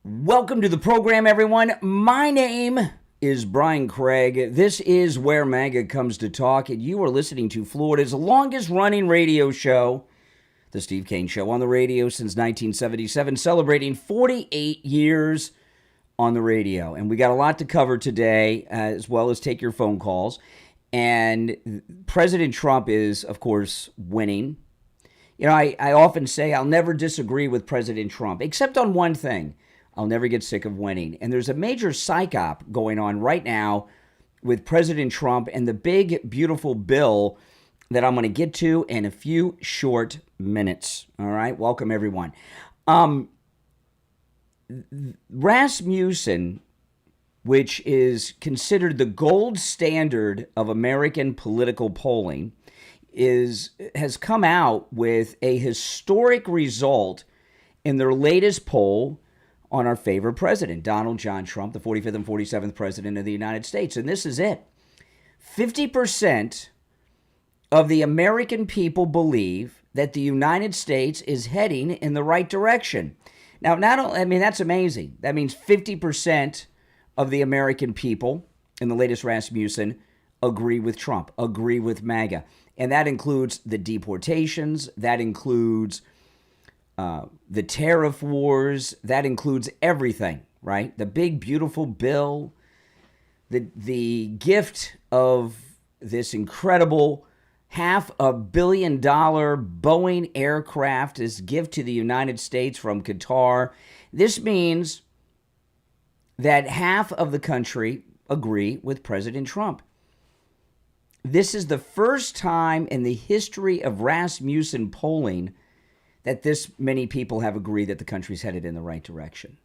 Welcome to the program, everyone. My name is Brian Craig. This is where MAGA comes to talk, and you are listening to Florida's longest-running radio show, The Steve Kane Show, on the radio since 1977, celebrating 48 years on the radio. And we got a lot to cover today, as well as take your phone calls. And President Trump is, of course, winning. You know, I often say I'll never disagree with President Trump, except on one thing. I'll never get sick of winning. And there's a major psych op going on right now with President Trump and the big, beautiful bill that I'm going to get to in a few short minutes. All right? Welcome, everyone. Rasmussen, which is considered the gold standard of American political polling, has come out with a historic result in their latest poll on our favorite president, Donald John Trump, the 45th and 47th president of the United States. And this is it. 50% of the American people believe that the United States is heading in the right direction. Now, that's amazing. That means 50% of the American people in the latest Rasmussen agree with Trump, agree with MAGA. And that includes the deportations, that includes the tariff wars, that includes everything, right? The big, beautiful bill, the gift of this incredible $500 million Boeing aircraft, this gift to the United States from Qatar. This means that half of the country agree with President Trump. This is the first time in the history of Rasmussen polling that this many people have agreed that the country's headed in the right direction.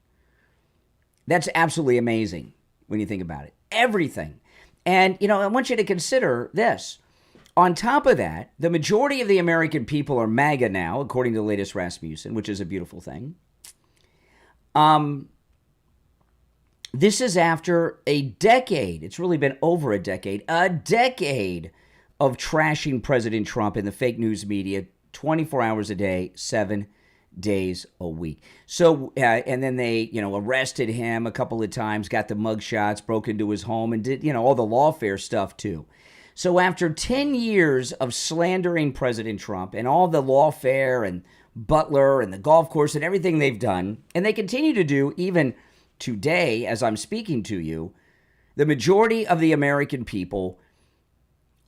That's absolutely amazing when you think about it. Everything. And, I want you to consider this. On top of that, the majority of the American people are MAGA now, according to the latest Rasmussen, which is a beautiful thing. This is after a decade. It's really been over a decade of trashing President Trump in the fake news media 24 hours a day, 7 days a week. So, and then they, arrested him a couple of times, got the mugshots, broke into his home, and did, all the lawfare stuff too. So after 10 years of slandering President Trump and all the lawfare and Butler and the golf course and everything they've done, and they continue to do even today as I'm speaking to you, the majority of the American people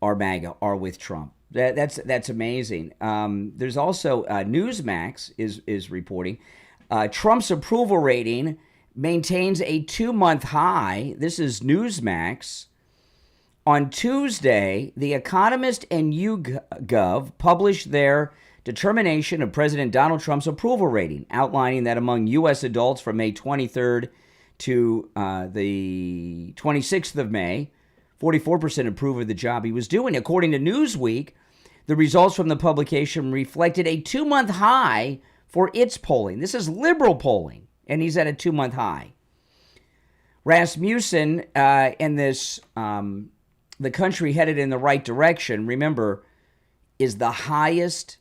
are MAGA, are with Trump. That's amazing. There's also Newsmax is reporting Trump's approval rating maintains a 2-month high. This is Newsmax. On Tuesday, The Economist and YouGov published their determination of President Donald Trump's approval rating, outlining that among U.S. adults from May 23rd to the 26th of May, 44% approve of the job he was doing. According to Newsweek, the results from the publication reflected a 2-month high for its polling. This is liberal polling, and he's at a 2-month high. Rasmussen and this, the country headed in the right direction, remember, is the highest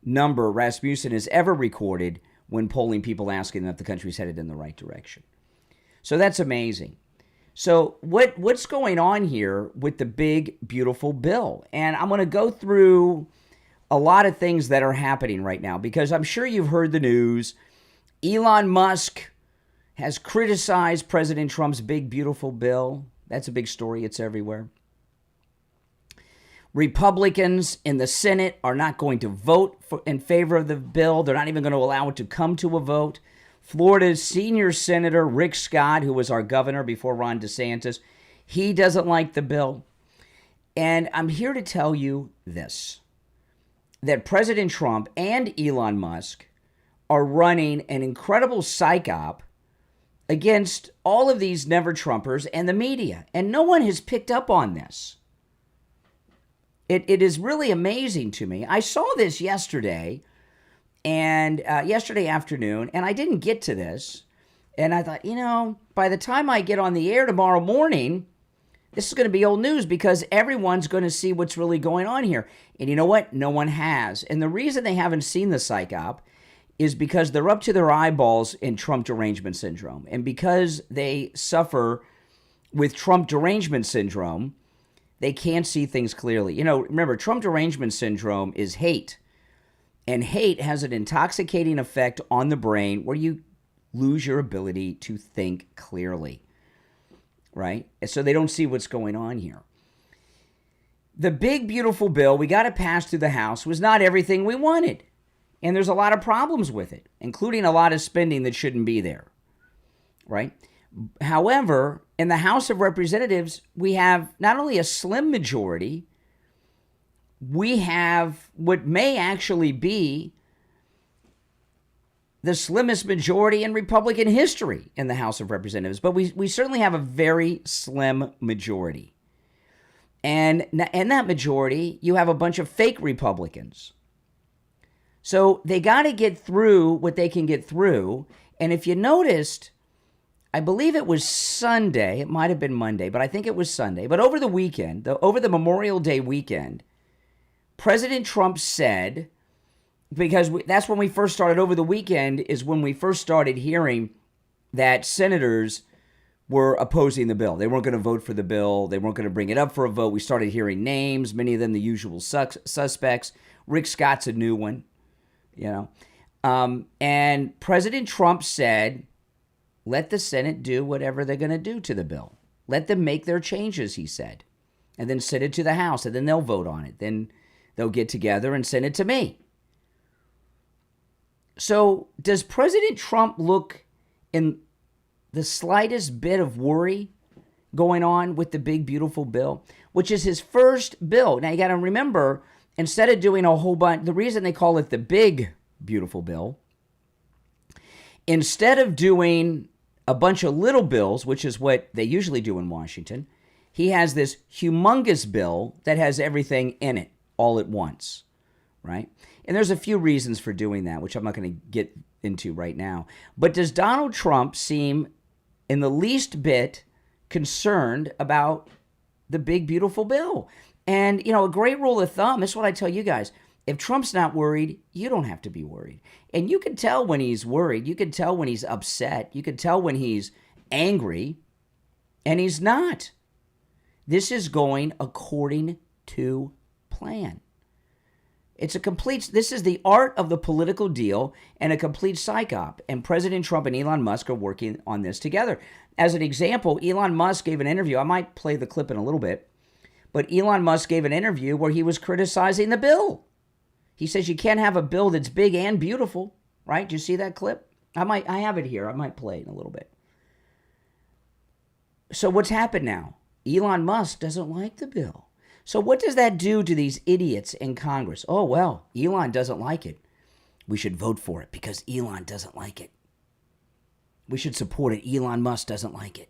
number Rasmussen has ever recorded when polling people asking them if the country's headed in the right direction. So that's amazing. So what's going on here with the big, beautiful bill? And I'm going to go through a lot of things that are happening right now because I'm sure you've heard the news. Elon Musk has criticized President Trump's big, beautiful bill. That's a big story. It's everywhere. Republicans in the Senate are not going to vote in favor of the bill. They're not even going to allow it to come to a vote. Florida's senior senator, Rick Scott, who was our governor before Ron DeSantis, he doesn't like the bill. And I'm here to tell you this, that President Trump and Elon Musk are running an incredible psych op against all of these never-Trumpers and the media. And no one has picked up on this. It is really amazing to me. I saw this yesterday, and yesterday afternoon, and I didn't get to this. And I thought, by the time I get on the air tomorrow morning, this is going to be old news because everyone's going to see what's really going on here. And you know what? No one has. And the reason they haven't seen the psych op is because they're up to their eyeballs in Trump derangement syndrome. And because they suffer with Trump derangement syndrome, they can't see things clearly. You know, remember, Trump derangement syndrome is hate. And hate has an intoxicating effect on the brain where you lose your ability to think clearly, right? And so they don't see what's going on here. The big, beautiful bill we got to pass through the House was not everything we wanted. And there's a lot of problems with it, including a lot of spending that shouldn't be there, right? However, in the House of Representatives, we have not only a slim majority, we have what may actually be the slimmest majority in Republican history in the House of Representatives. But we certainly have a very slim majority. And in that majority, you have a bunch of fake Republicans. So they got to get through what they can get through. And if you noticed, I believe it was Sunday. It might have been Monday, but I think it was Sunday. But over the weekend, over the Memorial Day weekend, President Trump said, because that's when we first started over the weekend, is when we first started hearing that senators were opposing the bill. They weren't going to vote for the bill. They weren't going to bring it up for a vote. We started hearing names, many of them the usual suspects. Rick Scott's a new one, you know. And President Trump said, let the Senate do whatever they're going to do to the bill. Let them make their changes, he said, and then send it to the House, and then they'll vote on it. Then they'll get together and send it to me. So does President Trump look in the slightest bit of worry going on with the big, beautiful bill, which is his first bill? Now, you got to remember, instead of doing a whole bunch, the reason they call it the big, beautiful bill, instead of doing a bunch of little bills, which is what they usually do in Washington, he has this humongous bill that has everything in it all at once, right? And there's a few reasons for doing that, which I'm not going to get into right now. But does Donald Trump seem in the least bit concerned about the big, beautiful bill? And, you know, a great rule of thumb, this is what I tell you guys. If Trump's not worried, you don't have to be worried. And you can tell when he's worried. You can tell when he's upset. You can tell when he's angry. And he's not. This is going according to plan. This is the art of the political deal and a complete psyop. And President Trump and Elon Musk are working on this together. As an example, Elon Musk gave an interview. I might play the clip in a little bit. But Elon Musk gave an interview where he was criticizing the bill. He says you can't have a bill that's big and beautiful, right? Do you see that clip? I have it here. I might play it in a little bit. So what's happened now? Elon Musk doesn't like the bill. So what does that do to these idiots in Congress? Oh, well, Elon doesn't like it. We should vote for it because Elon doesn't like it. We should support it. Elon Musk doesn't like it.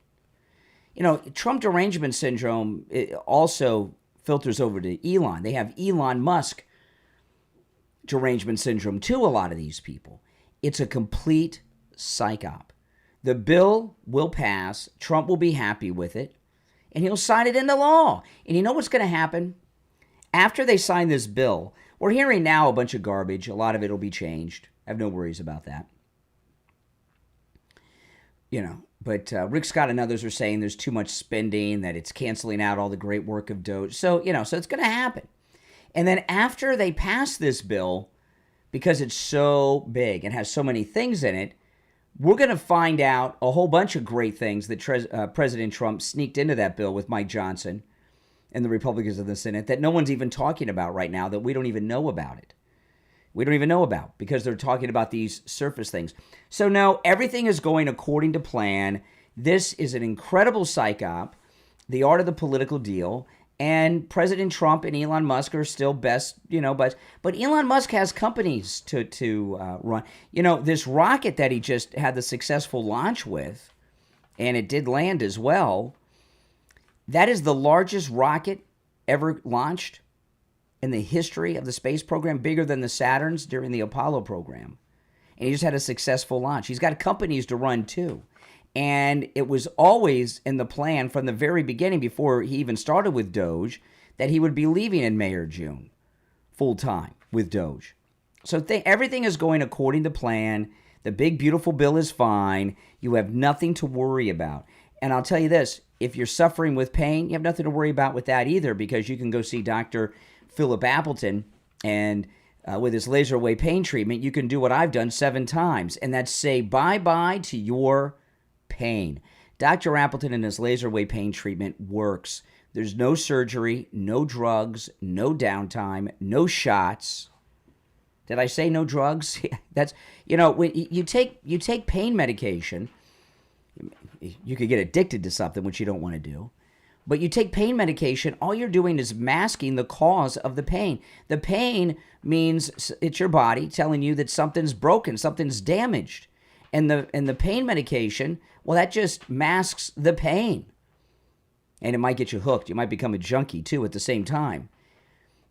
You know, Trump derangement syndrome also filters over to Elon. They have Elon Musk derangement syndrome too, a lot of these people. It's a complete psyop. The bill will pass. Trump will be happy with it. And he'll sign it into law. And you know what's going to happen? After they sign this bill, we're hearing now a bunch of garbage. A lot of it will be changed. I have no worries about that. You know, but Rick Scott and others are saying there's too much spending, that it's canceling out all the great work of Doge. So, you know, so it's going to happen. And then after they pass this bill, because it's so big and has so many things in it, we're going to find out a whole bunch of great things that President Trump sneaked into that bill with Mike Johnson and the Republicans in the Senate that no one's even talking about right now, that we don't even know about it. We don't even know about because they're talking about these surface things. So no, everything is going according to plan. This is an incredible psyop, the art of the political deal. And President Trump and Elon Musk are still best, you know, but Elon Musk has companies to run. You know, this rocket that he just had the successful launch with, and it did land as well, that is the largest rocket ever launched in the history of the space program, bigger than the Saturns during the Apollo program. And he just had a successful launch. He's got companies to run too. And it was always in the plan from the very beginning, before he even started with Doge, that he would be leaving in May or June full time with Doge. So everything is going according to plan. The big, beautiful bill is fine. You have nothing to worry about. And I'll tell you this, if you're suffering with pain, you have nothing to worry about with that either, because you can go see Dr. Philip Appleton, and with his laser away pain treatment, you can do what I've done 7 times, and that's say bye-bye to your pain. Dr. Appleton and his laser away pain treatment works. There's no surgery, no drugs, no downtime, no shots. Did I say no drugs? That's, when you take pain medication, you could get addicted to something, which you don't want to do. But you take pain medication, all you're doing is masking the cause of the pain. The pain means it's your body telling you that something's broken, something's damaged. And the pain medication, well, that just masks the pain. And it might get you hooked. You might become a junkie, too, at the same time.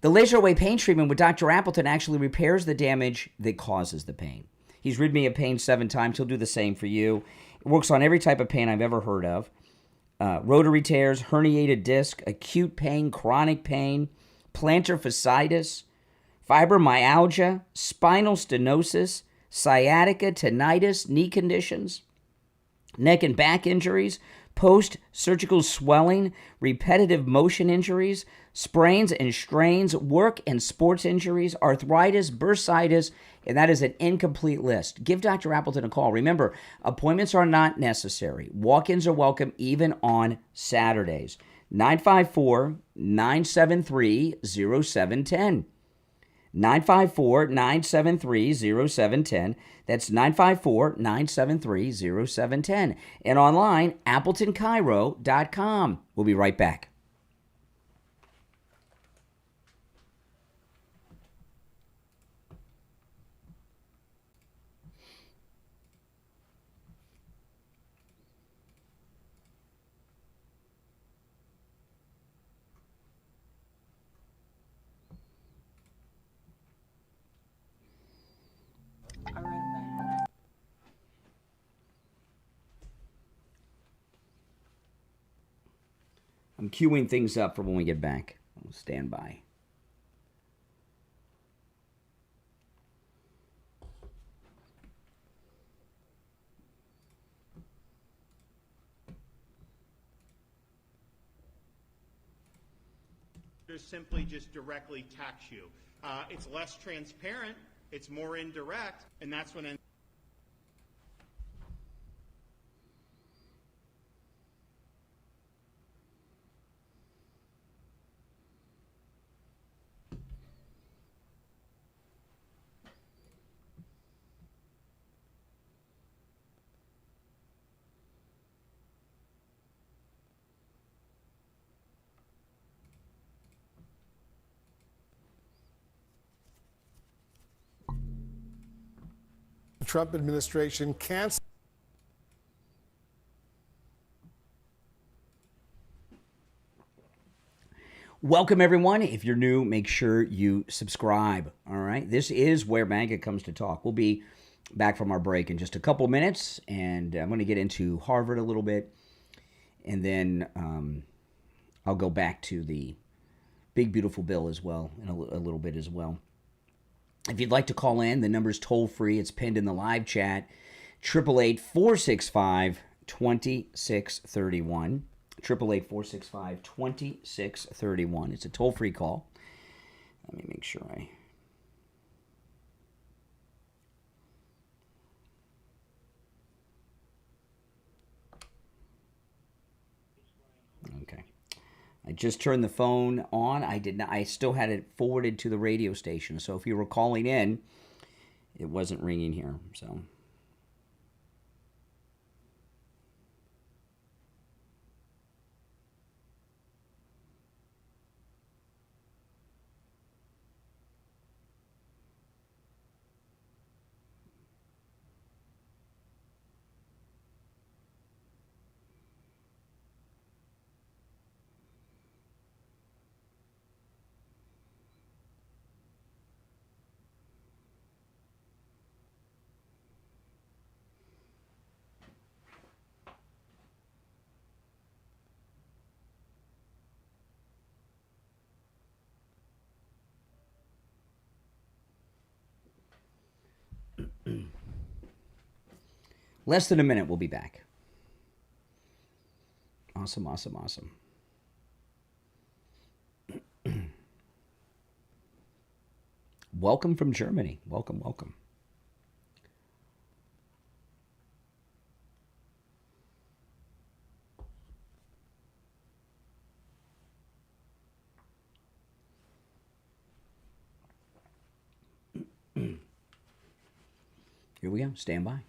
The laser away pain treatment with Dr. Appleton actually repairs the damage that causes the pain. He's rid me of pain 7 times. He'll do the same for you. It works on every type of pain I've ever heard of. Rotary tears, herniated disc, acute pain, chronic pain, plantar fasciitis, fibromyalgia, spinal stenosis, sciatica, tinnitus, knee conditions, neck and back injuries, post-surgical swelling, repetitive motion injuries, sprains and strains, work and sports injuries, arthritis, bursitis, and that is an incomplete list. Give Dr. Appleton a call. Remember, appointments are not necessary. Walk-ins are welcome even on Saturdays. 954-973-0710. 954-973-0710. That's 954-973-0710. And online, AppletonCairo.com. We'll be right back. I'm queuing things up for when we get back. I'll stand by. Simply just directly tax you. It's less transparent, it's more indirect, and that's when the Trump administration canceled. Welcome, everyone. If you're new, make sure you subscribe. All right. This is where MAGA comes to talk. We'll be back from our break in just a couple minutes, and I'm going to get into Harvard a little bit, and then I'll go back to the big, beautiful bill as well in a little bit as well. If you'd like to call in, the number's toll-free. It's pinned in the live chat, 888-465-2631. 888-465-2631. It's a toll-free call. Let me make sure I... Okay. I just turned the phone on. I still had it forwarded to the radio station. So if you were calling in, it wasn't ringing here. So... Less than a minute, we'll be back. Awesome, awesome, awesome. Welcome from Germany. Welcome, welcome. Here we go. Stand by.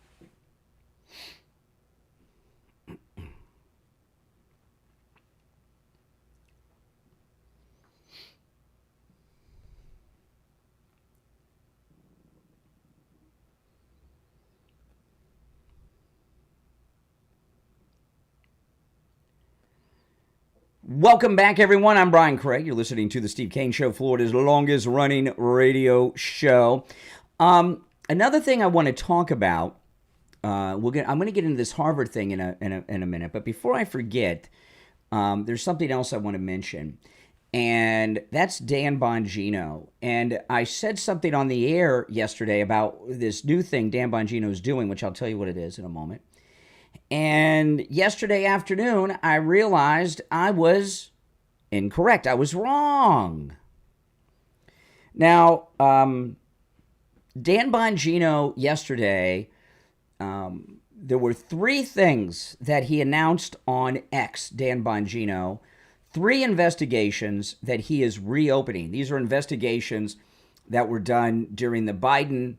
Welcome back, everyone. I'm Brian Craig. You're listening to the Steve Kane Show, Florida's longest running radio show. Another thing I want to talk about, I'm going to get into this Harvard thing in a minute, but before I forget, there's something else I want to mention, and that's Dan Bongino. And I said something on the air yesterday about this new thing Dan Bongino is doing, which I'll tell you what it is in a moment. And yesterday afternoon, I realized I was incorrect. I was wrong. Now, Dan Bongino yesterday, there were three things that he announced on X, Dan Bongino, three investigations that he is reopening. These are investigations that were done during the Biden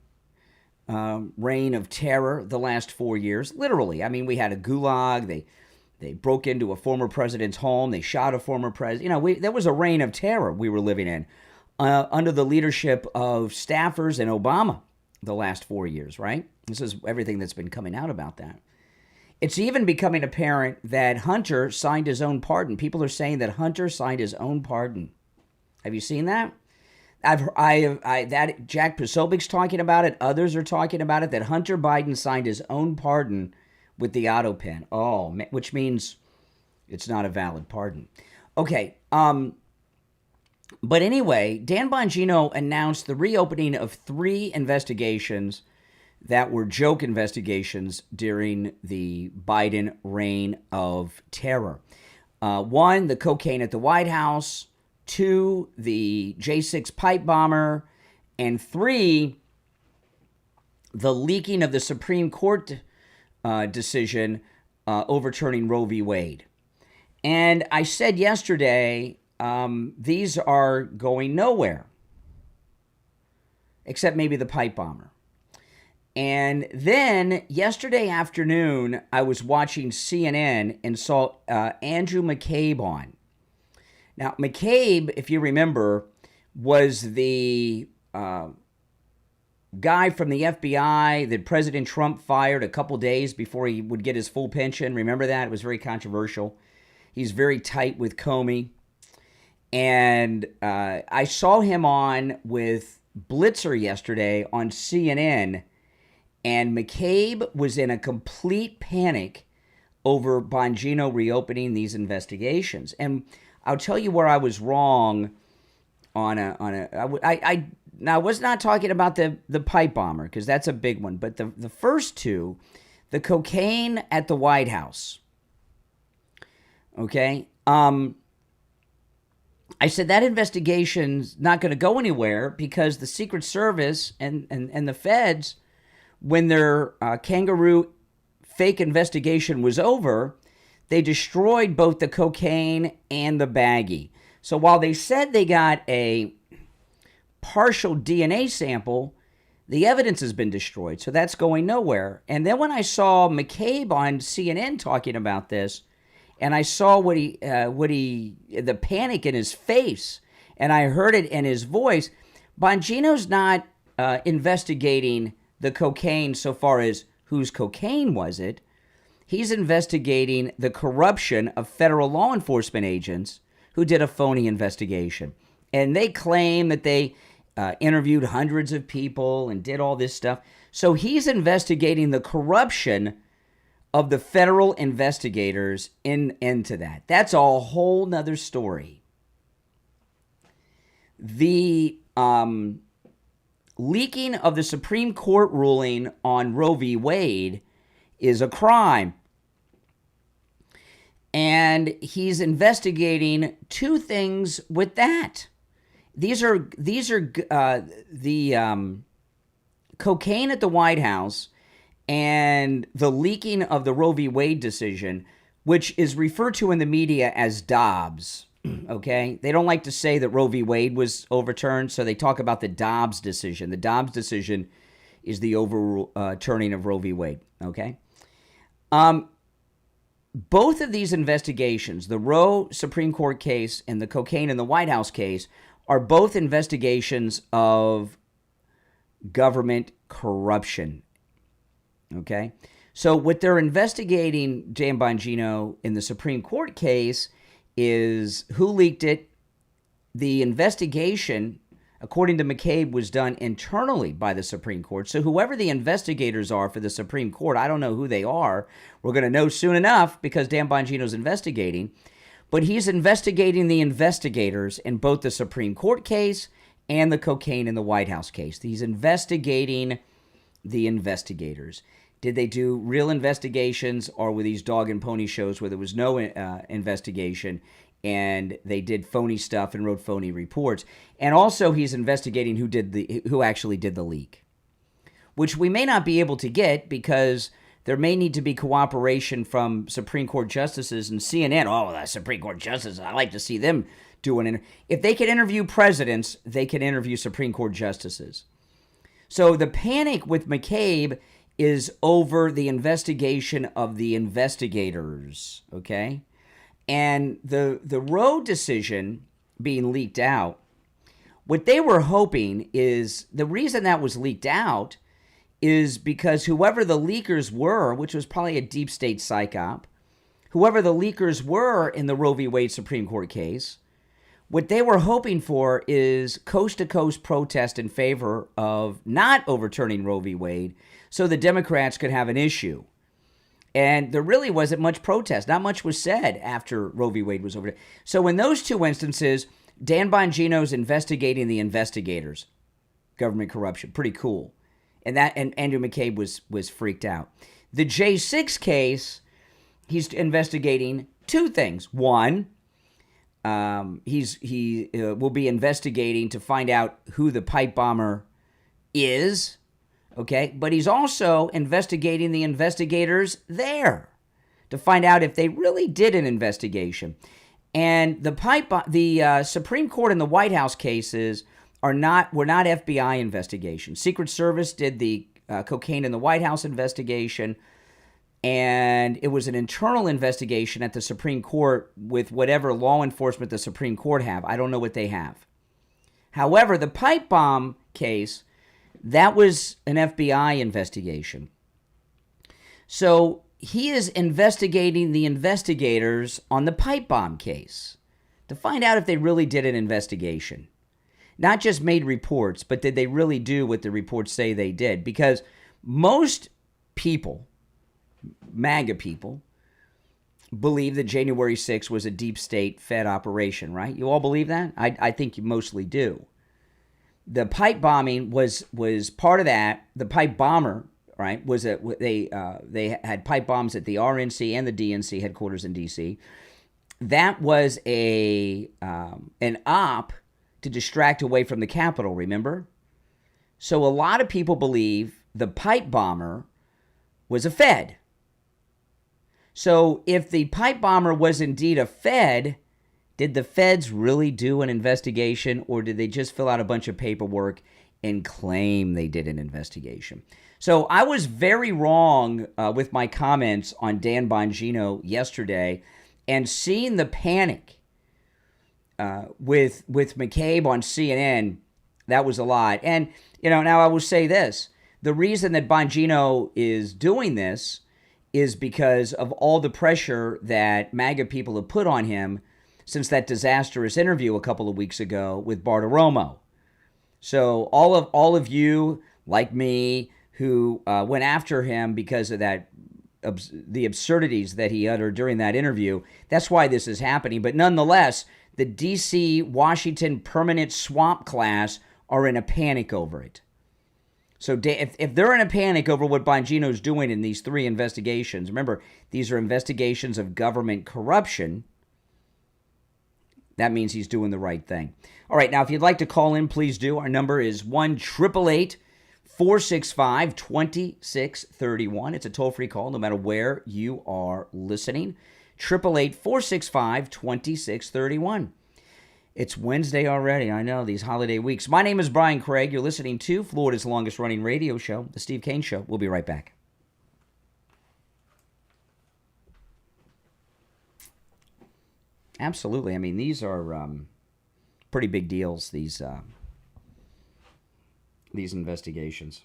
reign of terror the last 4 years. Literally, I mean, we had a gulag. They broke into a former president's home. They shot a former president. You know, there was a reign of terror we were living in under the leadership of staffers and Obama the last 4 years, right? This is everything that's been coming out about that. It's even becoming apparent that Hunter signed his own pardon. People are saying that Hunter signed his own pardon. Have you seen that? That Jack Posobiec's talking about it. Others are talking about it, that Hunter Biden signed his own pardon with the autopen. Oh, which means it's not a valid pardon. Okay. But anyway, Dan Bongino announced the reopening of three investigations that were joke investigations during the Biden reign of terror. One, the cocaine at the White House. Two, the J6 pipe bomber. And three, the leaking of the Supreme Court decision overturning Roe v. Wade. And I said yesterday, these are going nowhere, except maybe the pipe bomber. And then yesterday afternoon, I was watching CNN and saw Andrew McCabe on. Now, McCabe, if you remember, was the guy from the FBI that President Trump fired a couple days before he would get his full pension. Remember that? It was very controversial. He's very tight with Comey. And I saw him on with Blitzer yesterday on CNN, and McCabe was in a complete panic over Bongino reopening these investigations. And I'll tell you where I was wrong I was not talking about the pipe bomber, because that's a big one, but the first two, the cocaine at the White House. Okay? I said that investigation's not going to go anywhere because the Secret Service and the feds, when their kangaroo fake investigation was over, they destroyed both the cocaine and the baggie. So while they said they got a partial DNA sample, the evidence has been destroyed. So that's going nowhere. And then when I saw McCabe on CNN talking about this, and I saw the panic in his face, and I heard it in his voice, Bongino's not investigating the cocaine so far as whose cocaine was it. He's investigating the corruption of federal law enforcement agents who did a phony investigation. And they claim that they interviewed hundreds of people and did all this stuff. So he's investigating the corruption of the federal investigators into that. That's a whole nother story. The leaking of the Supreme Court ruling on Roe v. Wade is a crime. And he's investigating two things with that. These are the cocaine at the White House and the leaking of the Roe v. Wade decision, which is referred to in the media as Dobbs. Okay? They don't like to say that Roe v. Wade was overturned, so they talk about the Dobbs decision. The Dobbs decision is the overturning of Roe v. Wade. Okay? Both of these investigations, the Roe Supreme Court case and the cocaine in the White House case, are both investigations of government corruption. Okay? So what they're investigating, Dan Bongino, in the Supreme Court case is who leaked it. The investigation, according to McCabe, was done internally by the Supreme Court. So whoever the investigators are for the Supreme Court, I don't know who they are. We're going to know soon enough because Dan Bongino's investigating. But he's investigating the investigators in both the Supreme Court case and the cocaine in the White House case. He's investigating the investigators. Did they do real investigations, or were these dog and pony shows where there was no investigation and they did phony stuff and wrote phony reports? And also he's investigating who actually did the leak, which we may not be able to get because there may need to be cooperation from Supreme Court justices and CNN. Oh, the Supreme Court justices, I like to see them doing it. If they can interview presidents, they can interview Supreme Court justices. So the panic with McCabe is over the investigation of the investigators, okay? And the Roe decision being leaked out, what they were hoping is, the reason that was leaked out is because whoever the leakers were, which was probably a deep state psyop, whoever the leakers were in the Roe v. Wade Supreme Court case, what they were hoping for is coast-to-coast protest in favor of not overturning Roe v. Wade so the Democrats could have an issue. And there really wasn't much protest. Not much was said after Roe v. Wade was overturned. So in those two instances, Dan Bongino's investigating the investigators. Government corruption. Pretty cool. And Andrew McCabe was freaked out. The J6 case, he's investigating two things. One, he will be investigating to find out who the pipe bomber is, okay? But he's also investigating the investigators there to find out if they really did an investigation. And the Supreme Court and the White House cases were not FBI investigations. Secret Service did the cocaine in the White House investigation, and it was an internal investigation at the Supreme Court with whatever law enforcement the Supreme Court have. I don't know what they have. However, the pipe bomb case, that was an FBI investigation. So he is investigating the investigators on the pipe bomb case to find out if they really did an investigation. Not just made reports, but did they really do what the reports say they did? Because most people, MAGA people, believe that January 6th was a deep state Fed operation, right? You all believe that? I think you mostly do. The pipe bombing was part of that. The pipe bomber, right, was they had pipe bombs at the RNC and the DNC headquarters in D.C. That was an op to distract away from the Capitol, remember? So a lot of people believe the pipe bomber was a Fed. So if the pipe bomber was indeed a Fed, did the Feds really do an investigation, or did they just fill out a bunch of paperwork and claim they did an investigation? So I was very wrong with my comments on Dan Bongino yesterday, and seeing the panic with McCabe on CNN, that was a lot. And, now I will say this. The reason that Bongino is doing this is because of all the pressure that MAGA people have put on him since that disastrous interview a couple of weeks ago with Bartiromo. So all of you, like me, who went after him because of the absurdities that he uttered during that interview, that's why this is happening. But nonetheless, the D.C. Washington permanent swamp class are in a panic over it. So if they're in a panic over what Bongino's doing in these 3 investigations, remember, these are investigations of government corruption. That means he's doing the right thing. All right, now, if you'd like to call in, please do. Our number is 1-888-465-2631. It's a toll-free call no matter where you are listening. 888-465-2631. It's Wednesday already. I know, these holiday weeks. My name is Brian Craig. You're listening to Florida's longest-running radio show, The Steve Kane Show. We'll be right back. Absolutely. I mean, these are pretty big deals, these investigations.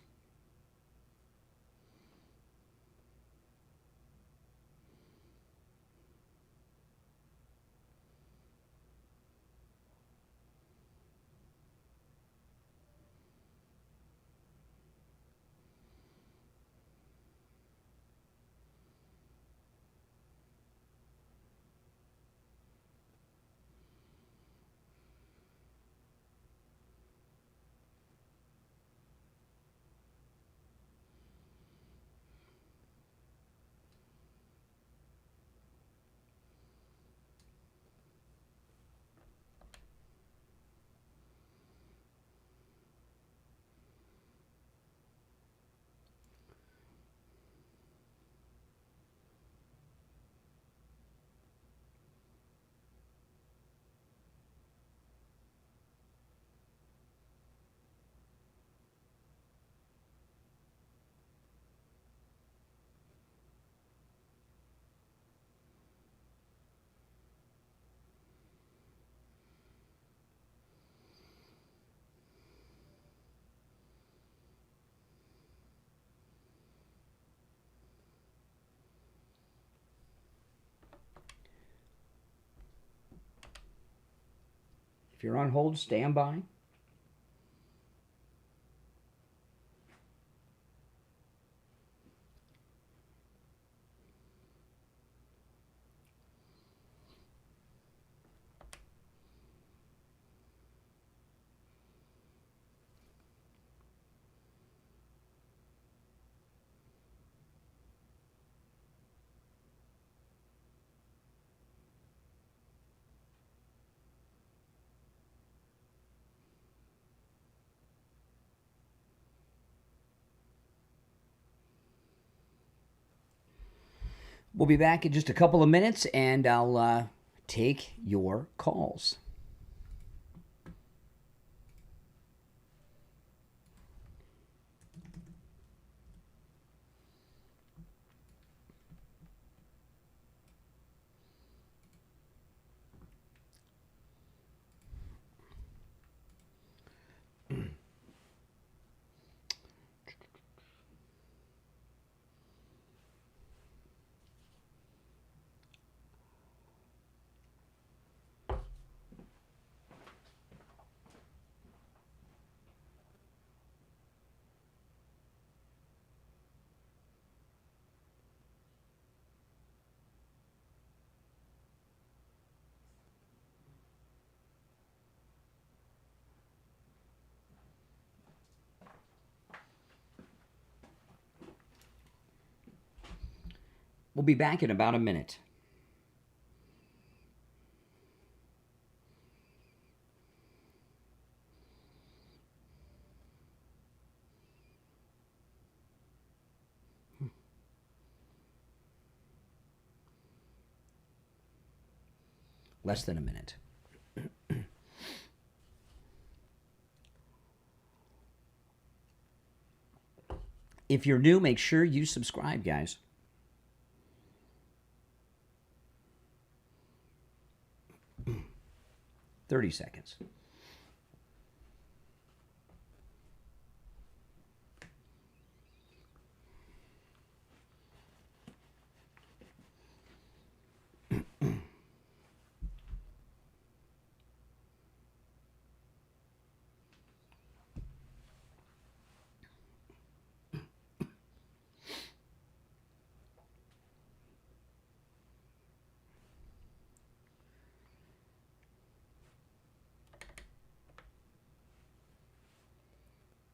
If you're on hold, stand by. We'll be back in just a couple of minutes, and I'll take your calls. We'll be back in about a minute. Less than a minute. If you're new, make sure you subscribe, guys. $30 seconds.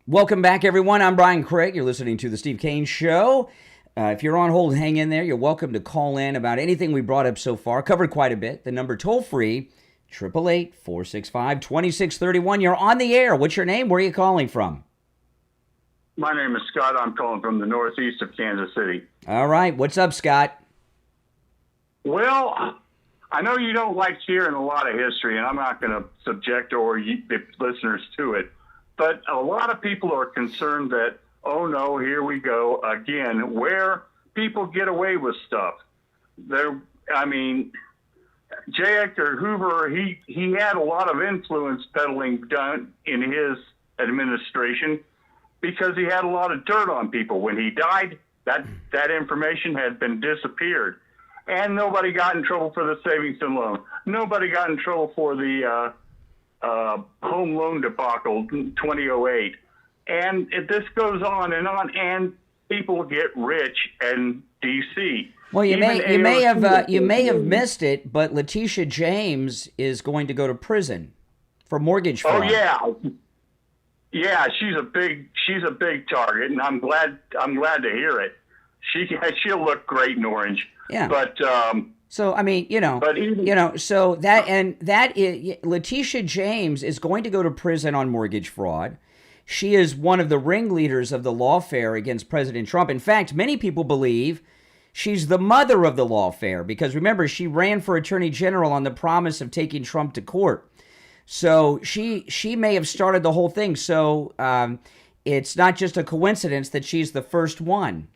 Welcome back, everyone. I'm Brian Craig. You're listening to The Steve Kane Show. If you're on hold, hang in there. You're welcome to call in about anything we brought up so far. Covered quite a bit. The number toll-free, 888-465-2631. You're on the air. What's your name? Where are you calling from? My name is Scott. I'm calling from the northeast of Kansas City. All right. What's up, Scott? Well, I know you don't like hearing a lot of history, and I'm not going to subject the listeners to it, but a lot of people are concerned that, oh no, here we go again, where people get away with stuff. J. Edgar Hoover, he had a lot of influence peddling done in his administration because he had a lot of dirt on people. When he died, that information had been disappeared. And nobody got in trouble for the savings and loan. Nobody got in trouble for the home loan debacle in 2008. And this goes on, and people get rich in D.C. Well, you may have missed it, but Letitia James is going to go to prison for mortgage fraud. Oh yeah, she's a big target, and I'm glad to hear it. She'll look great in orange. Yeah. But so Letitia James is going to go to prison on mortgage fraud. She is one of the ringleaders of the lawfare against President Trump. In fact, many people believe she's the mother of the lawfare because remember, she ran for attorney general on the promise of taking Trump to court. So she may have started the whole thing. So it's not just a coincidence that she's the first one.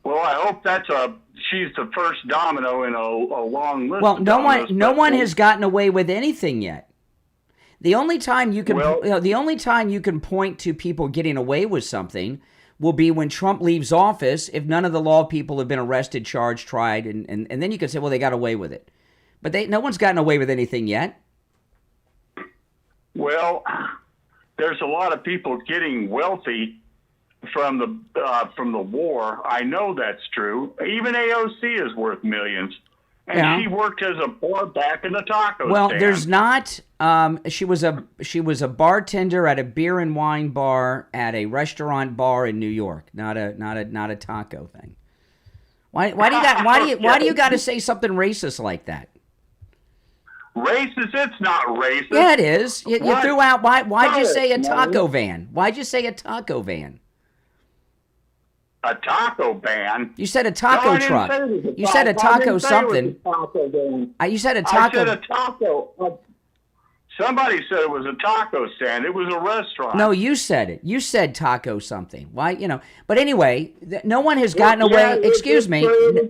Well, I hope she's the first domino in a long list. Well, no one has gotten away with anything yet. The only time you can point to people getting away with something will be when Trump leaves office. If none of the law people have been arrested, charged, tried, and then you can say, well, they got away with it. But no one's gotten away with anything yet. Well, there's a lot of people getting wealthy from the war. I know that's true. Even AOC is worth millions, and she worked as a bar back in the taco stand. Well, there's not. She was a bartender at a beer and wine bar at a restaurant bar in New York. Not a taco thing. Why do you got to say something racist like that? Racist? It's not racist. Yeah, it is. You threw out. Why'd you say a taco van? Why'd you say a taco van? A taco van? You said a taco truck. You said a taco something. You said a taco. I said a taco. Somebody said it was a taco stand. It was a restaurant. No, you said it. You said taco something. Why? But anyway, no one has gotten away. Excuse me.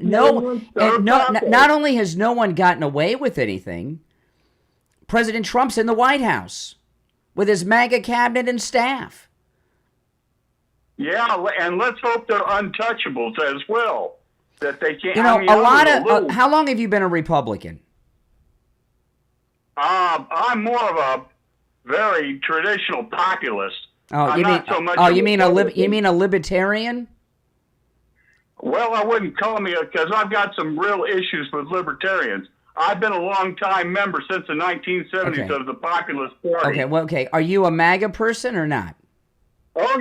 Not only has no one gotten away with anything, President Trump's in the White House with his MAGA cabinet and staff. Yeah, and let's hope they're untouchables as well. That they can't. How long have you been a Republican? I'm more of a very traditional populist. You mean a libertarian? Well, I wouldn't call me because I've got some real issues with libertarians. I've been a long-time member since the 1970s of the Populist Party. Okay. Are you a MAGA person or not? Oh,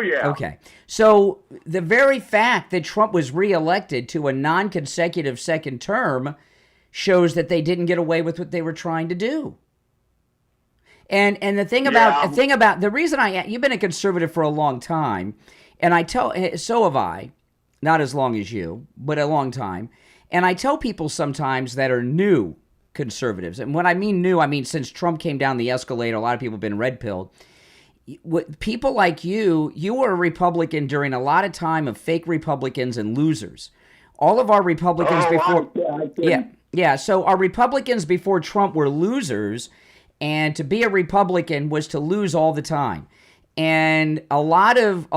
yeah. Okay. So the very fact that Trump was reelected to a non-consecutive second term shows that they didn't get away with what they were trying to do. And the thing about the reason you've been a conservative for a long time, and so have I, not as long as you, but a long time. And I tell people sometimes that are new conservatives, and when I mean new, I mean since Trump came down the escalator, a lot of people have been red-pilled. People like you were a Republican during a lot of time of fake Republicans and losers. All of our Republicans so our Republicans before Trump were losers, and to be a Republican was to lose all the time. And a lot of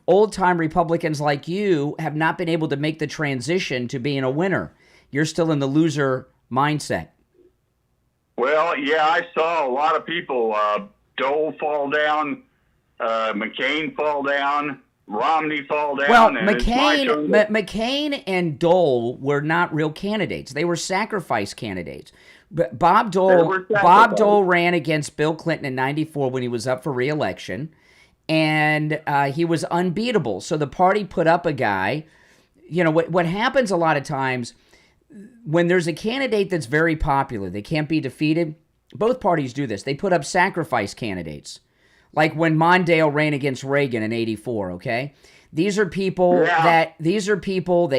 old-time Republicans like you have not been able to make the transition to being a winner. You're still in the loser mindset. Well, yeah, I saw a lot of people, Dole fall down, McCain fall down, Romney fall down. Well, and it's my turn to- McCain and Dole were not real candidates. They were sacrifice candidates. But Bob Dole ran against Bill Clinton in '94 when he was up for re-election, and he was unbeatable. So the party put up a guy. You know, what happens a lot of times when there's a candidate that's very popular, they can't be defeated. Both parties do this. They put up sacrifice candidates. Like when Mondale ran against Reagan in '84, okay? These are people that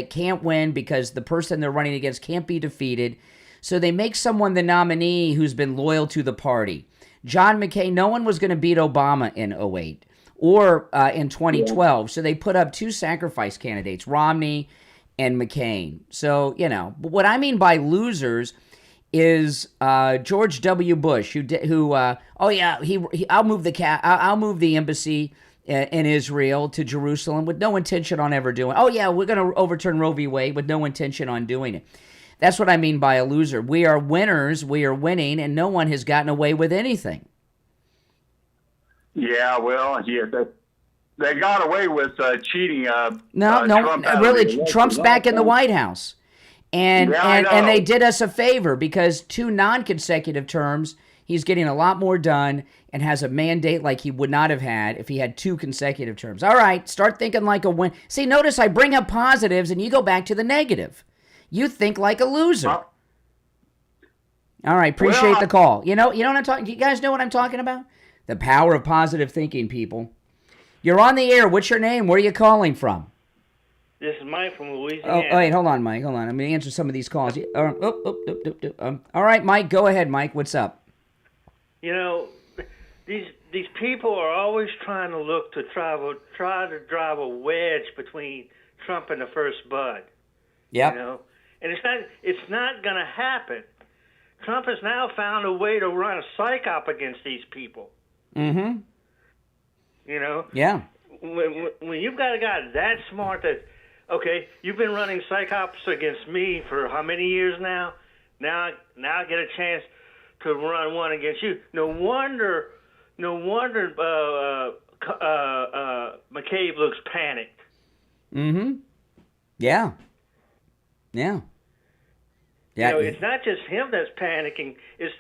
can't win because the person they're running against can't be defeated. So they make someone the nominee who's been loyal to the party. John McCain, no one was going to beat Obama in '08 or in 2012. So they put up two sacrifice candidates, Romney and McCain. So, you know, but what I mean by losers is George W. Bush, I'll move the embassy in Israel to Jerusalem with no intention on ever doing. Oh yeah, we're going to overturn Roe v. Wade with no intention on doing it. That's what I mean by a loser. We are winners. We are winning, and no one has gotten away with anything. Yeah, well, they got away with cheating. Trump's back in the White House. And they did us a favor because 2 non-consecutive terms, he's getting a lot more done and has a mandate like he would not have had if he had 2 consecutive terms. All right, start thinking like a win. See, notice I bring up positives and you go back to the negative. You think like a loser. All right, appreciate the call. You know what I'm talking. You guys know what I'm talking about? The power of positive thinking, people. You're on the air. What's your name? Where are you calling from? This is Mike from Louisiana. Oh, wait, hold on, Mike. Hold on. I'm going to answer some of these calls. All right, Mike, go ahead, Mike. What's up? You know, these people are always trying to look to try to drive a wedge between Trump and the first bud. Yep. You know, and it's not going to happen. Trump has now found a way to run a psyop against these people. Mm-hmm. You know? Yeah. When you've got a guy that smart that, okay, you've been running psyops against me for how many years now? Now I get a chance to run one against you. No wonder McCabe looks panicked. Mm-hmm. Yeah. Yeah. Yeah. You know, it's not just him that's panicking. It's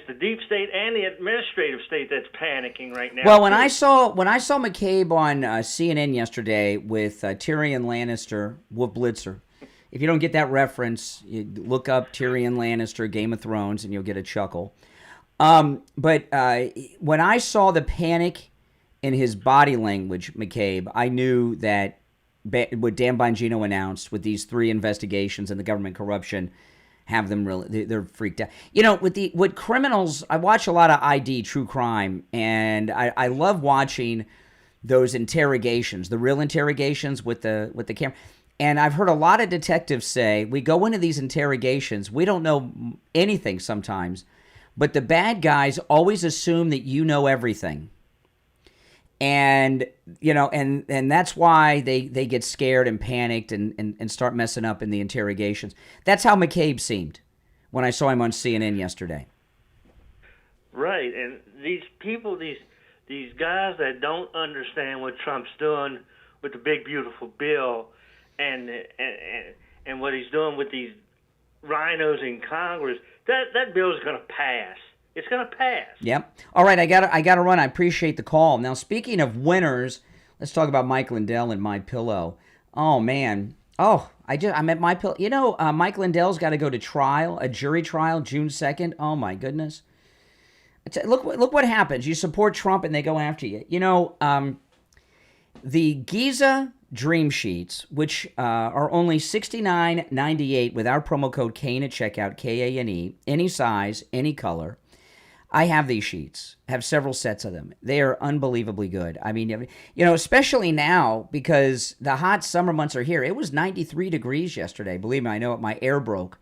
the deep state and the administrative state that's panicking right now. Well, when I saw McCabe on CNN yesterday with Tyrion Lannister, Wolf Blitzer, if you don't get that reference, you look up Tyrion Lannister, Game of Thrones, and you'll get a chuckle. But when I saw the panic in his body language, McCabe, I knew that what Dan Bongino announced with these 3 investigations and the government corruption have them really, they're freaked out. You know, with criminals, I watch a lot of ID true crime, and I love watching those interrogations, the real interrogations with the camera. And I've heard a lot of detectives say, we go into these interrogations, we don't know anything sometimes, but the bad guys always assume that you know everything. And, you know, and that's why they get scared and panicked and start messing up in the interrogations. That's how McCabe seemed when I saw him on CNN yesterday. Right, and these people, these guys that don't understand what Trump's doing with the big beautiful bill and what he's doing with these rhinos in Congress, that bill is going to pass. It's going to pass. Yep. All right, I got to run. I appreciate the call. Now, speaking of winners, let's talk about Mike Lindell and My Pillow. Oh man. Oh, I'm at My Pillow. You know, Mike Lindell's got to go to trial, a jury trial, June 2nd. Oh my goodness. Look what happens. You support Trump and they go after you. You know, the Giza Dream Sheets, which are only $69.98 with our promo code Kane at checkout, Kane, any size, any color. I have these sheets, have several sets of them. They are unbelievably good. I mean, you know, especially now because the hot summer months are here. It was 93 degrees yesterday. Believe me, I know it. My air broke.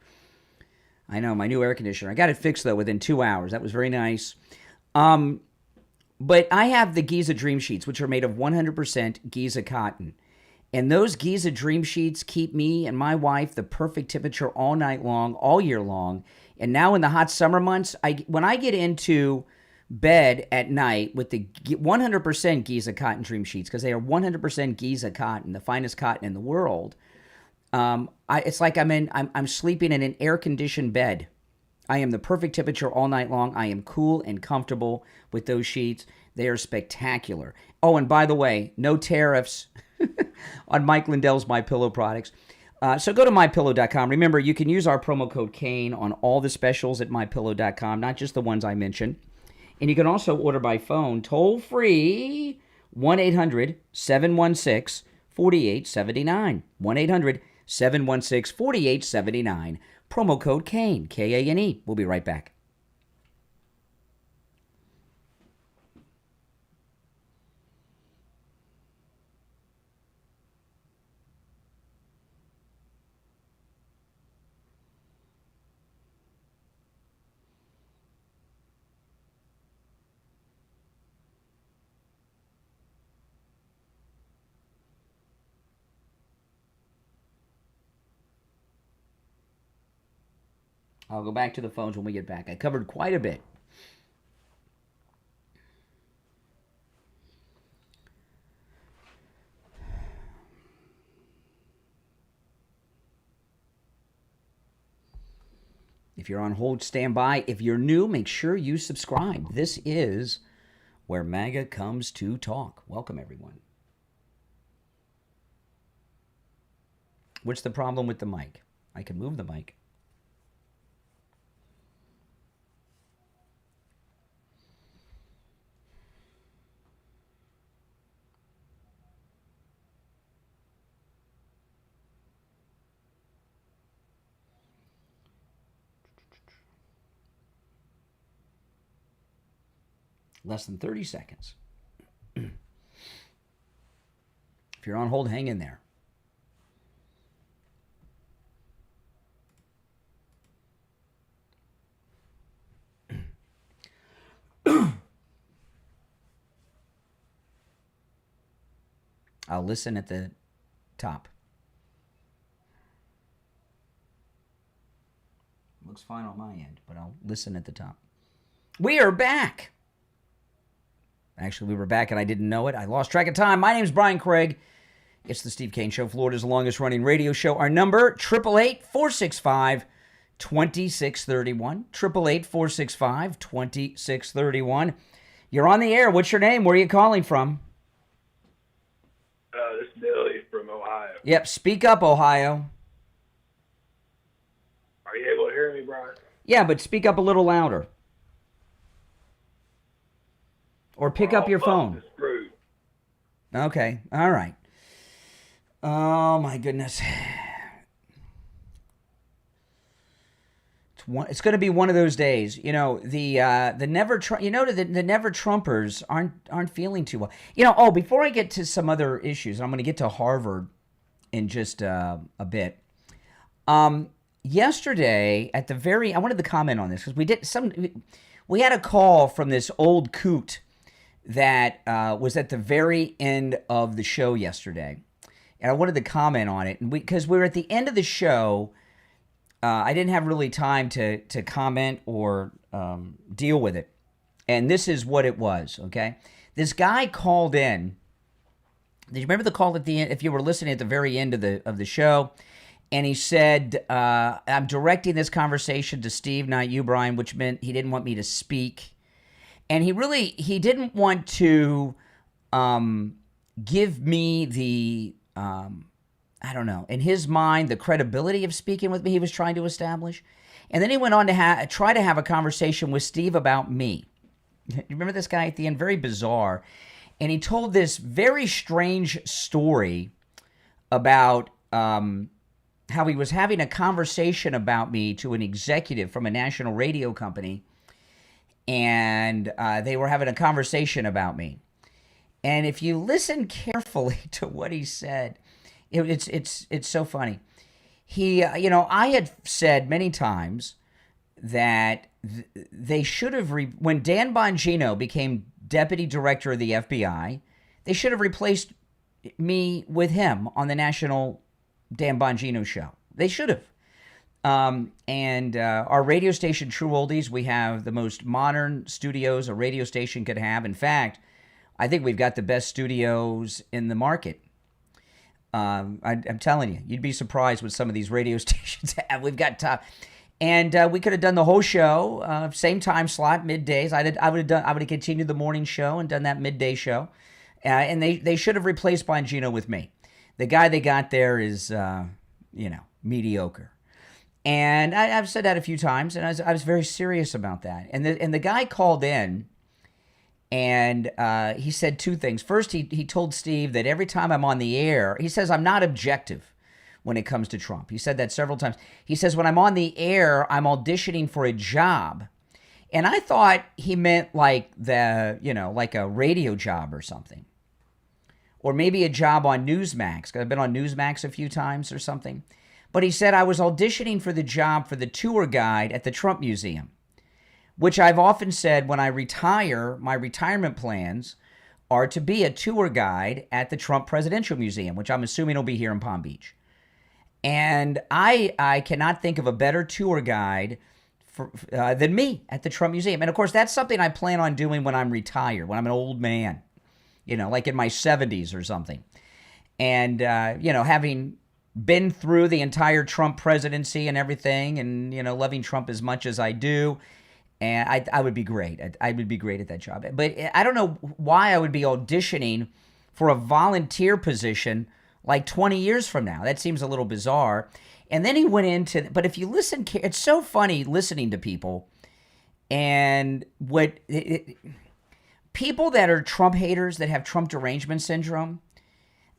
I know, my new air conditioner. I got it fixed, though, within 2 hours. That was very nice. But I have the Giza Dream Sheets, which are made of 100% Giza cotton. And those Giza Dream Sheets keep me and my wife the perfect temperature all night long, all year long. And now in the hot summer months, when I get into bed at night with the 100% Giza cotton dream sheets, because they are 100% Giza cotton, the finest cotton in the world. It's like I'm sleeping in an air-conditioned bed. I am the perfect temperature all night long. I am cool and comfortable with those sheets. They are spectacular. Oh, and by the way, no tariffs on Mike Lindell's MyPillow products. So go to MyPillow.com. Remember, you can use our promo code Kane on all the specials at MyPillow.com, not just the ones I mentioned. And you can also order by phone, toll-free, 1-800-716-4879. 1-800-716-4879. Promo code Kane, K-A-N-E. We'll be right back. I'll go back to the phones when we get back. I covered quite a bit. If you're on hold, stand by. If you're new, make sure you subscribe. This is where MAGA comes to talk. Welcome, everyone. What's the problem with the mic? I can move the mic. Less than 30 seconds. If you're on hold, hang in there. I'll listen at the top. Looks fine on my end, but I'll listen at the top. We are back. Actually, we were back and I didn't know it. I lost track of time. My name's Brian Craig. It's the Steve Kane Show, Florida's longest running radio show. Our number, 888-465-2631. 888-465-2631. You're on the air. What's your name? Where are you calling from? This is Billy from Ohio. Yep, speak up, Ohio. Are you able to hear me, Brian? Yeah, but speak up a little louder. Or pick up your phone. Okay, all right. Oh my goodness. It's going to be one of those days. You know, the never Trumpers aren't feeling too well. You know, before I get to some other issues, I'm going to get to Harvard in just a bit. Yesterday I wanted to comment on this because we had a call from this old coot that was at the very end of the show yesterday. And I wanted to comment on it. And because we were at the end of the show, I didn't have really time to comment or deal with it. And this is what it was, okay? This guy called in. Do you remember the call at the end, if you were listening at the very end of the show? And he said, I'm directing this conversation to Steve, not you, Brian, which meant he didn't want me to speak. And he didn't want to give me the, I don't know, in his mind, the credibility of speaking with me he was trying to establish. And then he went on to try to have a conversation with Steve about me. You remember this guy at the end? Very bizarre. And he told this very strange story about how he was having a conversation about me to an executive from a national radio company. And they were having a conversation about me. And if you listen carefully to what he said, it's so funny. I had said many times that they should have, when Dan Bongino became deputy director of the FBI, they should have replaced me with him on the national Dan Bongino show. They should have. And our radio station, True Oldies, we have the most modern studios a radio station could have. In fact, I think we've got the best studios in the market. I'm telling you, you'd be surprised what some of these radio stations have. We've got top, and we could have done the whole show, same time slot, middays. I would have continued the morning show and done that midday show, and they should have replaced Bongino with me. The guy they got there is, mediocre. And I've said that a few times, and I was very serious about that. And the guy called in, and he said two things. First, he told Steve that every time I'm on the air, he says I'm not objective when it comes to Trump. He said that several times. He says when I'm on the air, I'm auditioning for a job. And I thought he meant like like a radio job or something. Or maybe a job on Newsmax, because I've been on Newsmax a few times or something. But he said I was auditioning for the job for the tour guide at the Trump Museum, which I've often said when I retire, my retirement plans are to be a tour guide at the Trump Presidential Museum, which I'm assuming will be here in Palm Beach. And I cannot think of a better tour guide than me at the Trump Museum. And of course, that's something I plan on doing when I'm retired, when I'm an old man, like in my 70s or something. And, having been through the entire Trump presidency and everything, and loving Trump as much as I do, and I would be great. I would be great at that job. But I don't know why I would be auditioning for a volunteer position like 20 years from now. That seems a little bizarre. And then he went into, but if you listen, it's so funny listening to people, and people that are Trump haters, that have Trump derangement syndrome,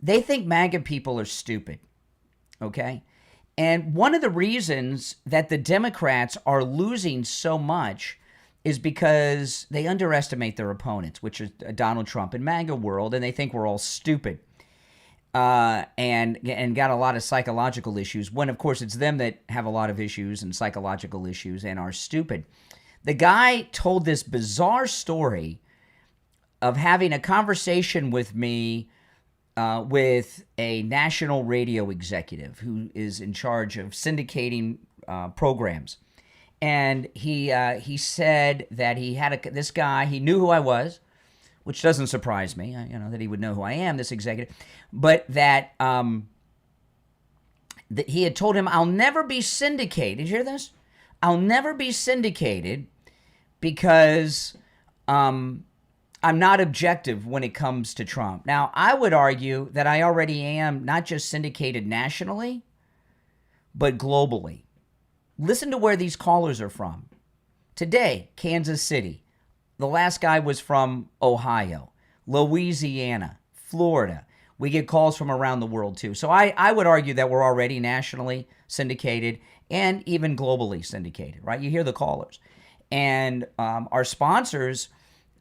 they think MAGA people are stupid. Okay? And one of the reasons that the Democrats are losing so much is because they underestimate their opponents, which is Donald Trump and MAGA world, and they think we're all stupid and got a lot of psychological issues, when, of course, it's them that have a lot of issues and psychological issues and are stupid. The guy told this bizarre story of having a conversation with me with a national radio executive who is in charge of syndicating programs. And he said that he had this guy, he knew who I was, which doesn't surprise me, that he would know who I am, this executive, but that he had told him, I'll never be syndicated. Did you hear this? I'll never be syndicated because I'm not objective when it comes to Trump. Now, I would argue that I already am not just syndicated nationally, but globally. Listen to where these callers are from. Today, Kansas City. The last guy was from Ohio, Louisiana, Florida. We get calls from around the world, too. So I would argue that we're already nationally syndicated and even globally syndicated, right? You hear the callers. And our sponsors...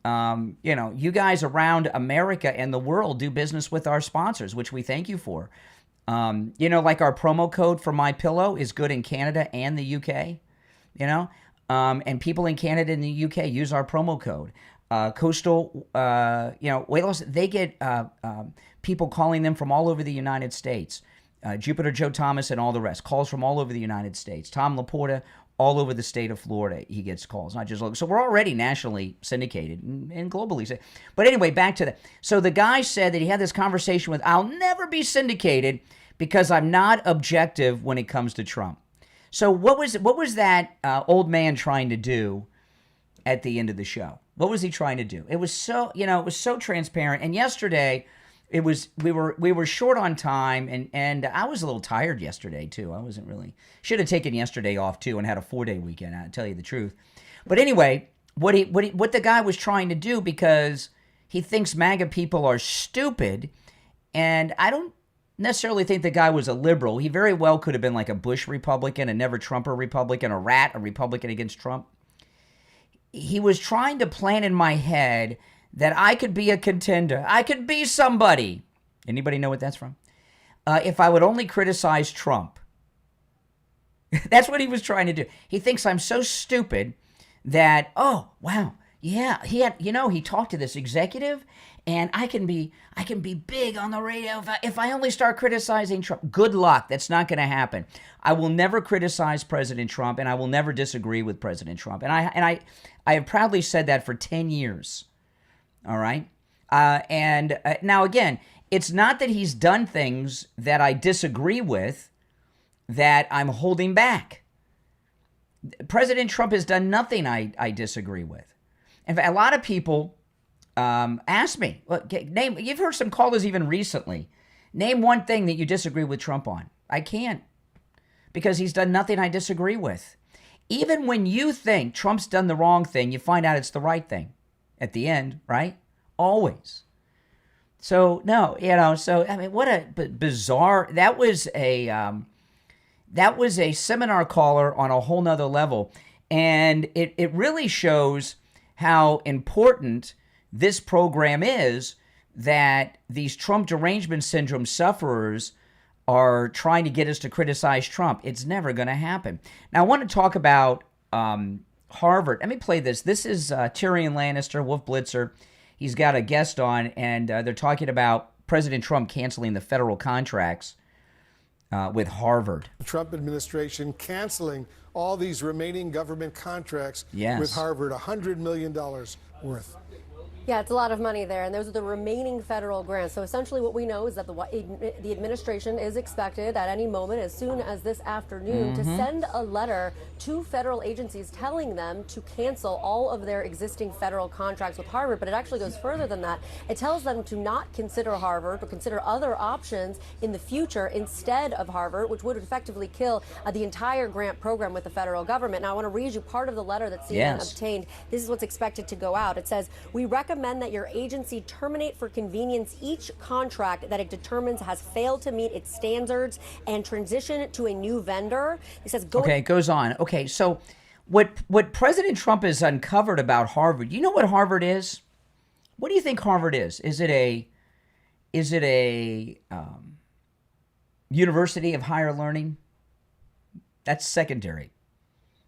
you guys around America and the world do business with our sponsors, which we thank you for. Like our promo code for My Pillow is good in Canada and the UK, and people in Canada and the UK use our promo code. Coastal, weight loss, they get people calling them from all over the United States. Jupiter Joe Thomas and all the rest, calls from all over the United States. Tom Laporta, all over the state of Florida, he gets calls, not just local. So we're already nationally syndicated and globally. But anyway, back to that. So the guy said that he had this conversation with, I'll never be syndicated because I'm not objective when it comes to Trump. So what was that old man trying to do at the end of the show? What was he trying to do? It was so, it was so transparent. And yesterday, we were short on time, and I was a little tired yesterday too. I wasn't really, should have taken yesterday off too and had a 4-day weekend, I'll tell you the truth. But anyway, what the guy was trying to do, because he thinks MAGA people are stupid, and I don't necessarily think the guy was a liberal. He very well could have been like a Bush Republican, a never Trumper Republican, a Republican against Trump. He was trying to plant in my head that I could be a contender. I could be somebody. Anybody know what that's from? If I would only criticize Trump. That's what he was trying to do. He thinks I'm so stupid that, oh, wow, yeah, he talked to this executive, and I can be big on the radio if I only start criticizing Trump. Good luck. That's not going to happen. I will never criticize President Trump, and I will never disagree with President Trump. And I have proudly said that for 10 years. All right? Now, again, it's not that he's done things that I disagree with that I'm holding back. President Trump has done nothing I disagree with. In fact, a lot of people ask me, name. You've heard some callers even recently. Name one thing that you disagree with Trump on. I can't, because he's done nothing I disagree with. Even when you think Trump's done the wrong thing, you find out it's the right thing at the end, right? Always. So no, So I mean, what a bizarre. That was a seminar caller on a whole nother level, and it really shows how important this program is, that these Trump derangement syndrome sufferers are trying to get us to criticize Trump. It's never going to happen. Now, I want to talk about Harvard. Let me play this. This is Tyrion Lannister, Wolf Blitzer. He's got a guest on, and they're talking about President Trump canceling the federal contracts with Harvard. The Trump administration canceling all these remaining government contracts with Harvard, $100 million worth. Yeah, it's a lot of money there, and those are the remaining federal grants. So essentially what we know is that the administration is expected at any moment, as soon as this afternoon, to send a letter to federal agencies telling them to cancel all of their existing federal contracts with Harvard. But it actually goes further than that. It tells them to not consider Harvard, but consider other options in the future instead of Harvard, which would effectively kill the entire grant program with the federal government. Now, I want to read you part of the letter that CNN obtained. This is what's expected to go out. It says, "We recommend that your agency terminate for convenience each contract that it determines has failed to meet its standards and transition to a new vendor." It says, it goes on. Okay, so what President Trump has uncovered about Harvard, you know what Harvard is? What do you think Harvard is? Is it a university of higher learning? That's secondary.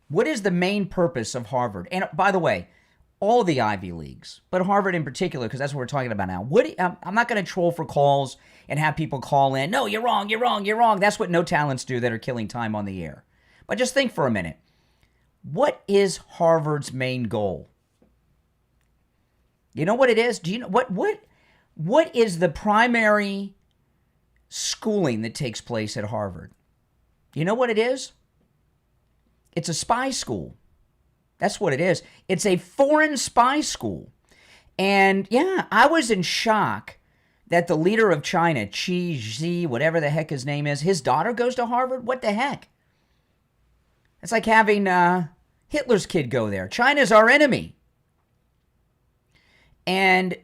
What is the main purpose of Harvard? And by the way, all the Ivy Leagues, but Harvard in particular, because that's what we're talking about now. I'm not going to troll for calls and have people call in. No, you're wrong, you're wrong, you're wrong. That's what no talents do that are killing time on the air. But just think for a minute. What is Harvard's main goal? You know what it is? Do you know what is the primary schooling that takes place at Harvard? You know what it is? It's a spy school. That's what it is. It's a foreign spy school. And yeah, I was in shock that the leader of China, Xi, whatever the heck his name is, his daughter goes to Harvard. What the heck? It's like having Hitler's kid go there. China's our enemy. And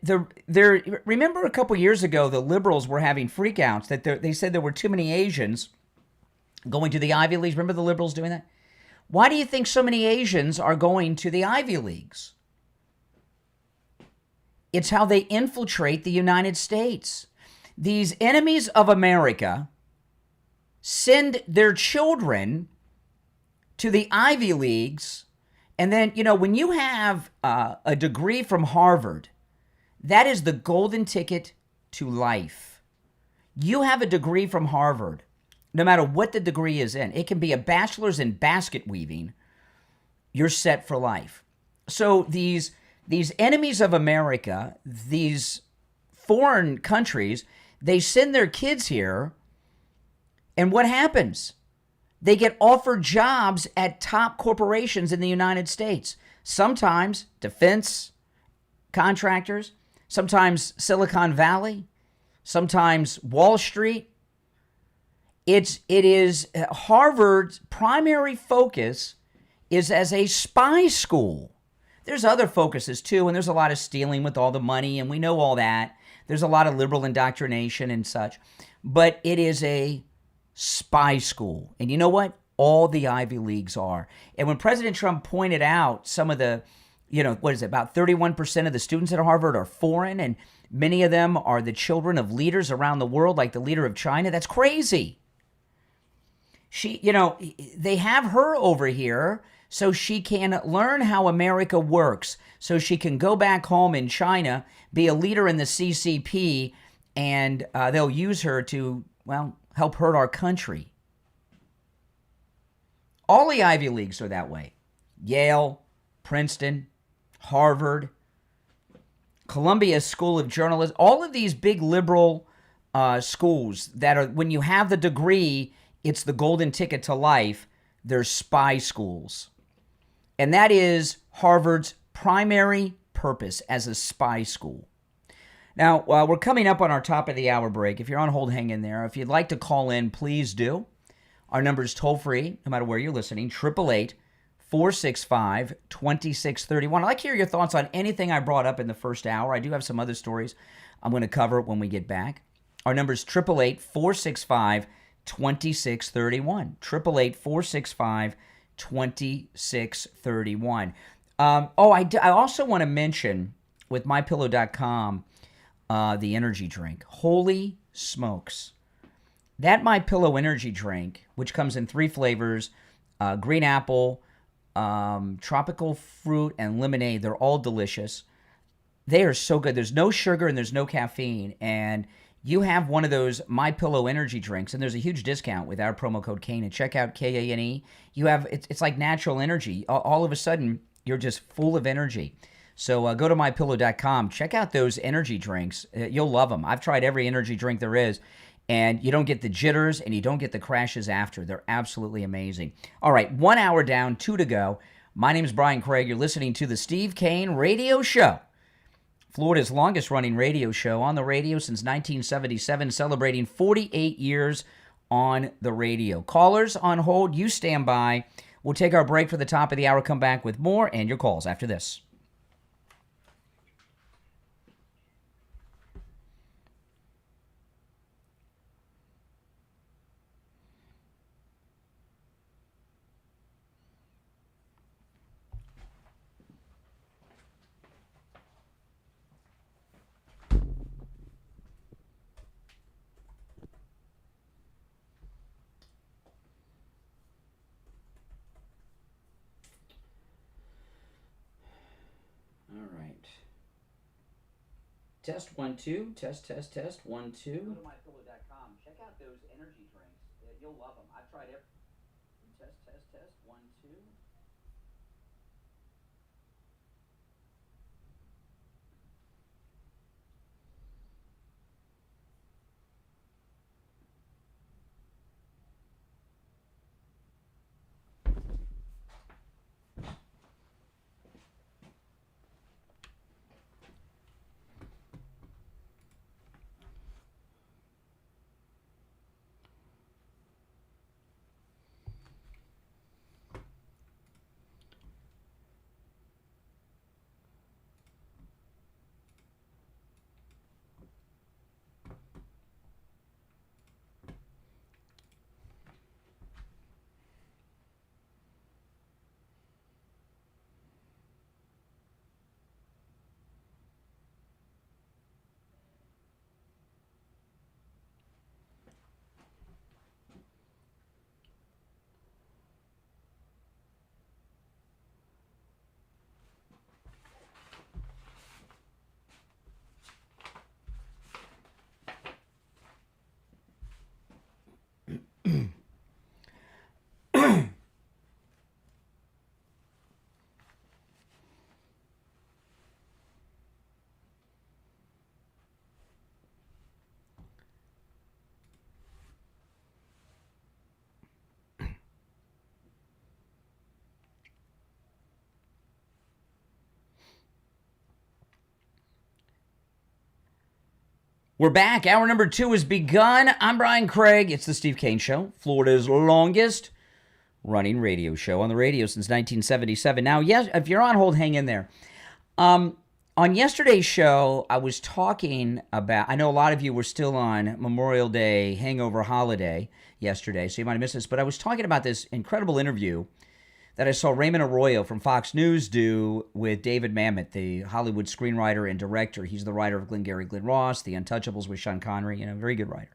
remember a couple years ago, the liberals were having freakouts that they said there were too many Asians going to the Ivy Leagues. Remember the liberals doing that? Why do you think so many Asians are going to the Ivy Leagues? It's how they infiltrate the United States. These enemies of America send their children to the Ivy Leagues. And then, when you have a degree from Harvard, that is the golden ticket to life. You have a degree from Harvard. No matter what the degree is in, it can be a bachelor's in basket weaving, you're set for life. So these enemies of America, these foreign countries, they send their kids here, and what happens? They get offered jobs at top corporations in the United States. Sometimes defense contractors, sometimes Silicon Valley, sometimes Wall Street. It is Harvard's primary focus is as a spy school. There's other focuses too, and there's a lot of stealing with all the money, and we know all that. There's a lot of liberal indoctrination and such. But it is a spy school. And you know what? All the Ivy Leagues are. And when President Trump pointed out some of the, about 31% of the students at Harvard are foreign, and many of them are the children of leaders around the world, like the leader of China, that's crazy. They have her over here so she can learn how America works, so she can go back home in China, be a leader in the CCP, and they'll use her to, help hurt our country. All the Ivy Leagues are that way. Yale, Princeton, Harvard, Columbia School of Journalism, all of these big liberal schools that are, when you have the degree, it's the golden ticket to life. They're spy schools. And that is Harvard's primary purpose as a spy school. Now, we're coming up on our top of the hour break. If you're on hold, hang in there. If you'd like to call in, please do. Our number is toll-free, no matter where you're listening, 888-465-2631. I'd like to hear your thoughts on anything I brought up in the first hour. I do have some other stories I'm going to cover when we get back. Our number is 888-465-2631. 888-465-2631. I also want to mention with MyPillow.com the energy drink. Holy smokes. That MyPillow energy drink, which comes in 3 flavors, green apple, tropical fruit, and lemonade, they're all delicious. They are so good. There's no sugar and there's no caffeine. And you have one of those MyPillow energy drinks, and there's a huge discount with our promo code Kane. And check out Kane. You have it's like natural energy. All of a sudden, you're just full of energy. So go to MyPillow.com. Check out those energy drinks. You'll love them. I've tried every energy drink there is, and you don't get the jitters and you don't get the crashes after. They're absolutely amazing. All right, 1 hour down, 2 to go. My name is Brian Craig. You're listening to the Steve Kane Radio Show. Florida's longest-running radio show, on the radio since 1977, celebrating 48 years on the radio. Callers on hold, you stand by. We'll take our break for the top of the hour, come back with more, and your calls after this. Test 1 2. Test 1 2. Go to MyPillow.com. Check out those energy drinks. You'll love them. I've tried every. Test 1 2. We're back. Hour number 2 has begun. I'm Brian Craig. It's the Steve Kane Show, Florida's longest running radio show on the radio since 1977. Now, yes, if you're on hold, hang in there. On yesterday's show, I was talking about, I know a lot of you were still on Memorial Day hangover holiday yesterday, so you might have missed this, but I was talking about this incredible interview that I saw Raymond Arroyo from Fox News do with David Mamet, the Hollywood screenwriter and director. He's the writer of Glengarry Glen Ross, The Untouchables with Sean Connery, very good writer.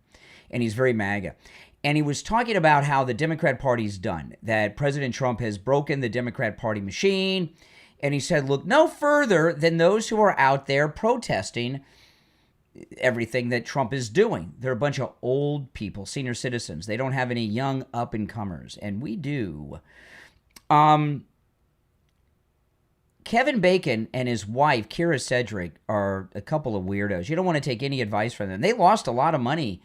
and he's very MAGA. And he was talking about how the Democrat Party's done, that President Trump has broken the Democrat Party machine. And he said, look no further than those who are out there protesting everything that Trump is doing. They're a bunch of old people, senior citizens. They don't have any young up-and-comers, and we do. Kevin Bacon and his wife, Kyra Sedgwick, are a couple of weirdos. You don't want to take any advice from them. They lost a lot of money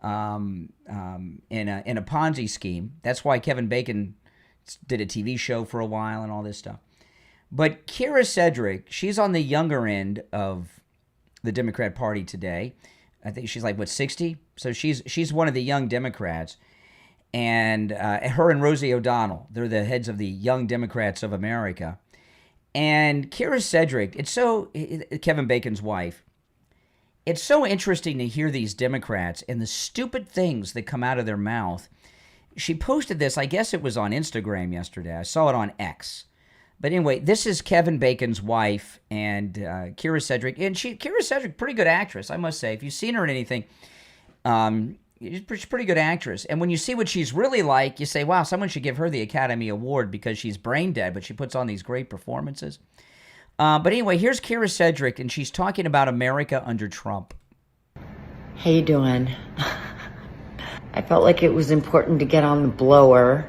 in a Ponzi scheme. That's why Kevin Bacon did a TV show for a while and all this stuff. But Kyra Sedgwick, she's on the younger end of the Democrat Party today. I think she's like, 60? So she's one of the young Democrats. And her and Rosie O'Donnell, they're the heads of the Young Democrats of America. And Kyra Sedgwick, Kevin Bacon's wife, it's so interesting to hear these Democrats and the stupid things that come out of their mouth. She posted this, I guess it was on Instagram yesterday. I saw it on X. But anyway, this is Kevin Bacon's wife and Kyra Sedgwick. And Kyra Sedgwick, pretty good actress, I must say. If you've seen her in anything, she's a pretty good actress. And when you see what she's really like, you say, wow, someone should give her the Academy Award because she's brain dead, but she puts on these great performances. But anyway, here's Kyra Sedgwick, and she's talking about America under Trump. How you doing? I felt like it was important to get on the blower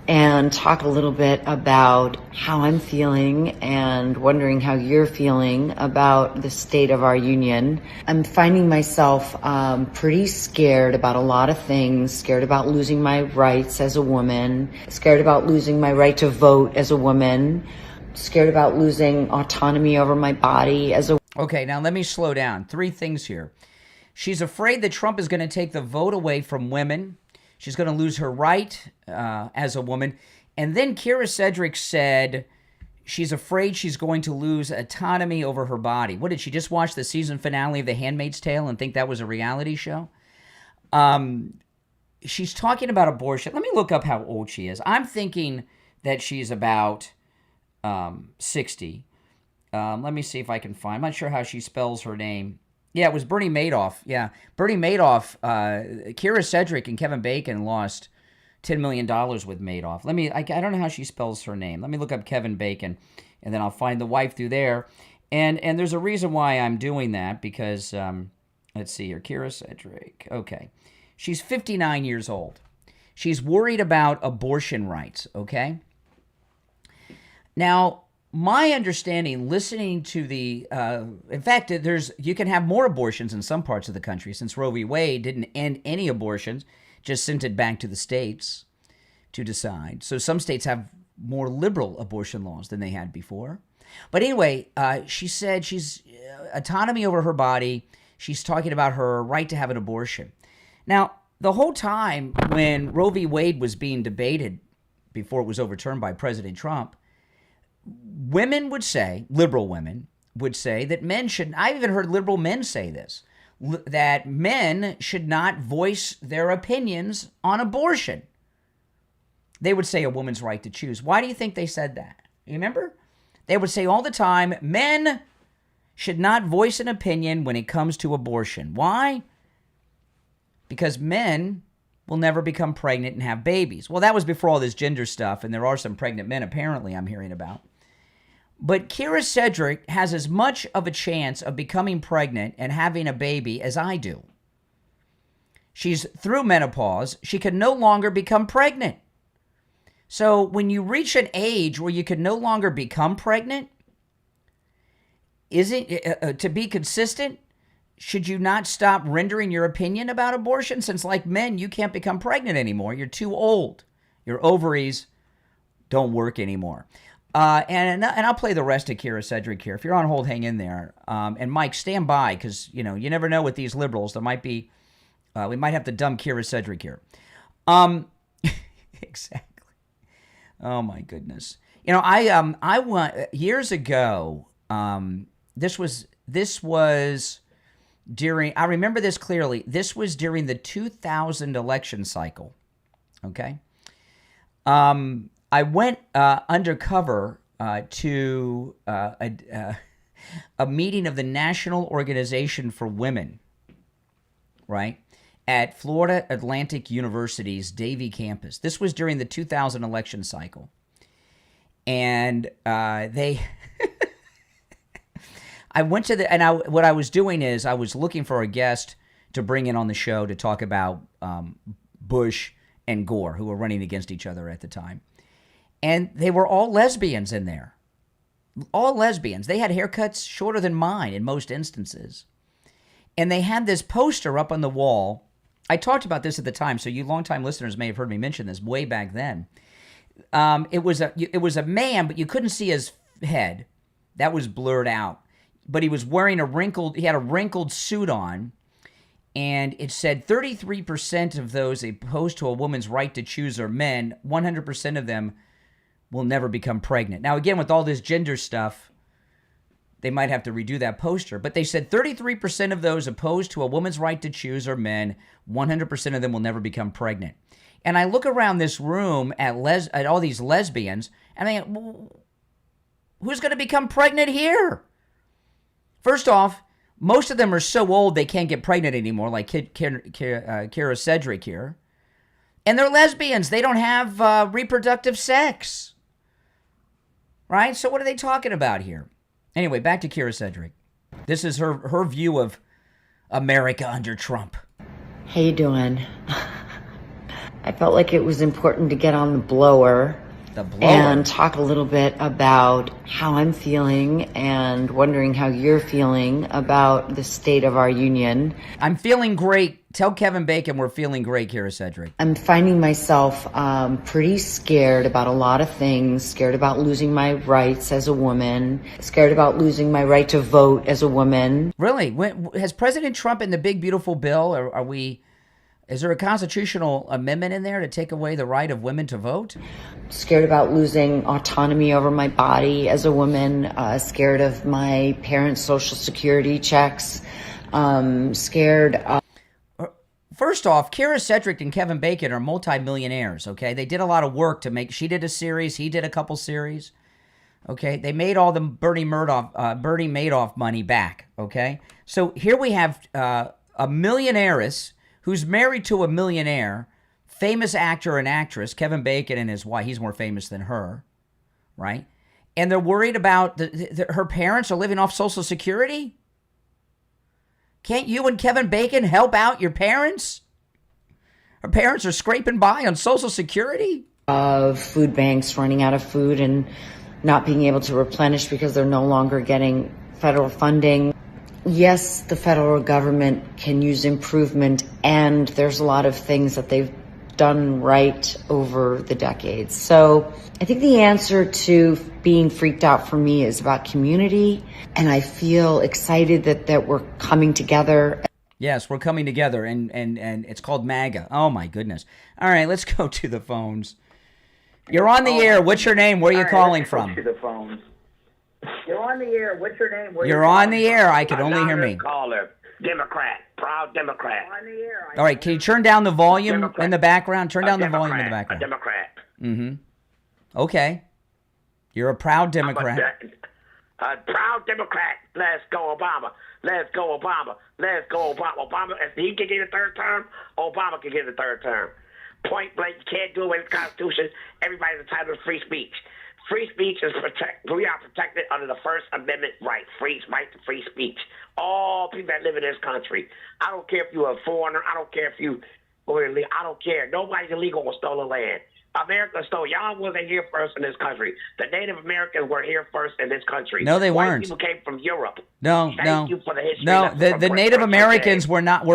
and talk a little bit about how I'm feeling and wondering how you're feeling about the state of our union. I'm finding myself pretty scared about a lot of things, scared about losing my rights as a woman, scared about losing my right to vote as a woman, scared about losing autonomy over my body as a... Okay, now let me slow down. 3 things here. She's afraid that Trump is going to take the vote away from women. She's going to lose her right as a woman. And then Kyra Sedgwick said she's afraid she's going to lose autonomy over her body. What, did she just watch the season finale of The Handmaid's Tale and think that was a reality show? She's talking about abortion. Let me look up how old she is. I'm thinking that she's about 60. Let me see if I can find. I'm not sure how she spells her name. Yeah, it was Bernie Madoff. Yeah, Bernie Madoff. Kyra Sedgwick and Kevin Bacon lost $10 million with Madoff. I don't know how she spells her name. Let me look up Kevin Bacon, and then I'll find the wife through there. And there's a reason why I'm doing that, because, let's see here, Kyra Sedgwick. Okay. She's 59 years old. She's worried about abortion rights, okay? Now, my understanding, listening to the, in fact, you can have more abortions in some parts of the country, since Roe v. Wade didn't end any abortions, just sent it back to the states to decide. So some states have more liberal abortion laws than they had before. But anyway, she said she's autonomy over her body. She's talking about her right to have an abortion. Now, the whole time when Roe v. Wade was being debated before it was overturned by President Trump, women would say, liberal women would say that men should, I've even heard liberal men say this, that men should not voice their opinions on abortion. They would say a woman's right to choose. Why do you think they said that? You remember? They would say all the time, men should not voice an opinion when it comes to abortion. Why? Because men will never become pregnant and have babies. Well, that was before all this gender stuff, and there are some pregnant men apparently I'm hearing about. But Kyra Sedgwick has as much of a chance of becoming pregnant and having a baby as I do. She's through menopause. She can no longer become pregnant. So when you reach an age where you can no longer become pregnant, to be consistent, should you not stop rendering your opinion about abortion? Since, like men, you can't become pregnant anymore. You're too old. Your ovaries don't work anymore. And I'll play the rest of Kyra Sedgwick here. If you're on hold, hang in there. And Mike, stand by, because you never know with these liberals. There might be, we might have to dump Kyra Sedgwick here. Exactly. Oh my goodness. I want years ago. This was during. I remember this clearly. This was during the 2000 election cycle. Okay. I went undercover to a meeting of the National Organization for Women, right, at Florida Atlantic University's Davie campus. This was during the 2000 election cycle. And they... I went to what I was doing is I was looking for a guest to bring in on the show to talk about Bush and Gore, who were running against each other at the time. And they were all lesbians in there. All lesbians. They had haircuts shorter than mine in most instances. And they had this poster up on the wall. I talked about this at the time, so you longtime listeners may have heard me mention this way back then. It was a man, but you couldn't see his head. That was blurred out. But he was wearing he had a wrinkled suit on, and it said 33% of those opposed to a woman's right to choose are men. 100% of them will never become pregnant. Now, again, with all this gender stuff, they might have to redo that poster. But they said 33% of those opposed to a woman's right to choose are men. 100% of them will never become pregnant. And I look around this room at all these lesbians, and I think, who's going to become pregnant here? First off, most of them are so old they can't get pregnant anymore, like Kira Cedric here. And they're lesbians. They don't have reproductive sex. Right? So what are they talking about here? Anyway, back to Kira Cedric. This is her view of America under Trump. How you doing? I felt like it was important to get on the blower and talk a little bit about how I'm feeling and wondering how you're feeling about the state of our union. I'm feeling great. Tell Kevin Bacon we're feeling great, Kira Cedric. I'm finding myself pretty scared about a lot of things, scared about losing my rights as a woman, scared about losing my right to vote as a woman. Really? Has President Trump in the big, beautiful bill, is there a constitutional amendment in there to take away the right of women to vote? Scared about losing autonomy over my body as a woman, scared of my parents' Social Security checks, scared. First off, Kira Cedric and Kevin Bacon are multimillionaires, okay? They did a lot of work to make, she did a series, he did a couple series, okay? They made all the Bernie Madoff money back, okay? So here we have a millionairess who's married to a millionaire, famous actor and actress, Kevin Bacon and his wife. He's more famous than her, right? And they're worried about her parents are living off Social Security? Can't you and Kevin Bacon help out your parents? Her parents are scraping by on Social Security? Of food banks running out of food and not being able to replenish because they're no longer getting federal funding. Yes, the federal government can use improvement, and there's a lot of things that they've done right over the decades. So I think the answer to being freaked out for me is about community, and I feel excited that we're coming together. Yes, we're coming together, and it's called MAGA. Oh, my goodness. All right, let's go to the phones. You're on the air. What's your name? Where are you calling from? To the phones. You're on the air. What's your name? You're on the air. I can only hear me. Caller. Democrat. Proud Democrat. On the air. All right, can you turn down the volume in the background? Turn down the volume in the A background. Democrat. Mm-hmm. Okay. You're a proud Democrat. A proud Democrat. Let's go, Obama. Let's go, Obama. Let's go, Obama. Obama, if he can get a third term, Obama can get a third term. Point blank, you can't do it with the Constitution. Everybody's entitled to free speech. Free speech is we are protected under the First Amendment right. Right to free speech. All people that live in this country. I don't care if you're a foreigner. I don't care if you or illegal. I don't care. Nobody's illegal or stolen land. America stole. Y'all wasn't here first in this country. The Native Americans were here first in this country. No, they White weren't. People came from Europe. No, Thank you for the history. No, the Native Americans were not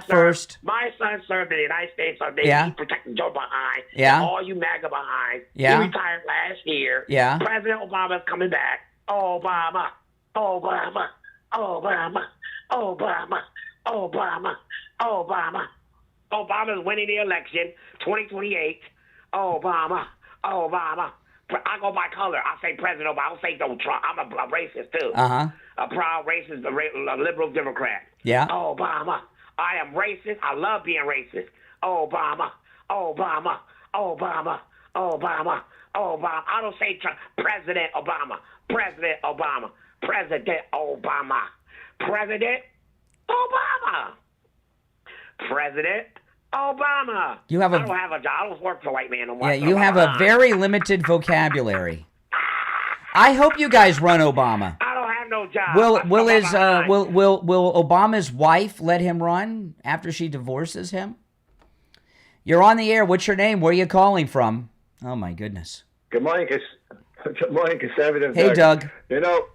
first. My son served in the United States on Navy. Yeah. He protected Joe behind. Yeah. All you MAGA behind. Yeah. He retired last year. Yeah. President Obama's coming back. Obama. Obama. Obama. Obama. Obama. Obama. Obama's winning the election, 2028. Obama. Obama. I go by color. I say President Obama. I don't say Donald Trump. I'm a racist, too. Uh-huh. A proud racist, a liberal Democrat. Yeah. Obama. I am racist. I love being racist. Obama. Obama. Obama. Obama. Obama. I don't say Trump. President Obama. President Obama. President Obama. President Obama. President Obama. You have I don't have a job. I don't work for the white man no more. Yeah, you have a very limited vocabulary. I hope you guys run Obama. I don't have no job. Will Obama's wife let him run after she divorces him? You're on the air. What's your name? Where are you calling from? Oh my goodness. Good morning, conservative. Hey, Doug. You know,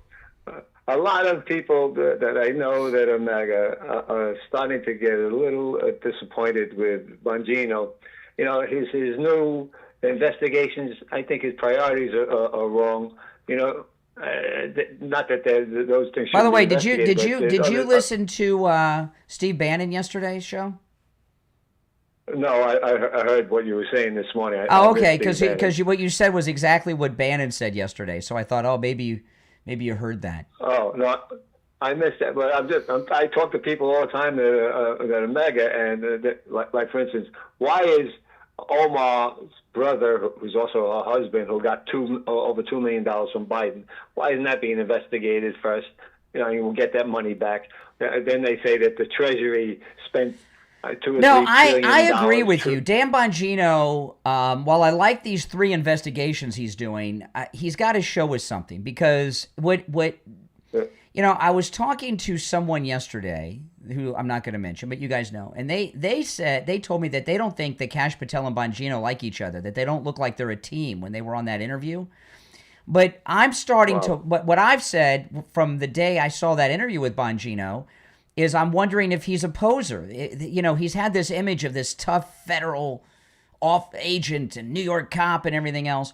a lot of people that I know that are MAGA are starting to get a little disappointed with Bongino. You know, his new investigations. I think his priorities are wrong. You know, not that those things. By the way, did you listen to Steve Bannon yesterday's show? No, I heard what you were saying this morning. Okay, because what you said was exactly what Bannon said yesterday. So I thought, maybe you heard that. Oh no, I missed that. But I talk to people all the time that are MAGA, and like for instance, why is Omar's brother, who's also a husband, who got over $2 million from Biden, why isn't that being investigated first? You know, you will get that money back. Then they say that the Treasury spent I agree with you. Dan Bongino, while I like these 3 investigations he's doing, he's got to show us something, because I was talking to someone yesterday who I'm not going to mention, but you guys know, and they told me that they don't think that Kash Patel and Bongino like each other, that they don't look like they're a team when they were on that interview. But I'm starting to, what I've said from the day I saw that interview with Bongino is I'm wondering if he's a poser. You know, he's had this image of this tough federal off agent and New York cop and everything else.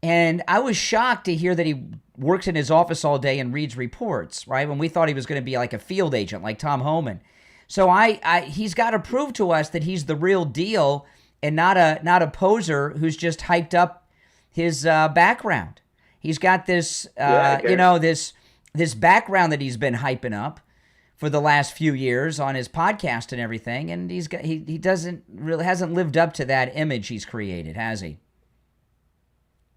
And I was shocked to hear that he works in his office all day and reads reports, right? When we thought he was going to be like a field agent, like Tom Homan. So he's got to prove to us that he's the real deal and not a poser who's just hyped up his background. He's got this, this background that he's been hyping up for the last few years on his podcast and everything, and he hasn't lived up to that image he's created, has he?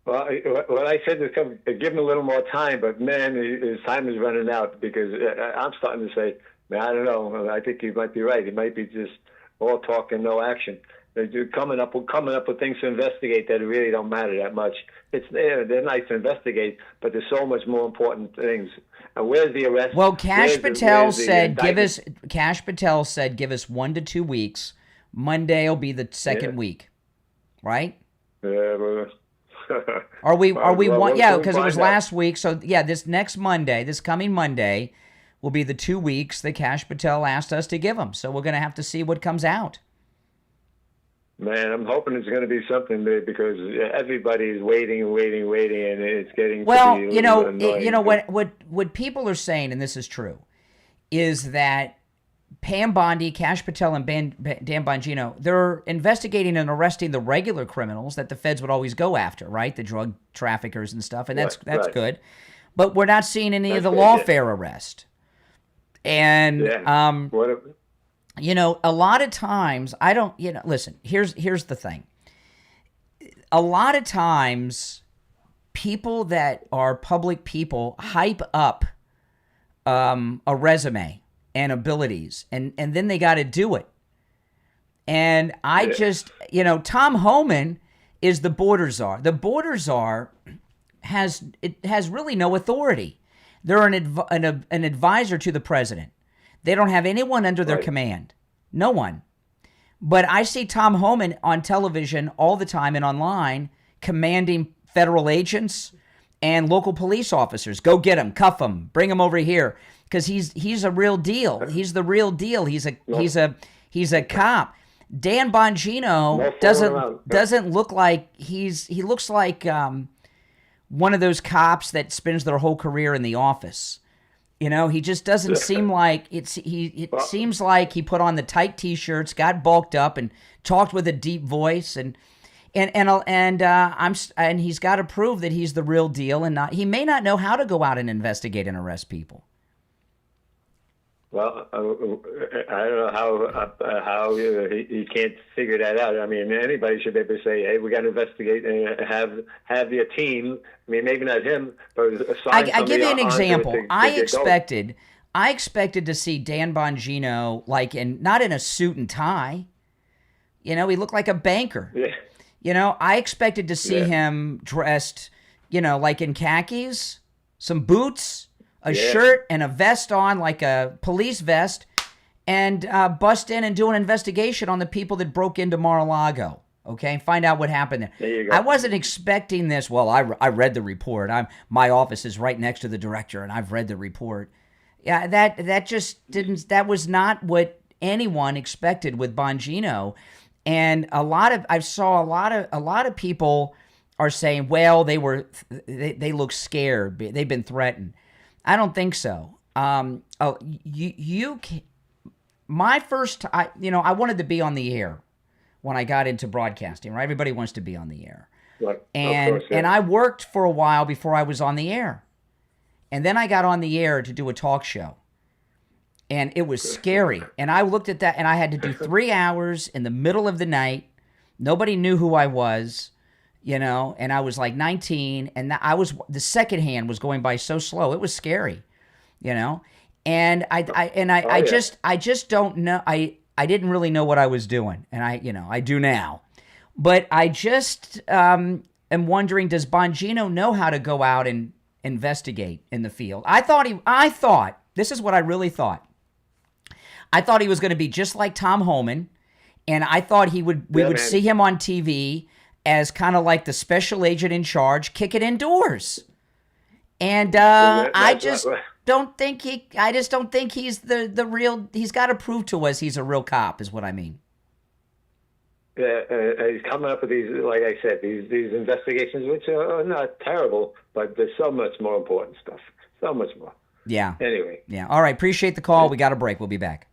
Well, what I said is give him a little more time, but man, his time is running out, because I'm starting to say, man, I don't know. I think you might be right. It might be just all talk and no action. They're coming up with things to investigate that really don't matter that much. They're nice to investigate, but there's so much more important things. And where's the arrest? Well, Kash Patel said give us 1 to 2 weeks. Monday will be the second week, right? Are we one? Yeah, because it was last week. So yeah, this coming Monday, will be the 2 weeks that Kash Patel asked us to give him. So we're going to have to see what comes out. Man, I'm hoping it's going to be something big, because everybody is waiting, and it's getting what people are saying, and this is true, is that Pam Bondi, Kash Patel, and Dan Bongino, they're investigating and arresting the regular criminals that the feds would always go after, right? The drug traffickers and stuff, and that's good. But we're not seeing any of the lawfare arrest. And a lot of times, listen, here's the thing. A lot of times, people that are public people hype up a resume and abilities, and then they got to do it. And Tom Homan is the border czar. The border czar has really no authority. They're an advisor to the president. They don't have anyone under their command. No one. But I see Tom Homan on television all the time and online commanding federal agents and local police officers. Go get him, cuff him, bring him over here, because he's a real deal. He's the real deal. He's a cop. Dan Bongino doesn't look like he looks like one of those cops that spends their whole career in the office. You know, he just doesn't seem like it seems like he put on the tight T-shirts, got bulked up, and talked with a deep voice, and he's got to prove that he's the real deal, and he may not know how to go out and investigate and arrest people. Well, I don't know how he can't figure that out. I mean, anybody should be able to say, "Hey, we got to investigate and have the team." I mean, maybe not him, but assign I give you an example. I expected I expected to see Dan Bongino not in a suit and tie. He looked like a banker. Yeah. I expected to see him dressed, like in khakis, some boots, a shirt, and a vest on, like a police vest, and bust in and do an investigation on the people that broke into Mar-a-Lago. Okay, find out what happened there. There you go. I wasn't expecting this. Well, I read the report. My office is right next to the director, and I've read the report. Yeah, that just didn't. That was not what anyone expected with Bongino, and I saw a lot of people are saying, well, they look scared. They've been threatened. I don't think so. My first, I wanted to be on the air when I got into broadcasting, right? Everybody wants to be on the air. Right. And I worked for a while before I was on the air. And then I got on the air to do a talk show. And it was scary. And I looked at that, and I had to do 3 hours in the middle of the night. Nobody knew who I was, and I was like 19, and the second hand was going by so slow. It was scary, And I just don't know. I didn't really know what I was doing, and I do now. But I just am wondering, does Bongino know how to go out and investigate in the field? I thought, this is what I really thought. I thought he was going to be just like Tom Homan, and I thought we would see him on TV as kind of like the special agent in charge, kicking in doors. And I just don't think he's the real. He's got to prove to us he's a real cop, is what I mean. Yeah, he's coming up with these, like I said, these investigations, which are not terrible, but there's so much more important stuff. So much more. Yeah. Anyway. Yeah. All right. Appreciate the call. We got a break. We'll be back.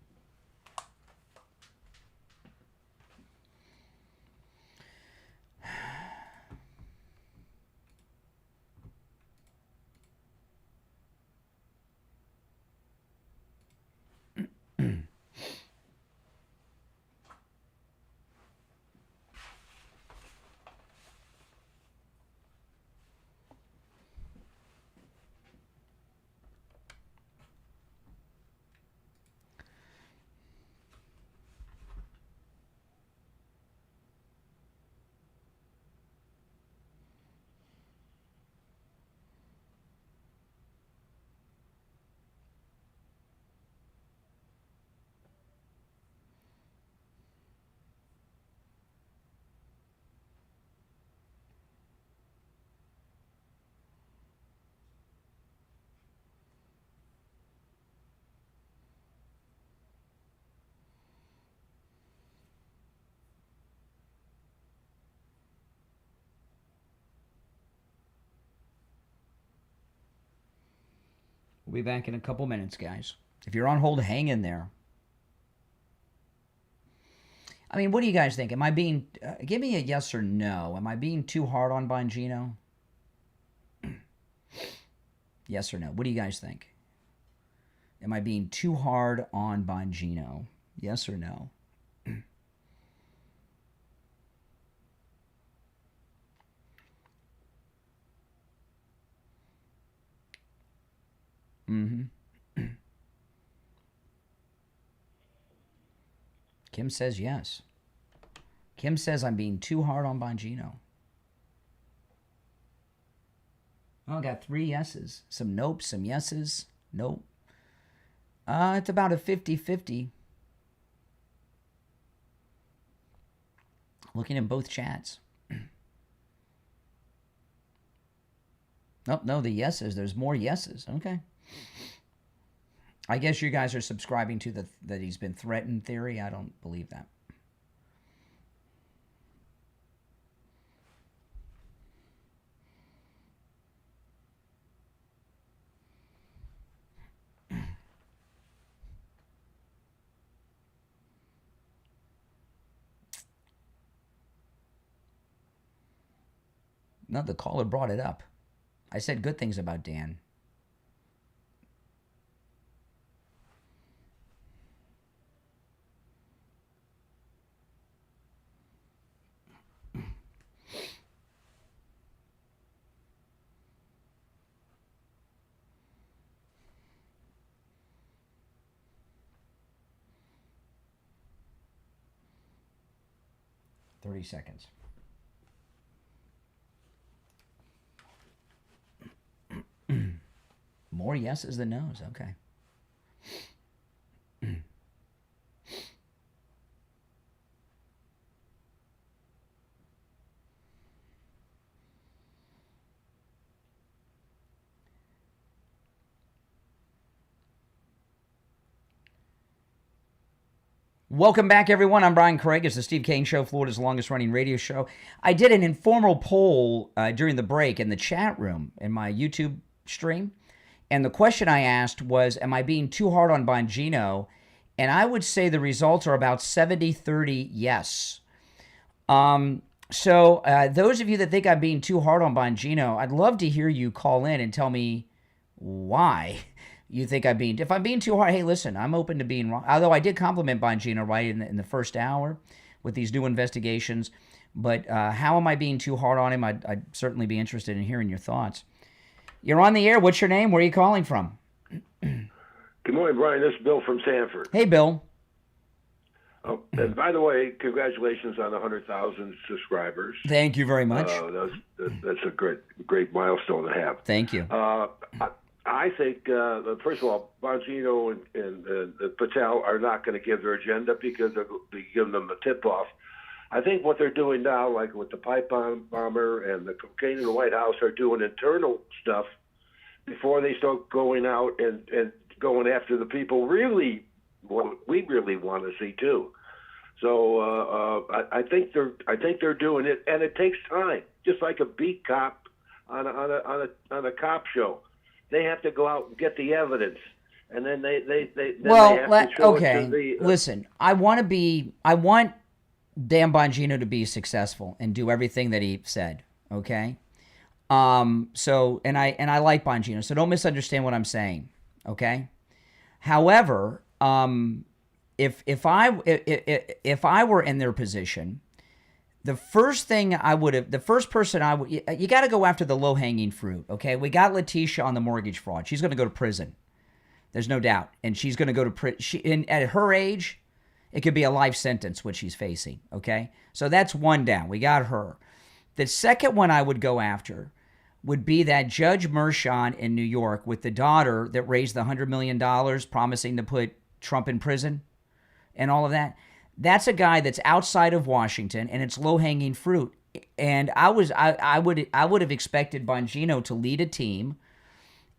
We'll be back in a couple minutes, guys. If you're on hold, hang in there. I mean, what do you guys think? Am I being... give me a yes or no. Am I being too hard on Bongino? Yes or no? What do you guys think? Am I being too hard on Bongino? Yes or no? Mm-hmm. Kim says yes. Kim says I'm being too hard on Bongino. Oh, I got 3 yeses. Some nopes, some yeses. Nope. It's about a 50-50. Looking at both chats. Nope, no, the yeses. There's more yeses. Okay. I guess you guys are subscribing to that he's been threatened theory. I don't believe that. No, the caller brought it up. I said good things about Dan. 30 seconds. More yeses than nos. Okay. Welcome back, everyone. I'm Brian Craig. It's the Steve Kane Show, Florida's longest-running radio show. I did an informal poll during the break in the chat room in my YouTube stream, and the question I asked was, am I being too hard on Bongino? And I would say the results are about 70-30 yes. So those of you that think I'm being too hard on Bongino, I'd love to hear you call in and tell me why you think I'm being... If I'm being too hard, hey, listen, I'm open to being wrong. Although I did compliment Bongino right in the first hour with these new investigations. But how am I being too hard on him? I'd certainly be interested in hearing your thoughts. You're on the air. What's your name? Where are you calling from? Good morning, Brian. This is Bill from Sanford. Hey, Bill. Oh, and by the way, congratulations on 100,000 subscribers. Thank you very much. That's a great milestone to have. Thank you. I think, first of all, Bongino and Patel are not going to give their agenda because they'll be giving them a tip-off. I think what they're doing now, like with the pipe bomber and the cocaine in the White House, are doing internal stuff before they start going out and going after the people we really want to see too. So I think they're doing it, and it takes time, just like a beat cop on a cop show. They have to go out and get the evidence, and then they have to show it to the... Listen, I want Dan Bongino to be successful and do everything that he said, okay? So I like Bongino, so don't misunderstand what I'm saying, okay? However, if I were in their position, the first person you got to go after the low-hanging fruit, okay? We got Letitia on the mortgage fraud. She's going to go to prison. There's no doubt. And she's going to go to prison. At her age, it could be a life sentence, what she's facing, okay? So that's one down. We got her. The second one I would go after would be that Judge Mershon in New York with the daughter that raised the $100 million promising to put Trump in prison and all of that. That's a guy that's outside of Washington, and it's low-hanging fruit. And I would have expected Bongino to lead a team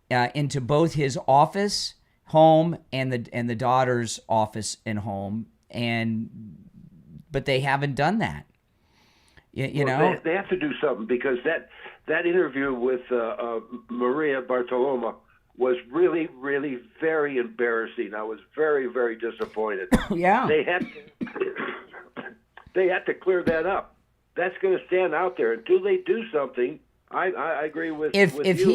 into both his office, home, and the daughter's office and home, but they haven't done that. You know, they have to do something, because that interview with Maria Bartoloma was really, really very embarrassing. I was very, very disappointed. Yeah. They had to clear that up. That's going to stand out there until they do something. I agree with you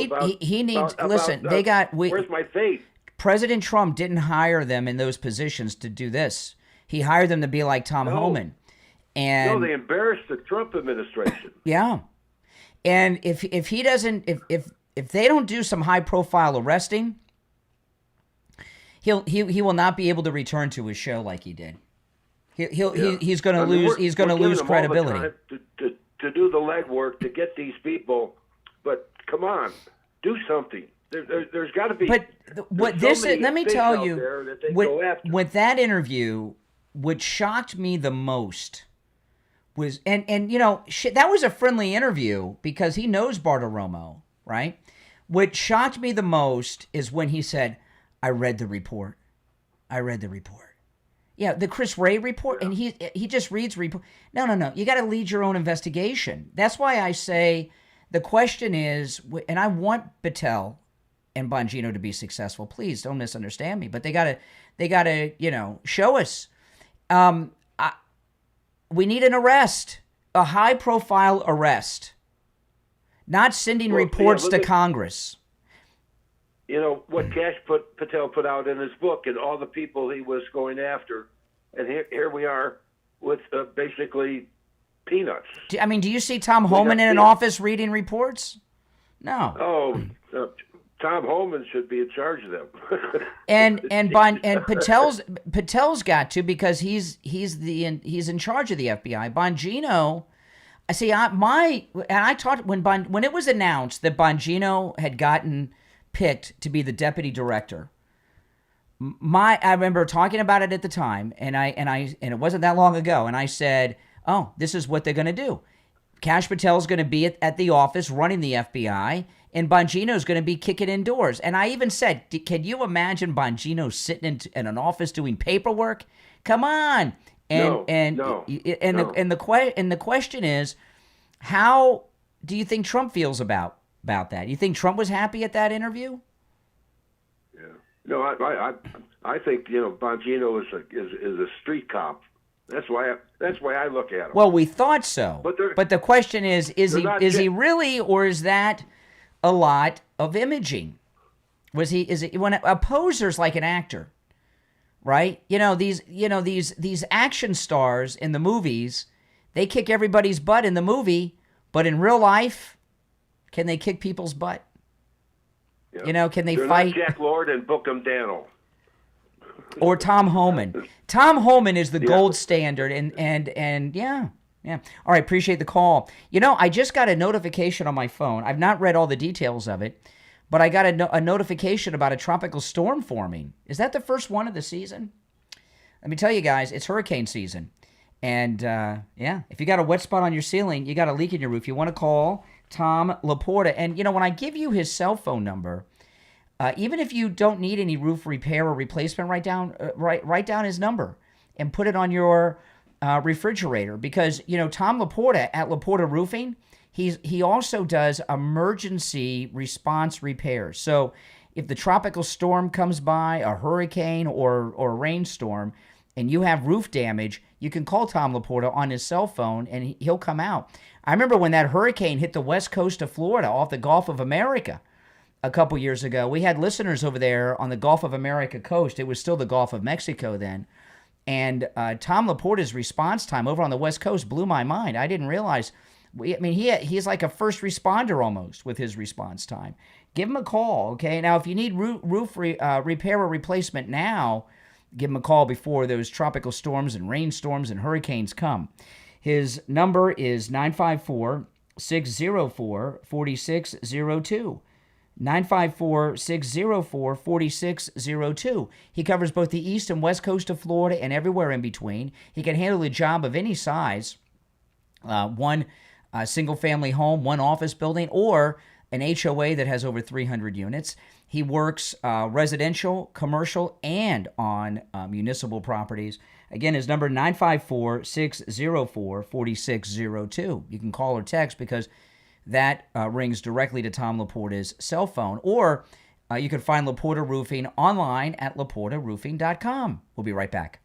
about... He needs... Listen, where's my faith? President Trump didn't hire them in those positions to do this. He hired them to be like Tom Homan. And they embarrassed the Trump administration. Yeah. And if he doesn't... If they don't do some high-profile arresting, he will not be able to return to his show like he did. He's going to lose. He's going to lose credibility. To do the legwork to get these people, but come on, do something. There's got to be. But what this is, let me tell you, with that interview, what shocked me the most was, and you know, that was a friendly interview because he knows Bartiromo, right? What shocked me the most is when he said, I read the report. Yeah, the Chris Wray report, and he just reads report. No. You got to lead your own investigation. That's why I say the question is, and I want Patel and Bongino to be successful. Please don't misunderstand me, but they gotta show us. We need an arrest, a high-profile arrest. Not sending reports to Congress. You know, what Patel put out in his book and all the people he was going after. And here we are with basically peanuts. Do you see Tom Homan in an office reading reports? No. Oh, Tom Homan should be in charge of them. and Patel's got to, because he's in charge of the FBI. Bongino, I talked when it was announced that Bongino had gotten picked to be the deputy director. I remember talking about it at the time, and it wasn't that long ago, and I said, "Oh, this is what they're going to do. Kash Patel's going to be at the office running the FBI, and Bongino's going to be kicking indoors." And I even said, "Can you imagine Bongino sitting in an office doing paperwork? Come on!" And the question is, how do you think Trump feels about that? You think Trump was happy at that interview? Yeah. No, I think Bongino is a street cop. That's why I look at him. Well, we thought so, but the question is he really, or is that a lot of imaging? Is it when a poser's like an actor, right? These action stars in the movies, they kick everybody's butt in the movie, but in real life, can they kick people's butt? Yeah. Can they They're fight? Not Jack Lord and Bookham Daniel. Or Tom Homan. Tom Homan is the gold standard, and yeah. All right, appreciate the call. I just got a notification on my phone. I've not read all the details of it, but I got a notification about a tropical storm forming. Is that the first one of the season? Let me tell you guys, it's hurricane season. And, if you got a wet spot on your ceiling, you got a leak in your roof, you want to call Tom Laporta. And, when I give you his cell phone number, even if you don't need any roof repair or replacement, write down his number and put it on your refrigerator, because Tom Laporta at Laporta Roofing, he also does emergency response repairs. So if the tropical storm comes by, a hurricane or a rainstorm, and you have roof damage, you can call Tom Laporta on his cell phone and he'll come out. I remember when that hurricane hit the west coast of Florida off the Gulf of America a couple years ago. We had listeners over there on the Gulf of America coast. It was still the Gulf of Mexico then. And Tom Laporta's response time over on the West Coast blew my mind. I didn't realize. He's like a first responder almost with his response time. Give him a call, okay? Now, if you need roof repair or replacement now, give him a call before those tropical storms and rainstorms and hurricanes come. His number is 954-604-4602. 954-604-4602. He covers both the east and west coast of Florida and everywhere in between. He can handle a job of any size, one single-family home, one office building, or an HOA that has over 300 units. He works residential, commercial, and on municipal properties. Again, his number 954-604-4602. You can call or text because that rings directly to Tom Laporta's cell phone. Or you can find Laporta Roofing online at laportaroofing.com. We'll be right back.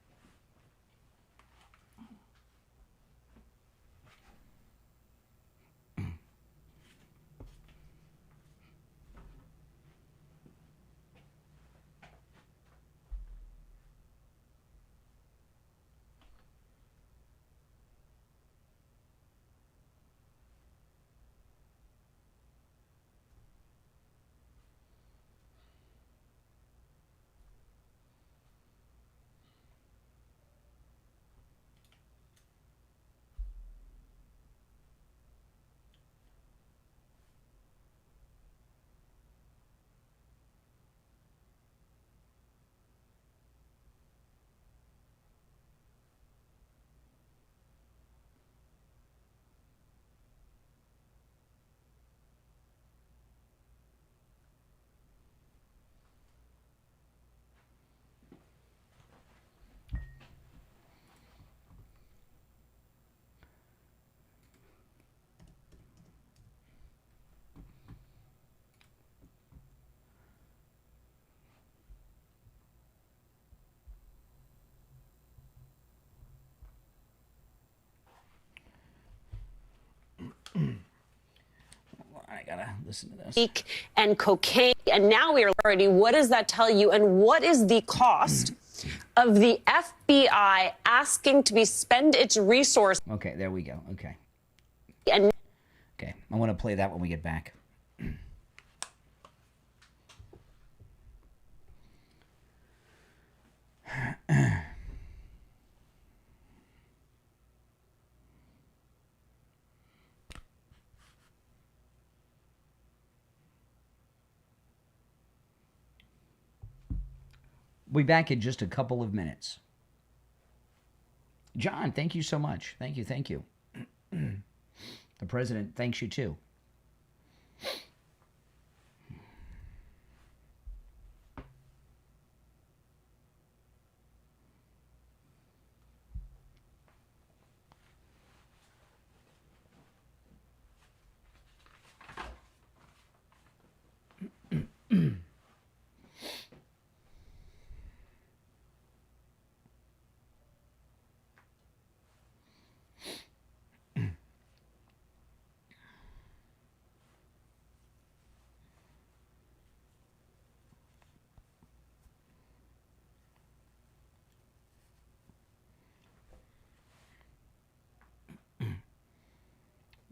I gotta listen to this. And cocaine, and now we are already. What does that tell you? And what is the cost of the FBI asking to spend its resources? Okay, there we go. Okay. And I want to play that when we get back. We'll be back in just a couple of minutes. John, thank you so much. Thank you. The president thanks you too.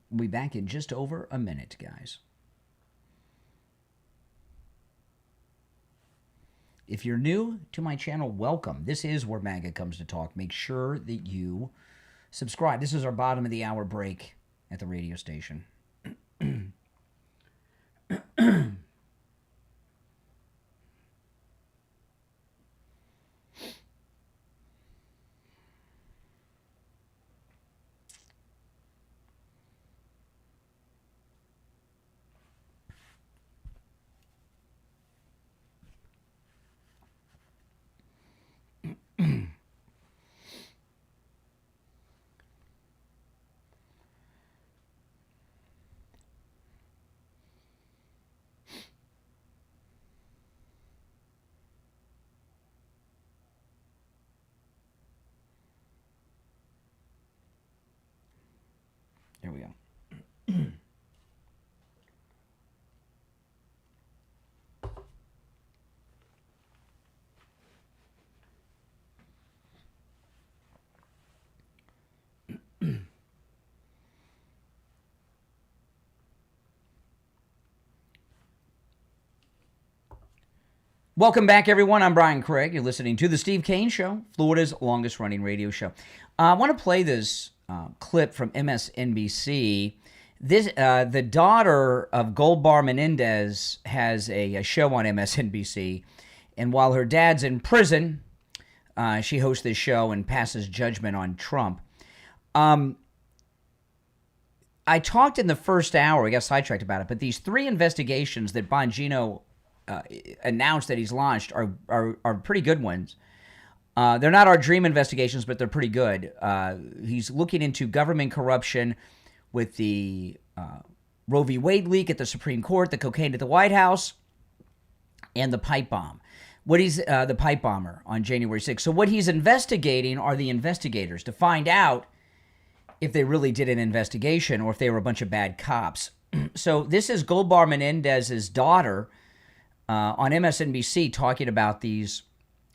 We'll be back in just over a minute, guys. If you're new to my channel, welcome. This is where MAGA comes to talk. Make sure that you subscribe. This is our bottom of the hour break at the radio station. Here we go. Welcome back, everyone. I'm Brian Craig. You're listening to The Steve Kane Show, Florida's longest-running radio show. I want to play this clip from MSNBC. The daughter of Goldbar Menendez has a show on MSNBC, and while her dad's in prison, she hosts this show and passes judgment on Trump. I talked in the first hour, I got sidetracked about it, but these 3 investigations that Bongino announced that he's launched are pretty good ones. They're not our dream investigations, but they're pretty good. He's looking into government corruption with the Roe v. Wade leak at the Supreme Court, the cocaine at the White House, and the pipe bomb. The pipe bomber on January 6th. So what he's investigating are the investigators to find out if they really did an investigation or if they were a bunch of bad cops. So this is Goldbar Menendez's daughter on MSNBC talking about these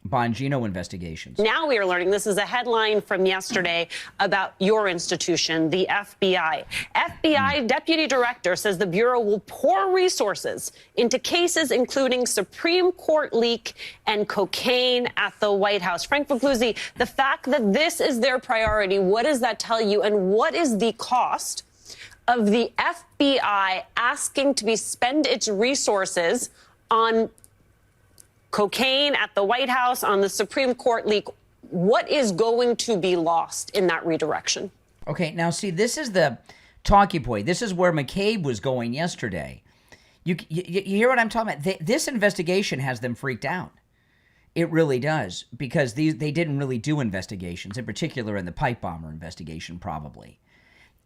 Bongino investigations. Now we are learning, this is a headline from yesterday about your institution, the FBI. FBI Deputy Director says the Bureau will pour resources into cases including Supreme Court leak and cocaine at the White House. Frank Bugluzzi, the fact that this is their priority, what does that tell you? And what is the cost of the FBI asking to spend its resources on cocaine at the White House, on the Supreme Court leak? What is going to be lost in that redirection? Okay, now see, this is the talking point. This is where McCabe was going yesterday. You hear what I'm talking about? This investigation has them freaked out. It really does, because they didn't really do investigations, in particular in the pipe bomber investigation, probably.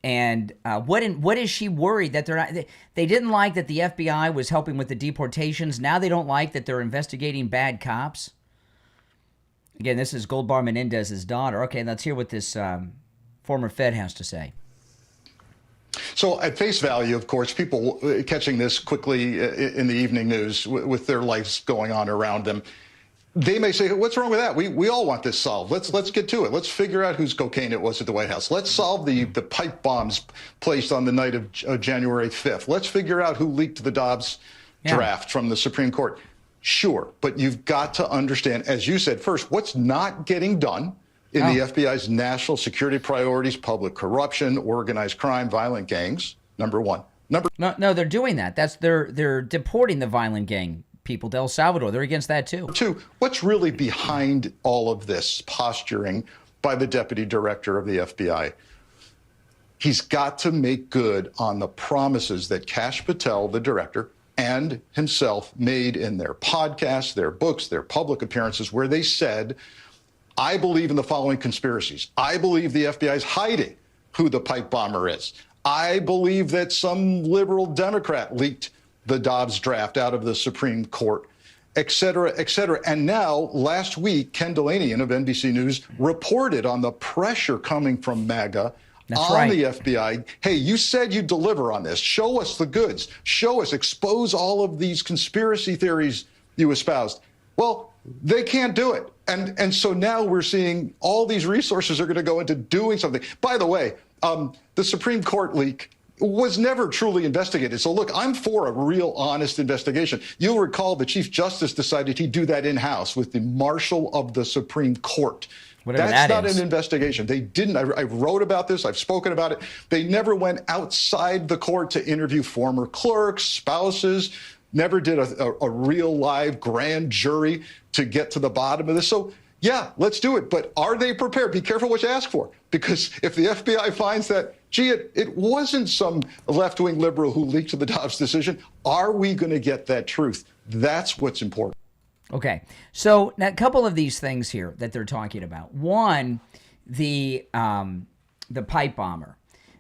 And what is she worried that they're not? They didn't like that the FBI was helping with the deportations. Now they don't like that they're investigating bad cops. Again, this is Goldbar Menendez's daughter. Okay, let's hear what this former Fed has to say. So at face value, of course, people catching this quickly in the evening news with their lives going on around them, they may say, what's wrong with that? We all want this solved. Let's get to it. Let's figure out whose cocaine it was at the White House. Let's solve the pipe bombs placed on the night of January 5th. Let's figure out who leaked the Dobbs draft from the Supreme Court. Sure, but you've got to understand, as you said, first, what's not getting done in the FBI's national security priorities: public corruption, organized crime, violent gangs, number one. No, they're doing that. They're deporting the violent gang people to El Salvador. They're against that too. Two, what's really behind all of this posturing by the deputy director of the FBI? He's got to make good on the promises that Kash Patel, the director, and himself made in their podcasts, their books, their public appearances, where they said, I believe in the following conspiracies. I believe the FBI is hiding who the pipe bomber is. I believe that some liberal Democrat leaked the Dobbs draft out of the Supreme Court, et cetera, et cetera. And now, last week, Ken Delanian of NBC News reported on the pressure coming from MAGA on the FBI. Hey, you said you'd deliver on this. Show us the goods. Show us, expose all of these conspiracy theories you espoused. Well, they can't do it. And so now we're seeing all these resources are going to go into doing something. By the way, the Supreme Court leak was never truly investigated. So look, I'm for a real honest investigation. You'll recall the Chief Justice decided he'd do that in-house with the Marshal of the Supreme Court. Whatever That's that not an investigation. They didn't. I wrote about this. I've spoken about it. They never went outside the court to interview former clerks, spouses, never did a real live grand jury to get to the bottom of this. So, yeah, let's do it. But are they prepared? Be careful what you ask for. Because if the FBI finds that, gee, it wasn't some left-wing liberal who leaked the Dobbs decision, are we going to get that truth? That's what's important. Okay, so now a couple of these things here that they're talking about. One, the pipe bomber.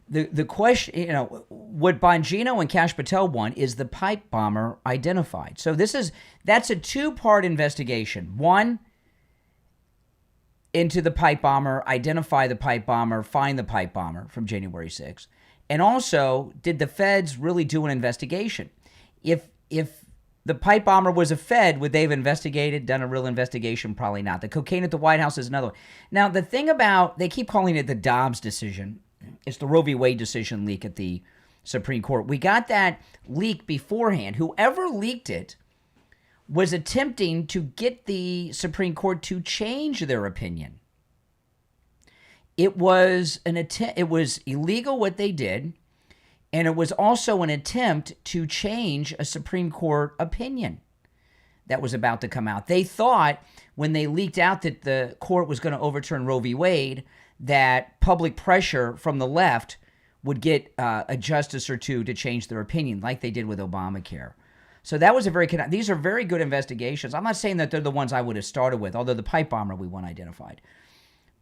The question, what Bongino and Kash Patel want is the pipe bomber identified. So that's a two-part investigation. One, into the pipe bomber, identify the pipe bomber, find the pipe bomber from January 6th. And also, did the feds really do an investigation? If the pipe bomber was a Fed, would they have done a real investigation? Probably not. The cocaine at the White House is another one. Now, the thing about, they keep calling it the Dobbs decision. It's the Roe v. Wade decision leak at the Supreme Court. We got that leak beforehand. Whoever leaked it was attempting to get the Supreme Court to change their opinion. It was it was illegal what they did. And it was also an attempt to change a Supreme Court opinion that was about to come out. They thought when they leaked out that the court was going to overturn Roe v. Wade, that public pressure from the left would get a justice or two to change their opinion, like they did with Obamacare. So that was these are very good investigations. I'm not saying that they're the ones I would have started with, although the pipe bomber we want identified.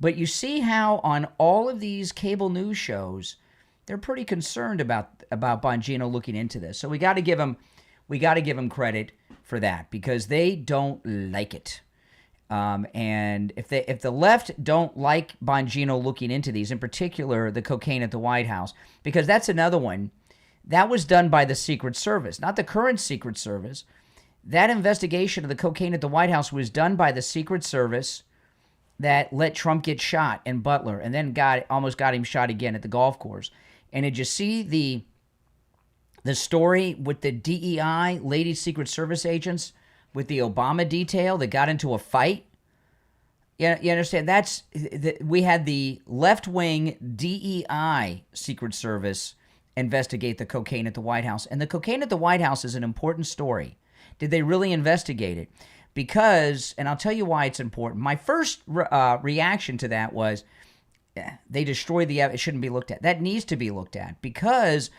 But you see how on all of these cable news shows, they're pretty concerned about Bongino looking into this. So we got to give them credit for that because they don't like it. And if the left don't like Bongino looking into these, in particular the cocaine at the White House, because that's another one that was done by the Secret Service, not the current Secret Service. That investigation of the cocaine at the White House was done by the Secret Service that let Trump get shot in Butler and then almost got him shot again at the golf course. And did you see the story with the DEI, lady Secret Service agents, with the Obama detail that got into a fight? You understand? We had the left-wing DEI Secret Service investigate the cocaine at the White House. And the cocaine at the White House is an important story. Did they really investigate it? Because, and I'll tell you why it's important. My first reaction to that was, they destroyed it shouldn't be looked at. That needs to be looked at because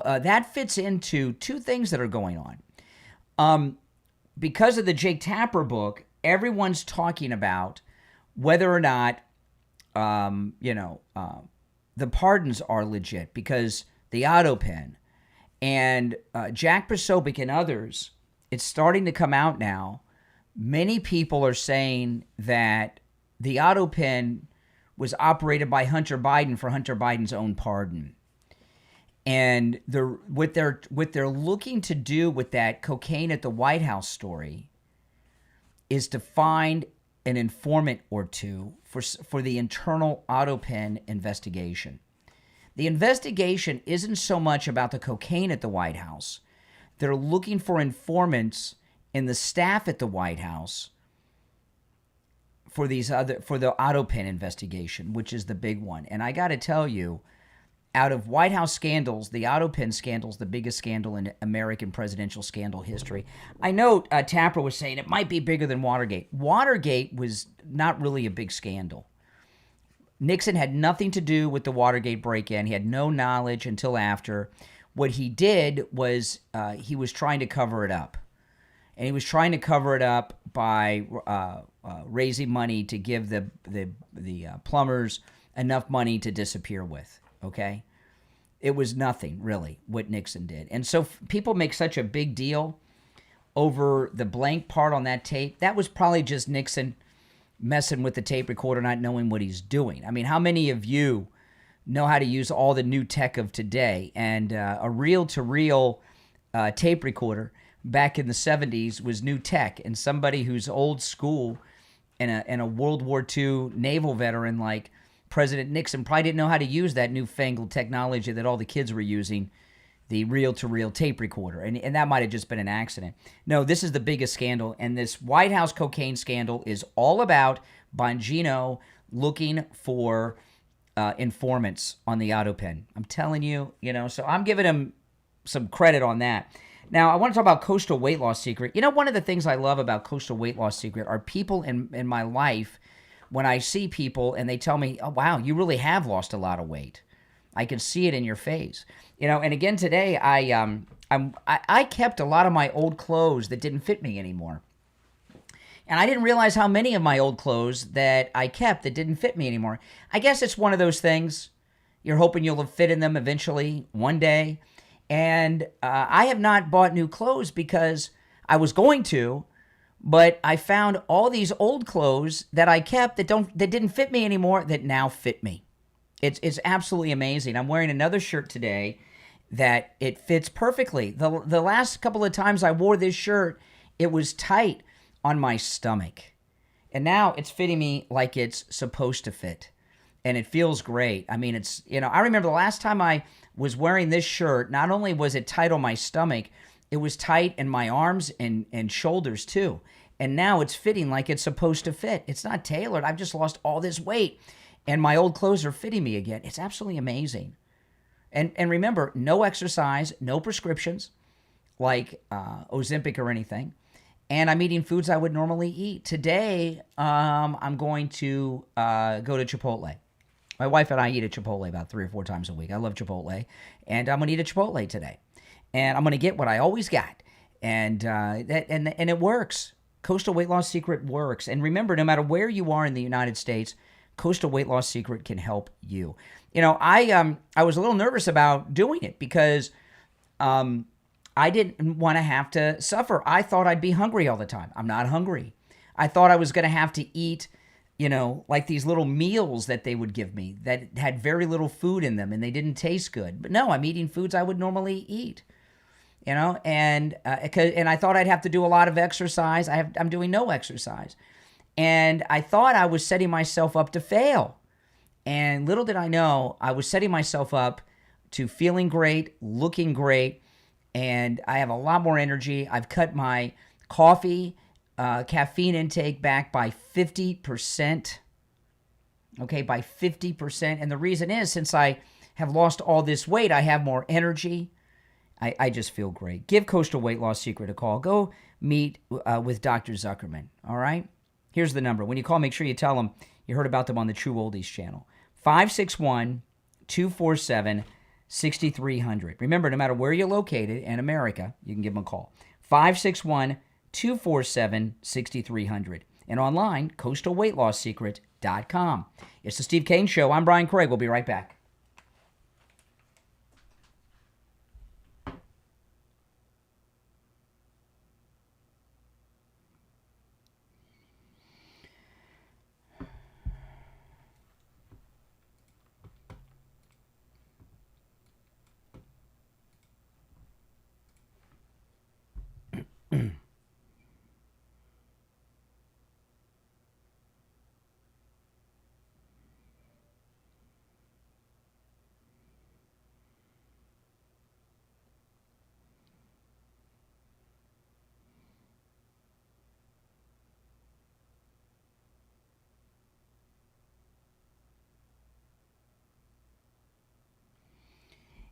that fits into two things that are going on. Because of the Jake Tapper book, everyone's talking about whether or not, the pardons are legit because the autopen and Jack Posobiec and others, it's starting to come out now. Many people are saying that the autopen was operated by Hunter Biden for Hunter Biden's own pardon. And what they're looking to do with that cocaine at the White House story is to find an informant or two for the internal autopen investigation. The investigation isn't so much about the cocaine at the White House. They're looking for informants in the staff at the White House for the autopen investigation, which is the big one. And I got to tell you, out of White House scandals, the autopen scandal is the biggest scandal in American presidential scandal history. I know Tapper was saying it might be bigger than Watergate. Watergate was not really a big scandal. Nixon had nothing to do with the Watergate break-in. He had no knowledge until after. What he did was he was trying to cover it up. And he was trying to cover it up by raising money to give the plumbers enough money to disappear with. Okay, it was nothing really what Nixon did, and so people make such a big deal over the blank part on that tape. That was probably just Nixon messing with the tape recorder, not knowing what he's doing. I mean, how many of you know how to use all the new tech of today? And a reel-to-reel tape recorder back in the 70s was new tech, and somebody who's old school and a World War II naval veteran like President Nixon probably didn't know how to use that newfangled technology that all the kids were using, the reel-to-reel tape recorder. And that might have just been an accident. No, this is the biggest scandal. And this White House cocaine scandal is all about Bongino looking for informants on the autopen. I'm telling you, so I'm giving him some credit on that. Now, I want to talk about Coastal Weight Loss Secret. One of the things I love about Coastal Weight Loss Secret are people in my life. When I see people and they tell me, oh, wow, you really have lost a lot of weight. I can see it in your face. And again, today, I kept a lot of my old clothes that didn't fit me anymore. And I didn't realize how many of my old clothes that I kept that didn't fit me anymore. I guess it's one of those things. You're hoping you'll fit in them eventually, one day. And I have not bought new clothes because I was going to, but I found all these old clothes that I kept that didn't fit me anymore that now fit me. It's absolutely amazing. I'm wearing another shirt today that it fits perfectly. The last couple of times I wore this shirt, it was tight on my stomach. And now it's fitting me like it's supposed to fit. And it feels great. I mean, I remember the last time I was wearing this shirt, not only was it tight on my stomach, it was tight in my arms and shoulders too. And now it's fitting like it's supposed to fit. It's not tailored. I've just lost all this weight. And my old clothes are fitting me again. It's absolutely amazing. And remember, no exercise, no prescriptions like Ozempic or anything. And I'm eating foods I would normally eat. Today, I'm going to go to Chipotle. My wife and I eat at Chipotle about 3 or 4 times a week. I love Chipotle. And I'm going to eat at Chipotle today. And I'm going to get what I always got. And it works. Coastal Weight Loss Secret works. And remember, no matter where you are in the United States, Coastal Weight Loss Secret can help you. I was a little nervous about doing it because I didn't want to have to suffer. I thought I'd be hungry all the time. I'm not hungry. I thought I was going to have to eat, like these little meals that they would give me that had very little food in them and they didn't taste good. But no, I'm eating foods I would normally eat. And I thought I'd have to do a lot of exercise. I'm doing no exercise. And I thought I was setting myself up to fail. And little did I know, I was setting myself up to feeling great, looking great, and I have a lot more energy. I've cut my coffee, caffeine intake back by 50%. Okay, by 50%. And the reason is, since I have lost all this weight, I have more energy. I just feel great. Give Coastal Weight Loss Secret a call. Go meet with Dr. Zuckerman, all right? Here's the number. When you call, make sure you tell them you heard about them on the True Oldies channel. 561-247-6300. Remember, no matter where you're located in America, you can give them a call. 561-247-6300. And online, coastalweightloss.secret.com. It's the Steve Kane Show. I'm Brian Craig. We'll be right back.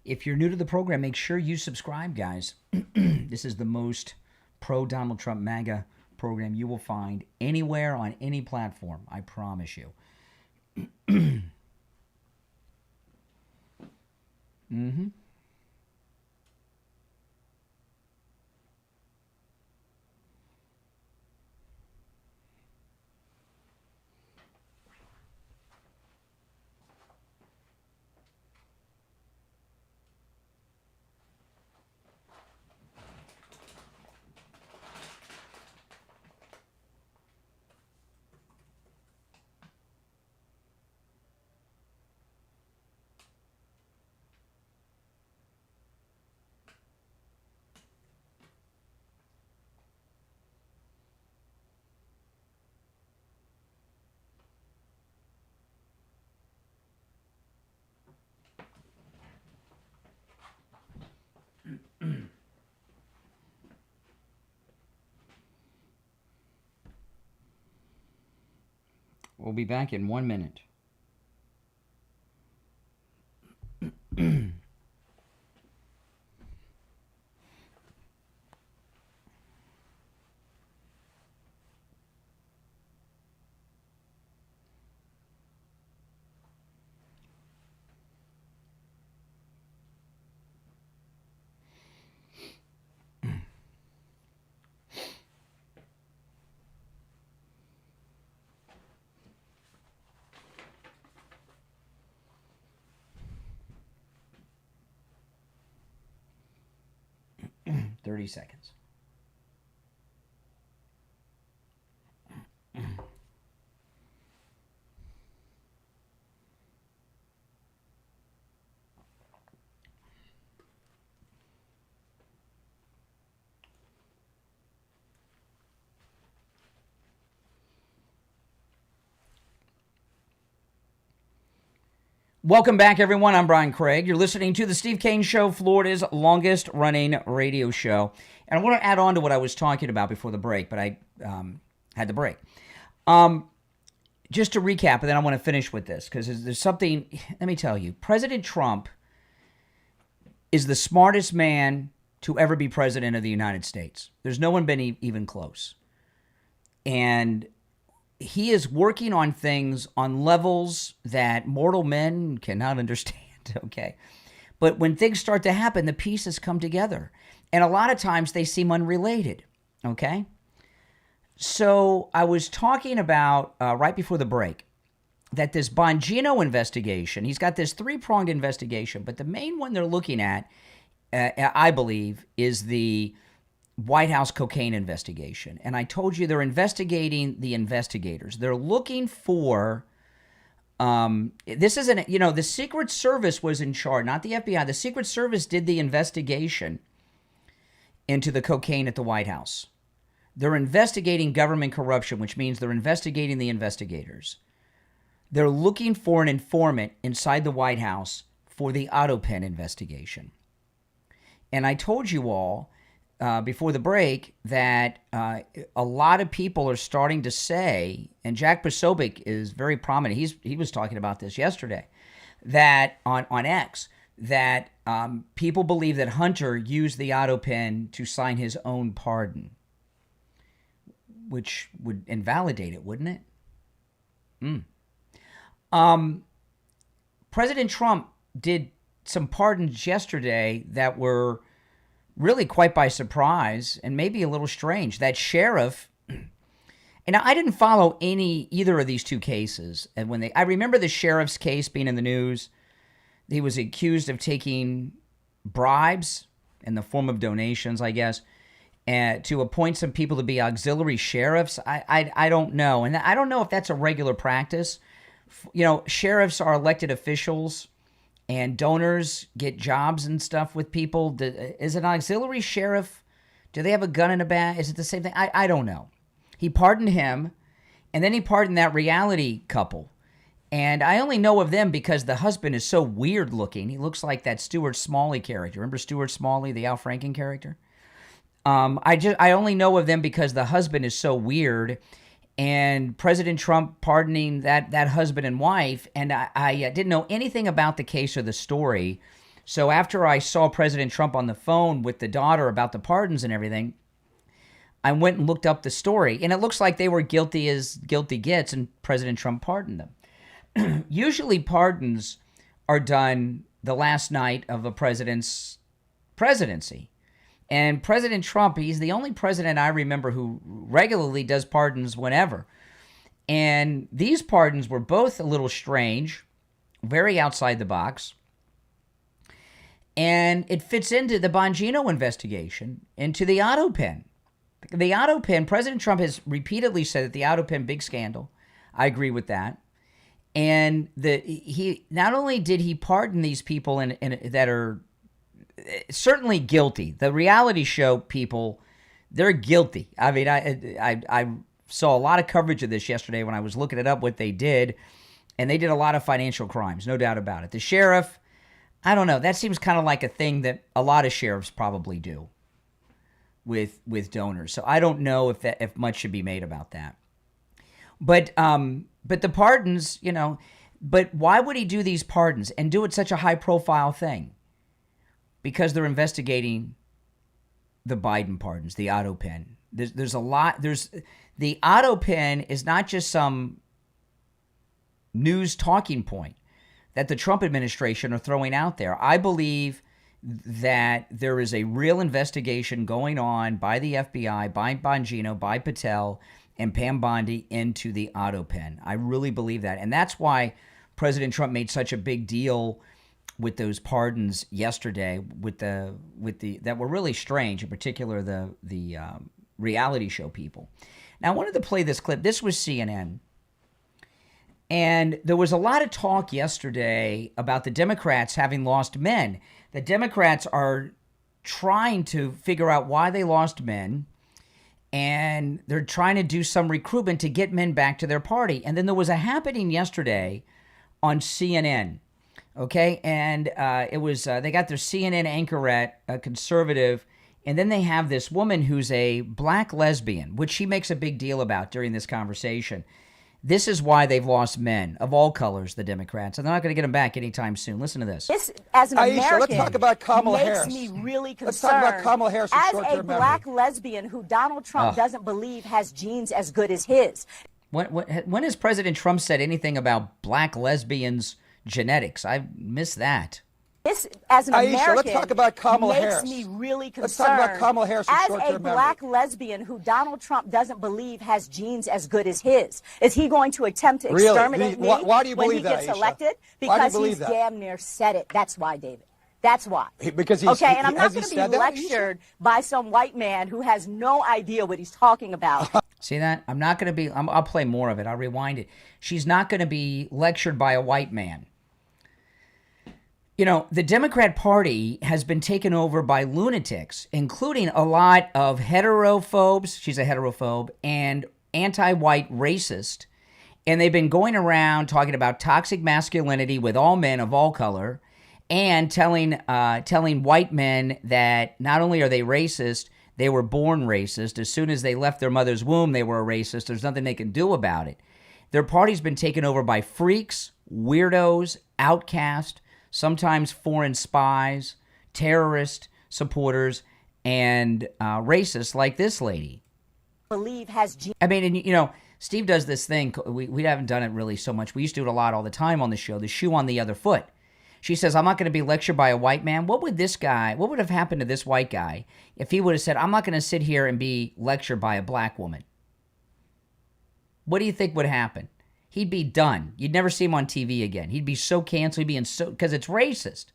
If you're new to the program, make sure you subscribe, guys. This is the most pro-Donald Trump MAGA program you will find anywhere on any platform. I promise you. Mm-hmm. We'll be back in 1 minute. 30 seconds. Welcome back, everyone. I'm Brian Craig. You're listening to the Steve Kane Show, Florida's longest-running radio show. And I want to add on to what I was talking about before the break, but I had to break. Just to recap, and then I want to finish with this, because there's something, let me tell you, President Trump is the smartest man to ever be president of the United States. There's no one been even close. And he is working on things on levels that mortal men cannot understand, okay? But when things start to happen, the pieces come together. And a lot of times they seem unrelated, okay? So I was talking about, right before the break, that this Bongino investigation, he's got this three-pronged investigation, but the main one they're looking at, I believe, is the White House cocaine investigation. And I told you they're investigating the investigators. They're looking for, this isn't, the Secret Service was in charge, not the FBI. The Secret Service did the investigation into the cocaine at the White House. They're investigating government corruption, which means they're investigating the investigators. They're looking for an informant inside the White House for the autopen investigation. And I told you all before the break that a lot of people are starting to say, and Jack Posobiec is very prominent, he was talking about this yesterday, that on X, that people believe that Hunter used the autopen to sign his own pardon, which would invalidate it, wouldn't it? President Trump did some pardons yesterday that were really quite by surprise and maybe a little strange. That sheriff, and I didn't follow either of these two cases. And I remember the sheriff's case being in the news. He was accused of taking bribes in the form of donations, I guess, and to appoint some people to be auxiliary sheriffs. I don't know. And I don't know if that's a regular practice. Sheriffs are elected officials, and donors get jobs and stuff with people. Is an auxiliary sheriff, do they have a gun in a bag? Is it the same thing? I don't know. He pardoned him, and then he pardoned that reality couple. And I only know of them because the husband is so weird looking. He looks like that Stuart Smalley character. Remember Stuart Smalley, the Al Franken character? I only know of them because the husband is so weird. And President Trump pardoning that husband and wife, and I didn't know anything about the case or the story, So after I saw President Trump on the phone with the daughter about the pardons and everything, I went and looked up the story, and it looks like they were guilty as guilty gets, and President Trump pardoned them. Usually pardons are done the last night of a president's presidency. And President Trump, he's the only president I remember who regularly does pardons whenever. And these pardons were both a little strange, very outside the box. And it fits into the Bongino investigation, into the autopen. The autopen, President Trump has repeatedly said that the autopen, big scandal. I agree with that. And he not only did he pardon these people that are certainly guilty. The reality show people, they're guilty. I mean, I saw a lot of coverage of this yesterday when I was looking it up, what they did. And they did a lot of financial crimes, no doubt about it. The sheriff, I don't know. That seems kind of like a thing that a lot of sheriffs probably do with donors. So I don't know if much should be made about that. But the pardons, but why would he do these pardons and do it such a high-profile thing? Because they're investigating the Biden pardons, the autopen. There's a lot. The autopen is not just some news talking point that the Trump administration are throwing out there. I believe that there is a real investigation going on by the FBI, by Bongino, by Patel, and Pam Bondi into the autopen. I really believe that. And that's why President Trump made such a big deal with those pardons yesterday with the that were really strange, in particular the reality show people. Now, I wanted to play this clip. This was CNN. And there was a lot of talk yesterday about the Democrats having lost men. The Democrats are trying to figure out why they lost men, and they're trying to do some recruitment to get men back to their party. And then there was a happening yesterday on CNN, okay? And it was they got their CNN anchorette, a conservative, and then they have this woman who's a black lesbian, which she makes a big deal about during this conversation. This is why they've lost men of all colors, the Democrats, and they're not going to get them back anytime soon. Listen to this. This, as an American, let's talk about Kamala makes Harris. me really concerned. Let's talk about Kamala Harris. As a black lesbian who Donald Trump doesn't believe has genes as good as his. When has President Trump said anything about black lesbians' genetics? I missed that. This, as an American, let's talk about Kamala makes Harris. me really concerned. Let's talk about Kamala Harris. As a black lesbian who Donald Trump doesn't believe has genes as good as his, is he going to attempt to exterminate me why do you when believe he gets that, elected? Why do you Because believe he's that? damn near said it. That's why, David. That's why. Because he's, okay, and I'm not has he going to be said that, lectured by some white man who has no idea what he's talking about. See that? I'm not going to be, I'll play more of it. I'll rewind it. She's not going to be lectured by a white man. You know, the Democrat Party has been taken over by lunatics, including a lot of heterophobes, she's a heterophobe, and anti-white racist. And they've been going around talking about toxic masculinity with all men of all color, and telling white men that not only are they racist, they were born racist. As soon as they left their mother's womb, they were a racist. There's nothing they can do about it. Their party's been taken over by freaks, weirdos, outcasts, sometimes foreign spies, terrorist supporters, and racists like this lady. I mean, and, you know, Steve does this thing. We haven't done it really so much. We used to do it a lot all the time on the show, the shoe on the other foot. She says, I'm not going to be lectured by a white man. What would have happened to this white guy if he would have said, I'm not going to sit here and be lectured by a black woman? What do you think would happen? He'd be done. You'd never see him on TV again. He'd be so canceled. He'd be because it's racist.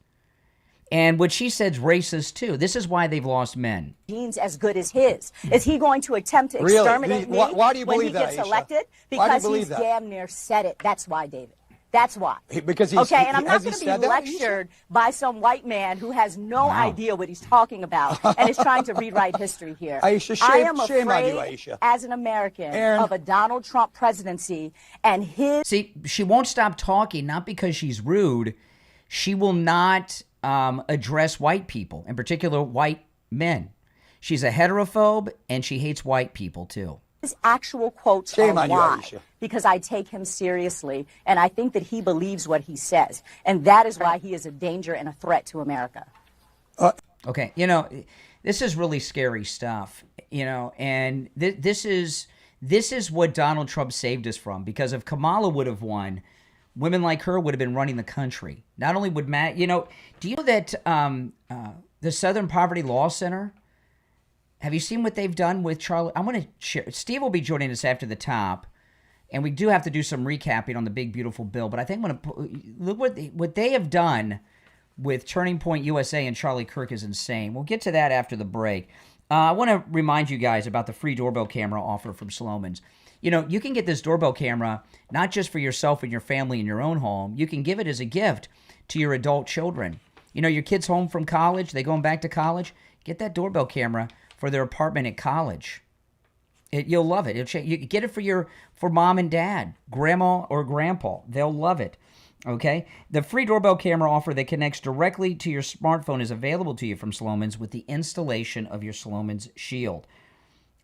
And what she said's racist too. This is why they've lost men. Genes as good as his. Is he going to attempt to exterminate me why do you when believe he that, gets Aisha? elected? Because he's damn near said it. That's why, David. That's why. Because he's, okay, and I'm not has he going to said be that, lectured by some white man who has no idea what he's talking about and is trying to rewrite history here. Aisha, I am shame on you, afraid, Aisha. as an American, Aaron. of a Donald Trump presidency and his... See, she won't stop talking, not because she's rude. She will not address white people, in particular white men. She's a heterophobe, and she hates white people, too. His actual quotes Shame are on you, why. Aisha. Because I take him seriously, and I think that he believes what he says. And that is why he is a danger and a threat to America. Okay, you know, this is really scary stuff, you know, and this is what Donald Trump saved us from, because if Kamala would have won, women like her would have been running the country. Not only would do you know that the Southern Poverty Law Center, have you seen what they've done with Charlie? I want to share. Steve will be joining us after the top, and we do have to do some recapping on the big, beautiful bill, but I think I'm going to look what they have done with Turning Point USA and Charlie Kirk is insane. We'll get to that after the break. I want to remind you guys about the free doorbell camera offer from Sloman's. You know, you can get this doorbell camera not just for yourself and your family in your own home. You can give it as a gift to your adult children. You know, your kids home from college, they going back to college, get that doorbell camera for their apartment at college. You'll love it. You get it for mom and dad, grandma or grandpa. They'll love it. Okay? The free doorbell camera offer that connects directly to your smartphone is available to you from Sloman's with the installation of your Sloman's Shield.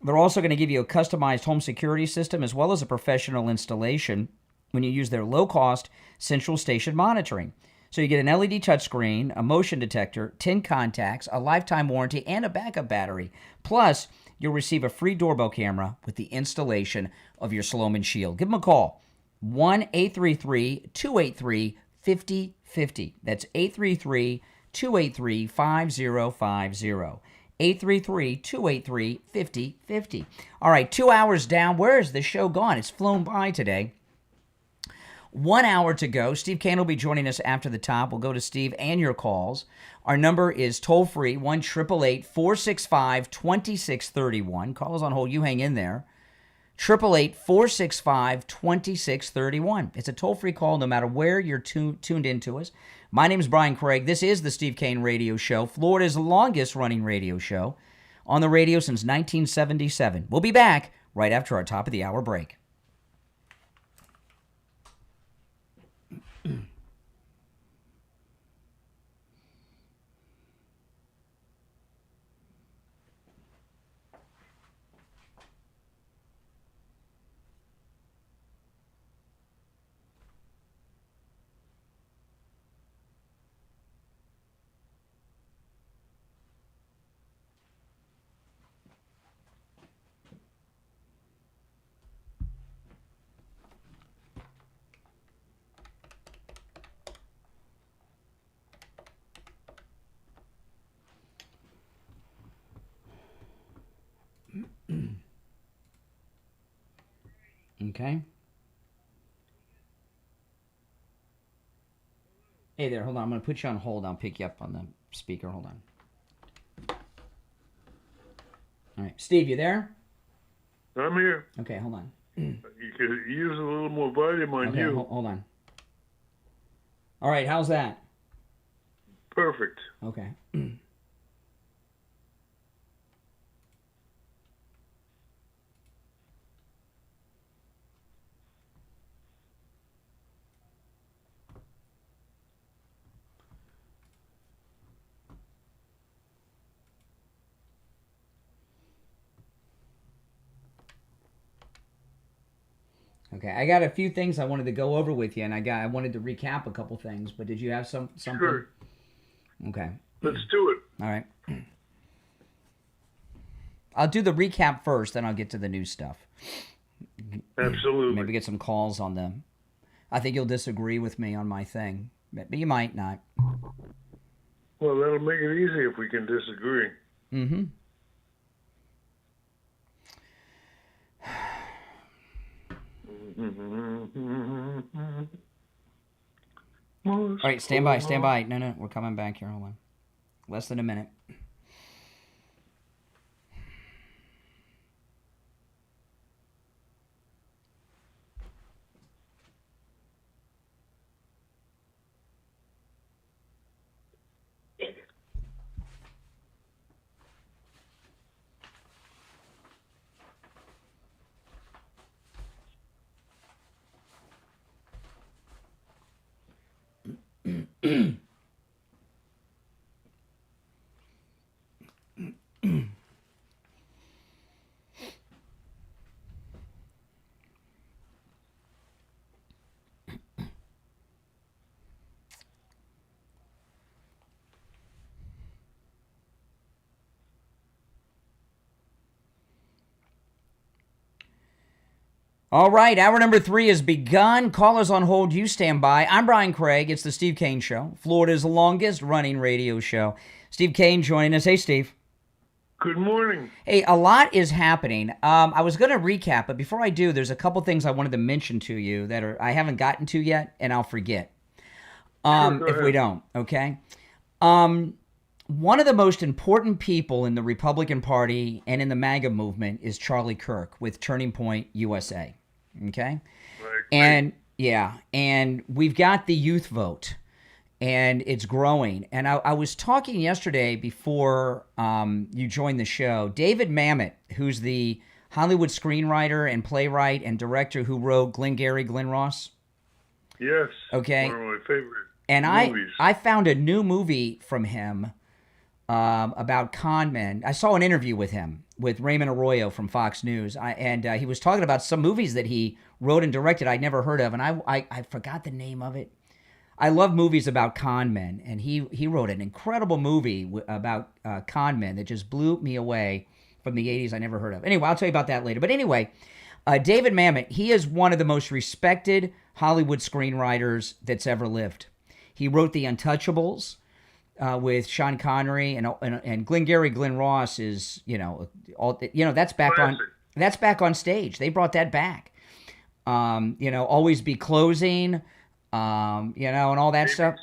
They're also going to give you a customized home security system as well as a professional installation when you use their low-cost central station monitoring. So you get an LED touchscreen, a motion detector, 10 contacts, a lifetime warranty, and a backup battery. Plus, you'll receive a free doorbell camera with the installation of your Sloman Shield. Give them a call. 1-833-283-5050. That's 833-283-5050. 833-283-5050. All right, 2 hours down. Where is the show gone? It's flown by today. 1 hour to go. Steve Kane will be joining us after the top. We'll go to Steve and your calls. Our number is toll-free, 1-888-465-2631. Call us on hold. You hang in there. 888-465-2631. It's a toll-free call no matter where you're tuned into us. My name is Brian Craig. This is the Steve Kane Radio Show, Florida's longest-running radio show, on the radio since 1977. We'll be back right after our top-of-the-hour break. Okay. Hey there, hold on. I'm going to put you on hold. I'll pick you up on the speaker. Hold on. All right. Steve, you there? I'm here. Okay, hold on. You could use a little more volume on okay, you. Hold on. All right, how's that? Perfect. Okay. Okay, I got a few things I wanted to go over with you, and I wanted to recap a couple things. But did you have something? Sure. Okay. Let's do it. All right. I'll do the recap first, then I'll get to the new stuff. Absolutely. Maybe get some calls on them. I think you'll disagree with me on my thing, but you might not. Well, that'll make it easy if we can disagree. Mm-hmm. All right, stand by. No, we're coming back here. Hold on. Less than a minute. All right, hour number 3 has begun. Callers on hold, you stand by. I'm Brian Craig. It's the Steve Kane Show, Florida's longest running radio show. Steve Kane joining us. Hey, Steve. Good morning. Hey, a lot is happening. I was going to recap, but before I do, there's a couple things I wanted to mention to you that I haven't gotten to yet, and I'll forget if we don't, okay? One of the most important people in the Republican Party and in the MAGA movement is Charlie Kirk with Turning Point USA, okay? Right. And we've got the youth vote, and it's growing. And I was talking yesterday before you joined the show. David Mamet, who's the Hollywood screenwriter and playwright and director who wrote Glengarry Glen Ross. Yes. Okay. One of my favorite movies. I found a new movie from him about con men. I saw an interview with him with Raymond Arroyo from Fox News, and he was talking about some movies that he wrote and directed I'd never heard of, and I forgot the name of it. I love movies about con men, and he wrote an incredible movie about con men that just blew me away from the 80s I never heard of. Anyway, I'll tell you about that later. But anyway, David Mamet, he is one of the most respected Hollywood screenwriters that's ever lived. He wrote The Untouchables with Sean Connery, and Glengarry Glen Ross is that's back on stage. They brought that back. Always Be Closing, and all that stuff.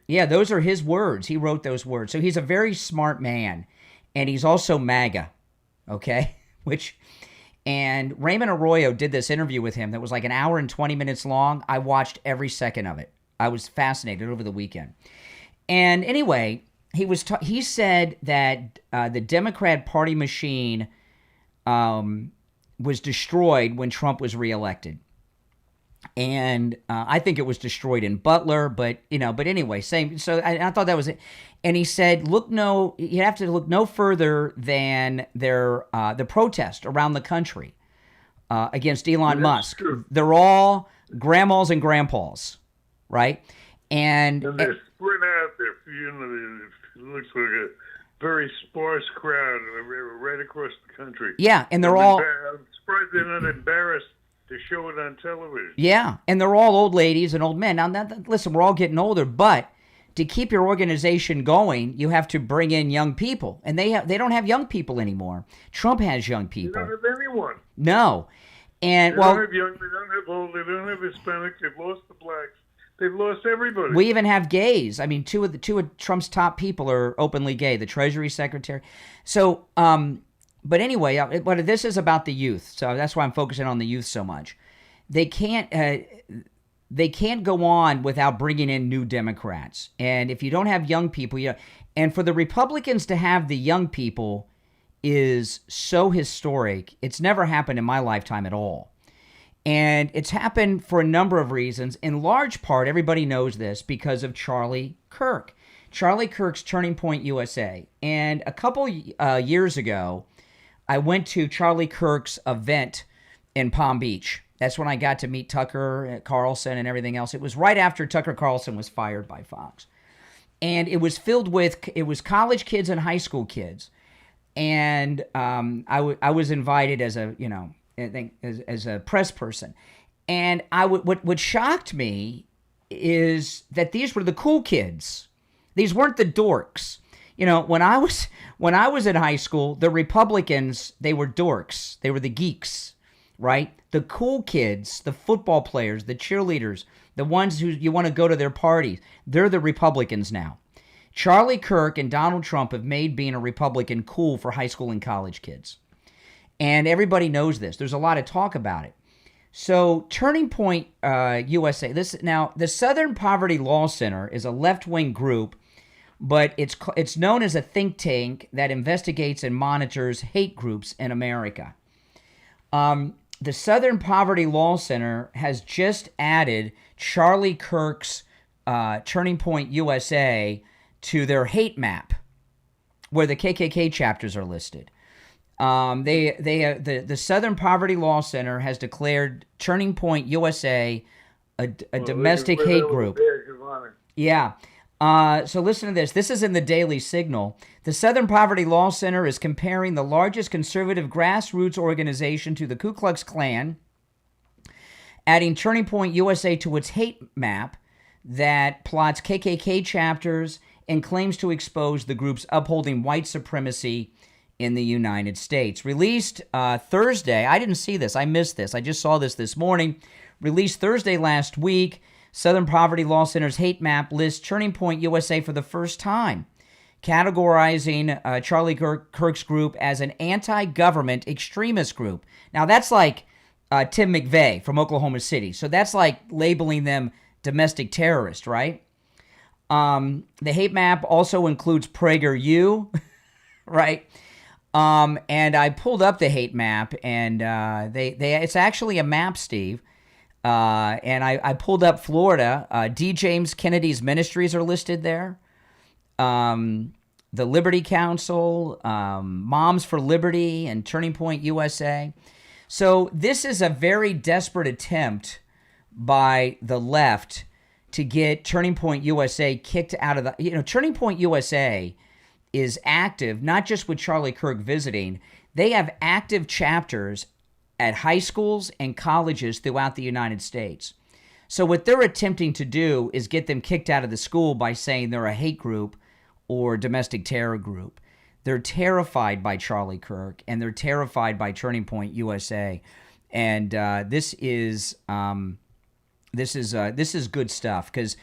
Yeah, those are his words. He wrote those words. So he's a very smart man, and he's also MAGA, okay? And Raymond Arroyo did this interview with him that was like an hour and 20 minutes long. I watched every second of it. I was fascinated over the weekend. And anyway, he said that the Democrat Party machine was destroyed when Trump was reelected. And I think it was destroyed in Butler, but anyway, same. So I thought that was it. And he said, you have to look no further than the protest around the country against Elon Musk. True. They're all grandmas and grandpas, right? And they're spread out there. It looks like a very sparse crowd right across the country. Yeah, and they're all. I'm surprised they're not embarrassed to show it on television. Yeah, and they're all old ladies and old men. Now, listen, we're all getting older, but to keep your organization going, you have to bring in young people, and they don't have young people anymore. Trump has young people. They don't have anyone. No, and they don't have young. They don't have old. They don't have Hispanic. They've lost the blacks. They've lost everybody. We even have gays. I mean, two of Trump's top people are openly gay. The Treasury Secretary. So, but anyway, but this is about the youth. So that's why I'm focusing on the youth so much. They can't go on without bringing in new Democrats. And if you don't have young people, and for the Republicans to have the young people is so historic. It's never happened in my lifetime at all. And it's happened for a number of reasons. In large part, everybody knows this because of Charlie Kirk. Charlie Kirk's Turning Point USA. And a couple years ago, I went to Charlie Kirk's event in Palm Beach. That's when I got to meet Tucker Carlson and everything else. It was right after Tucker Carlson was fired by Fox. And it was filled with, it was college kids and high school kids. And I was invited as a, as a press person. And what shocked me is that these were the cool kids. These weren't the dorks. When I was in high school, the Republicans, they were dorks. They were the geeks, right? The cool kids, the football players, the cheerleaders, the ones who you want to go to their parties, they're the Republicans now. Charlie Kirk and Donald Trump have made being a Republican cool for high school and college kids. And everybody knows this. There's a lot of talk about it. So Turning Point USA, the Southern Poverty Law Center is a left-wing group, but it's known as a think tank that investigates and monitors hate groups in America. The Southern Poverty Law Center has just added Charlie Kirk's Turning Point USA to their hate map, where the KKK chapters are listed. The Southern Poverty Law Center has declared Turning Point USA a domestic hate group. Yeah. So listen to this. This is in the Daily Signal. The Southern Poverty Law Center is comparing the largest conservative grassroots organization to the Ku Klux Klan, adding Turning Point USA to its hate map that plots KKK chapters and claims to expose the groups upholding white supremacy in the United States. Released Thursday. I didn't see this. I missed this. I just saw this morning. Released Thursday last week. Southern Poverty Law Center's hate map lists Turning Point USA for the first time, categorizing Charlie Kirk's group as an anti-government extremist group. Now, that's like Tim McVeigh from Oklahoma City. So that's like labeling them domestic terrorist, right? The hate map also includes PragerU, right? And I pulled up the hate map, and it's actually a map, Steve. And I pulled up Florida. D. James Kennedy's ministries are listed there. The Liberty Council, Moms for Liberty, and Turning Point USA. So this is a very desperate attempt by the left to get Turning Point USA kicked out of the... Turning Point USA is active, not just with Charlie Kirk visiting. They have active chapters at high schools and colleges throughout the United States. So what they're attempting to do is get them kicked out of the school by saying they're a hate group or domestic terror group. They're terrified by Charlie Kirk, and they're terrified by Turning Point USA. And this is good stuff because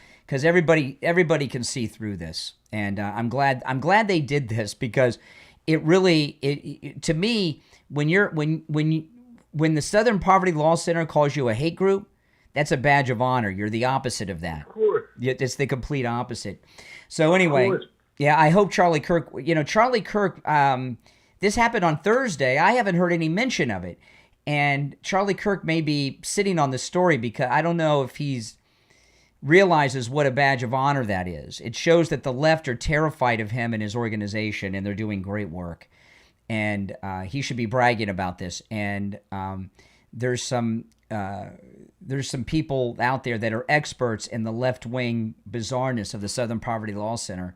everybody can see through this. And I'm glad they did this, because it really to me, when the Southern Poverty Law Center calls you a hate group, that's a badge of honor. You're the opposite of that. Of course. It's the complete opposite. So anyway, yeah, I hope Charlie Kirk, this happened on Thursday. I haven't heard any mention of it. And Charlie Kirk may be sitting on the story because I don't know if he's realizes what a badge of honor that is. It shows that the left are terrified of him and his organization, and they're doing great work. And he should be bragging about this. And there's some people out there that are experts in the left-wing bizarreness of the Southern Poverty Law Center.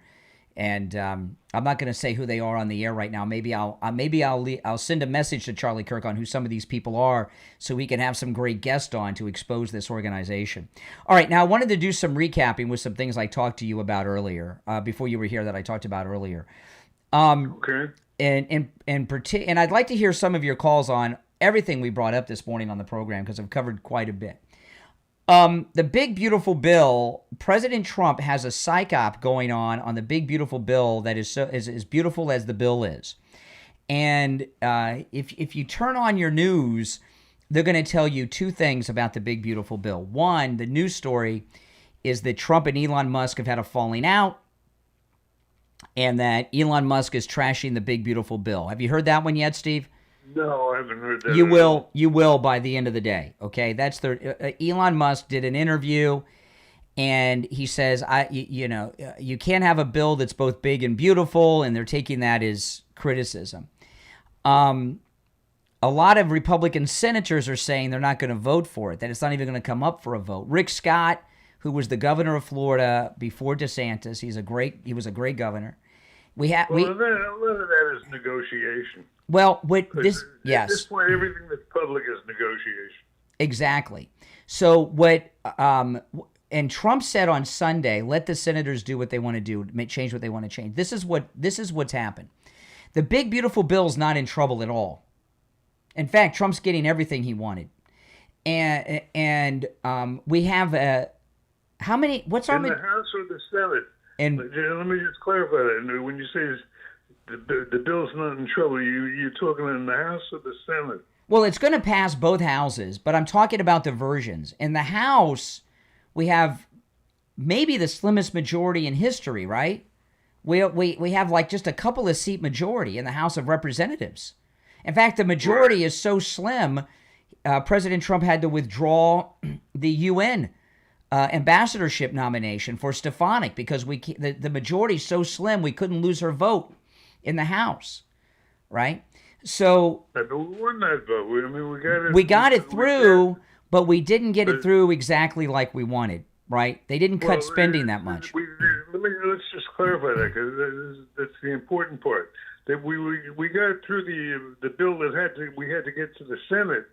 And I'm not going to say who they are on the air right now. Maybe I'll send a message to Charlie Kirk on who some of these people are, so we can have some great guests on to expose this organization. All right, now I wanted to do some recapping with some things I talked to you about earlier, before you were here, that I talked about earlier. Okay. And I'd like to hear some of your calls on everything we brought up this morning on the program, because I've covered quite a bit. The big, beautiful bill, President Trump has a psych op going on the big, beautiful bill that is as beautiful as the bill is. And if you turn on your news, they're going to tell you two things about the big, beautiful bill. One, the news story is that Trump and Elon Musk have had a falling out, and that Elon Musk is trashing the big, beautiful bill. Have you heard that one yet, Steve? No, I haven't heard that. You will by the end of the day. Okay, that's Elon Musk did an interview, and he says, you can't have a bill that's both big and beautiful, and they're taking that as criticism. A lot of Republican senators are saying they're not going to vote for it, that it's not even going to come up for a vote. Rick Scott, who was the governor of Florida before DeSantis, he was a great governor. A lot of that is negotiation. Well, At this point, everything that's public is negotiation. Exactly. So and Trump said on Sunday, let the senators do what they want to do, change what they want to change. This is what's happened. The big, beautiful bill's not in trouble at all. In fact, Trump's getting everything he wanted. And we have how many? What's our in the House or the Senate? And let me just clarify that. When you say the bill's not in trouble, you're talking in the House or the Senate? Well, it's going to pass both houses, but I'm talking about the versions. In the House, we have maybe the slimmest majority in history, right? We have like just a couple of seat majority in the House of Representatives. In fact, the majority is so slim, President Trump had to withdraw the UN ambassadorship nomination for Stefanik because the majority is so slim we couldn't lose her vote in the House, right? So but we won that vote. We got it through, but we didn't get it through exactly like we wanted, right? They didn't cut spending that much. Let's just clarify that, because that's the important part. That we got through the bill that we had to get to the Senate,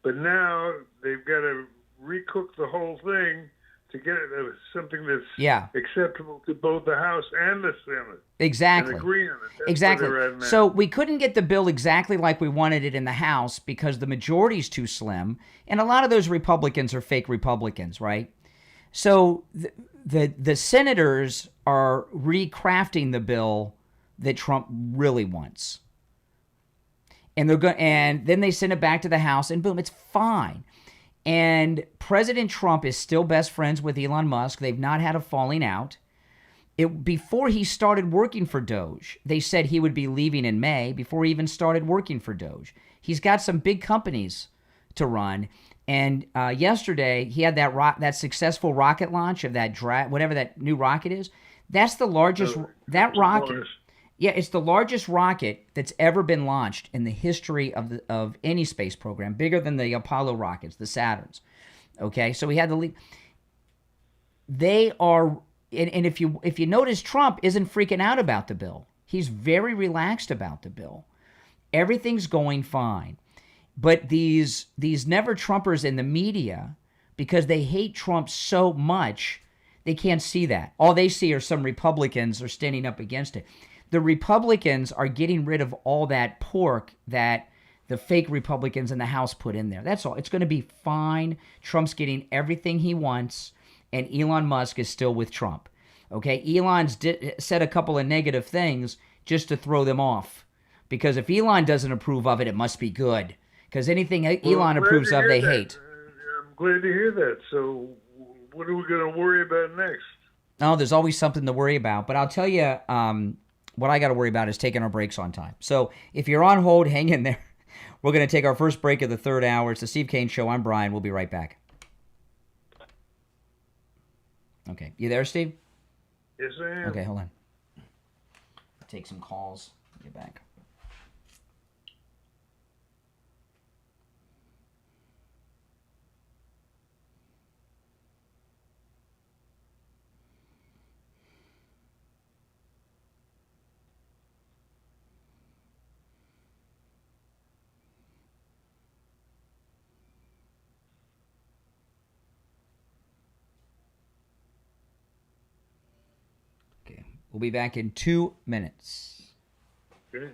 but now they've got to recook the whole thing to get something that's acceptable to both the House and the Senate. Exactly. And agree on it. That's Exactly. where they're at now. So we couldn't get the bill exactly like we wanted it in the House because the majority's too slim, and a lot of those Republicans are fake Republicans, right? So the senators are recrafting the bill that Trump really wants. And then they send it back to the House, and boom, it's fine. And President Trump is still best friends with Elon Musk. They've not had a falling out. Before he started working for Doge, they said he would be leaving in May before he even started working for Doge. He's got some big companies to run. And yesterday, he had that successful rocket launch of that whatever that new rocket is. That's the largest that rocket. Yeah, it's the largest rocket that's ever been launched in the history of any space program, bigger than the Apollo rockets, the Saturns. Okay, so we had they are, and if you notice, Trump isn't freaking out about the bill. He's very relaxed about the bill. Everything's going fine. But these never Trumpers in the media, because they hate Trump so much, they can't see that. All they see are some Republicans are standing up against it. The Republicans are getting rid of all that pork that the fake Republicans in the House put in there. That's all. It's going to be fine. Trump's getting everything he wants, and Elon Musk is still with Trump. Okay, Elon's said a couple of negative things just to throw them off, because if Elon doesn't approve of it, it must be good. Because anything Elon approves of, they hate. I'm glad to hear that. So what are we going to worry about next? Oh, there's always something to worry about. But I'll tell you, what I got to worry about is taking our breaks on time. So if you're on hold, hang in there. We're going to take our first break of the third hour. It's the Steve Kane Show. I'm Brian. We'll be right back. Okay. You there, Steve? Yes, I am. Okay, hold on. Take some calls. Get back. We'll be back in 2 minutes. Okay.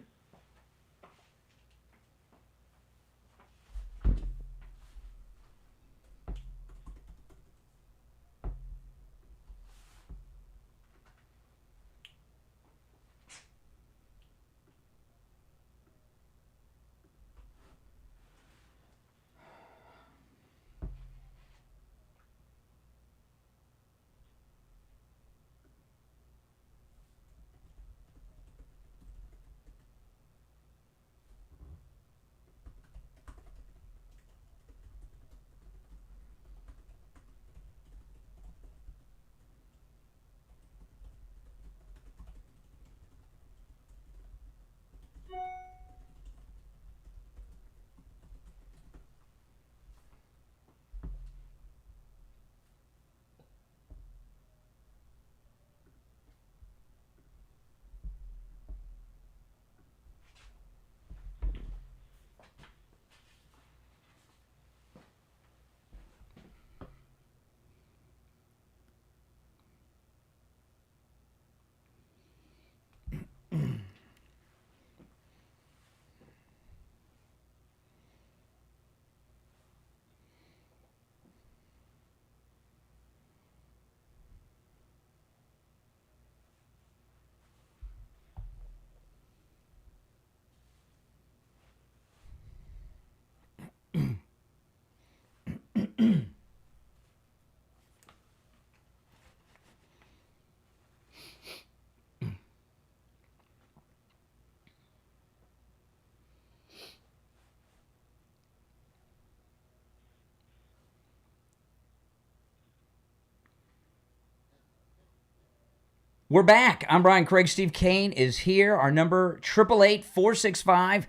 We're back. I'm Brian Craig. Steve Kane is here. Our number, 888-465-2631.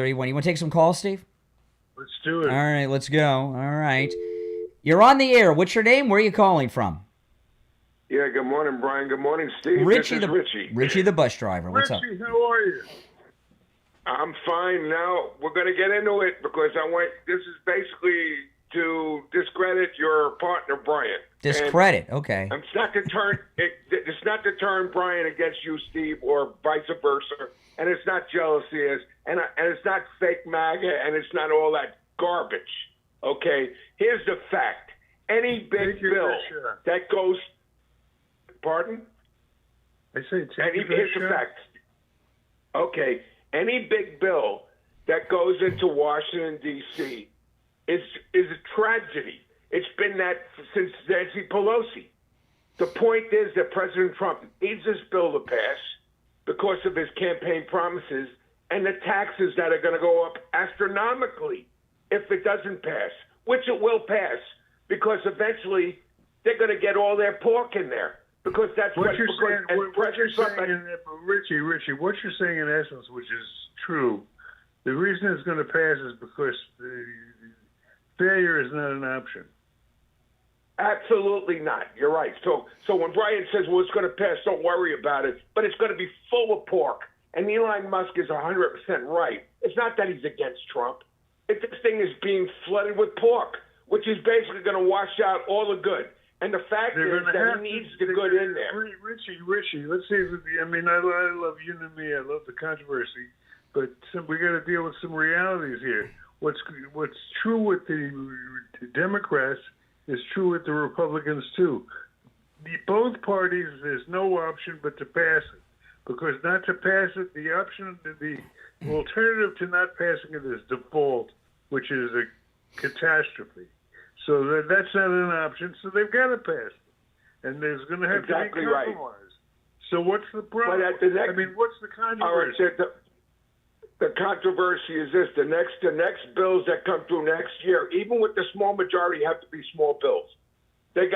You want to take some calls, Steve? Let's do it. All right, let's go. All right. You're on the air. What's your name? Where are you calling from? Yeah, good morning, Brian. Good morning, Steve. Richie, this is Richie. Richie the bus driver. What's up? Richie, how are you? I'm fine now. We're going to get into it because this is basically to discredit your partner, Brian. Discredit, okay. It's not to turn Brian against you, Steve, or vice versa. And it's not jealousy, and it's not fake MAGA, and it's not all that garbage. Okay? Here's the fact. Any big bill that goes... Pardon? I say here's the fact. Okay. Any big bill that goes into Washington, D.C. is a tragedy. It's been that since Nancy Pelosi. The point is that President Trump needs this bill to pass because of his campaign promises and the taxes that are going to go up astronomically if it doesn't pass, which it will pass because eventually they're going to get all their pork in there. Because that's what you're saying. Richie, what you're saying in essence, which is true, the reason it's going to pass is because failure is not an option. Absolutely not. You're right. So when Brian says, well, it's going to pass, don't worry about it, but it's going to be full of pork. And Elon Musk is 100% right. It's not that he's against Trump. This thing is being flooded with pork, which is basically going to wash out all the good. And the fact is that he needs the good in there. Richie, let's see. I mean, I love you and me. I love the controversy, but we got to deal with some realities here. What's true with the Democrats is true with the Republicans too. Both parties, there's no option but to pass it, because not to pass it, the alternative to not passing it is default, which is a catastrophe. So that's not an option. So they've got to pass it, and there's going to have to be compromise. Right. So what's the problem? What's the controversy? All right, the controversy is this: the next bills that come through next year, even with the small majority, have to be small bills. They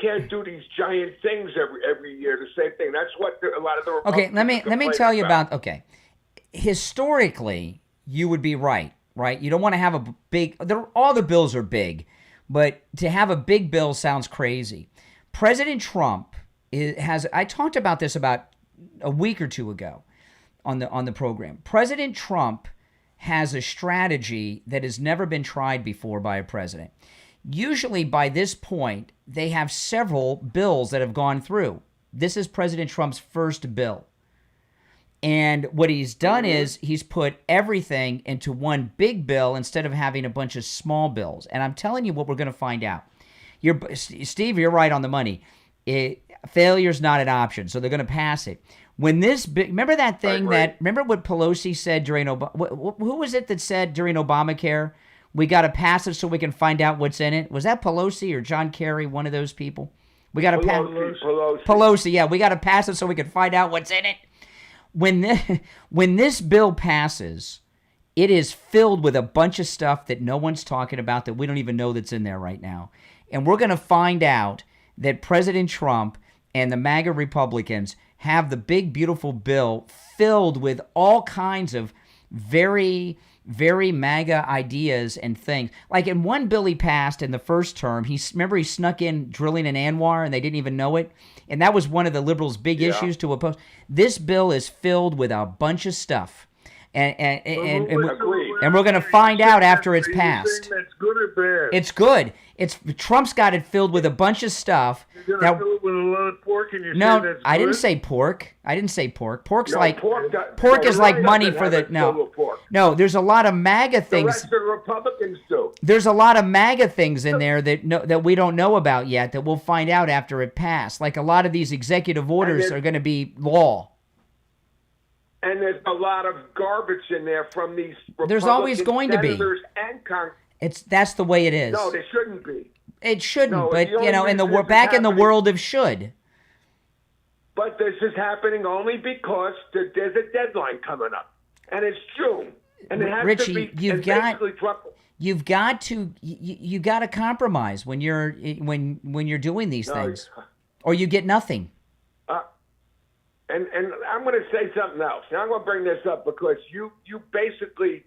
can't do these giant things every year. The same thing. That's what a lot of the Republicans let me tell you about. Okay, historically, you would be right. Right? You don't want to have a big... all the bills are big, but to have a big bill sounds crazy. President Trump has... I talked about this about a week or two ago on the program. President Trump has a strategy that has never been tried before by a president. Usually by this point, they have several bills that have gone through. This is President Trump's first bill. And what he's done is he's put everything into one big bill instead of having a bunch of small bills. And I'm telling you what we're going to find out. Steve, you're right on the money. Failure's not an option, so they're going to pass it. When this big, remember that thing remember what Pelosi said during who was it that said during Obamacare, we got to pass it so we can find out what's in it? Was that Pelosi or John Kerry, one of those people? We got to pass Pelosi. Yeah, we got to pass it so we can find out what's in it. When this bill passes, it is filled with a bunch of stuff that no one's talking about, that we don't even know that's in there right now. And we're going to find out that President Trump and the MAGA Republicans have the big, beautiful bill filled with all kinds of very, very MAGA ideas and things. Like in one bill he passed in the first term, he snuck in drilling in Anwar and they didn't even know it. And that was one of the liberals' big issues to oppose. This bill is filled with a bunch of stuff. And we're going to find out after it's passed. That's good or bad? It's good. Trump's got it filled with a bunch of stuff. You're going to fill it with a lot of pork, and you're saying that's I didn't say pork. Pork's pork is like money for the no. There's a lot of MAGA things. The rest of the Republicans do. There's a lot of MAGA things in there that we don't know about yet, that we'll find out after it passed. Like a lot of these executive orders are going to be law. And there's a lot of garbage in there from these Republican There's always going to be. And that's the way it is. No, there shouldn't be. It shouldn't, but back in the world of should. But this is happening only because there's a deadline coming up, and it's June, and it has Richie, to be. You've got to compromise when you're doing these things, or you get nothing. And I'm going to say something else. Now I'm going to bring this up because you basically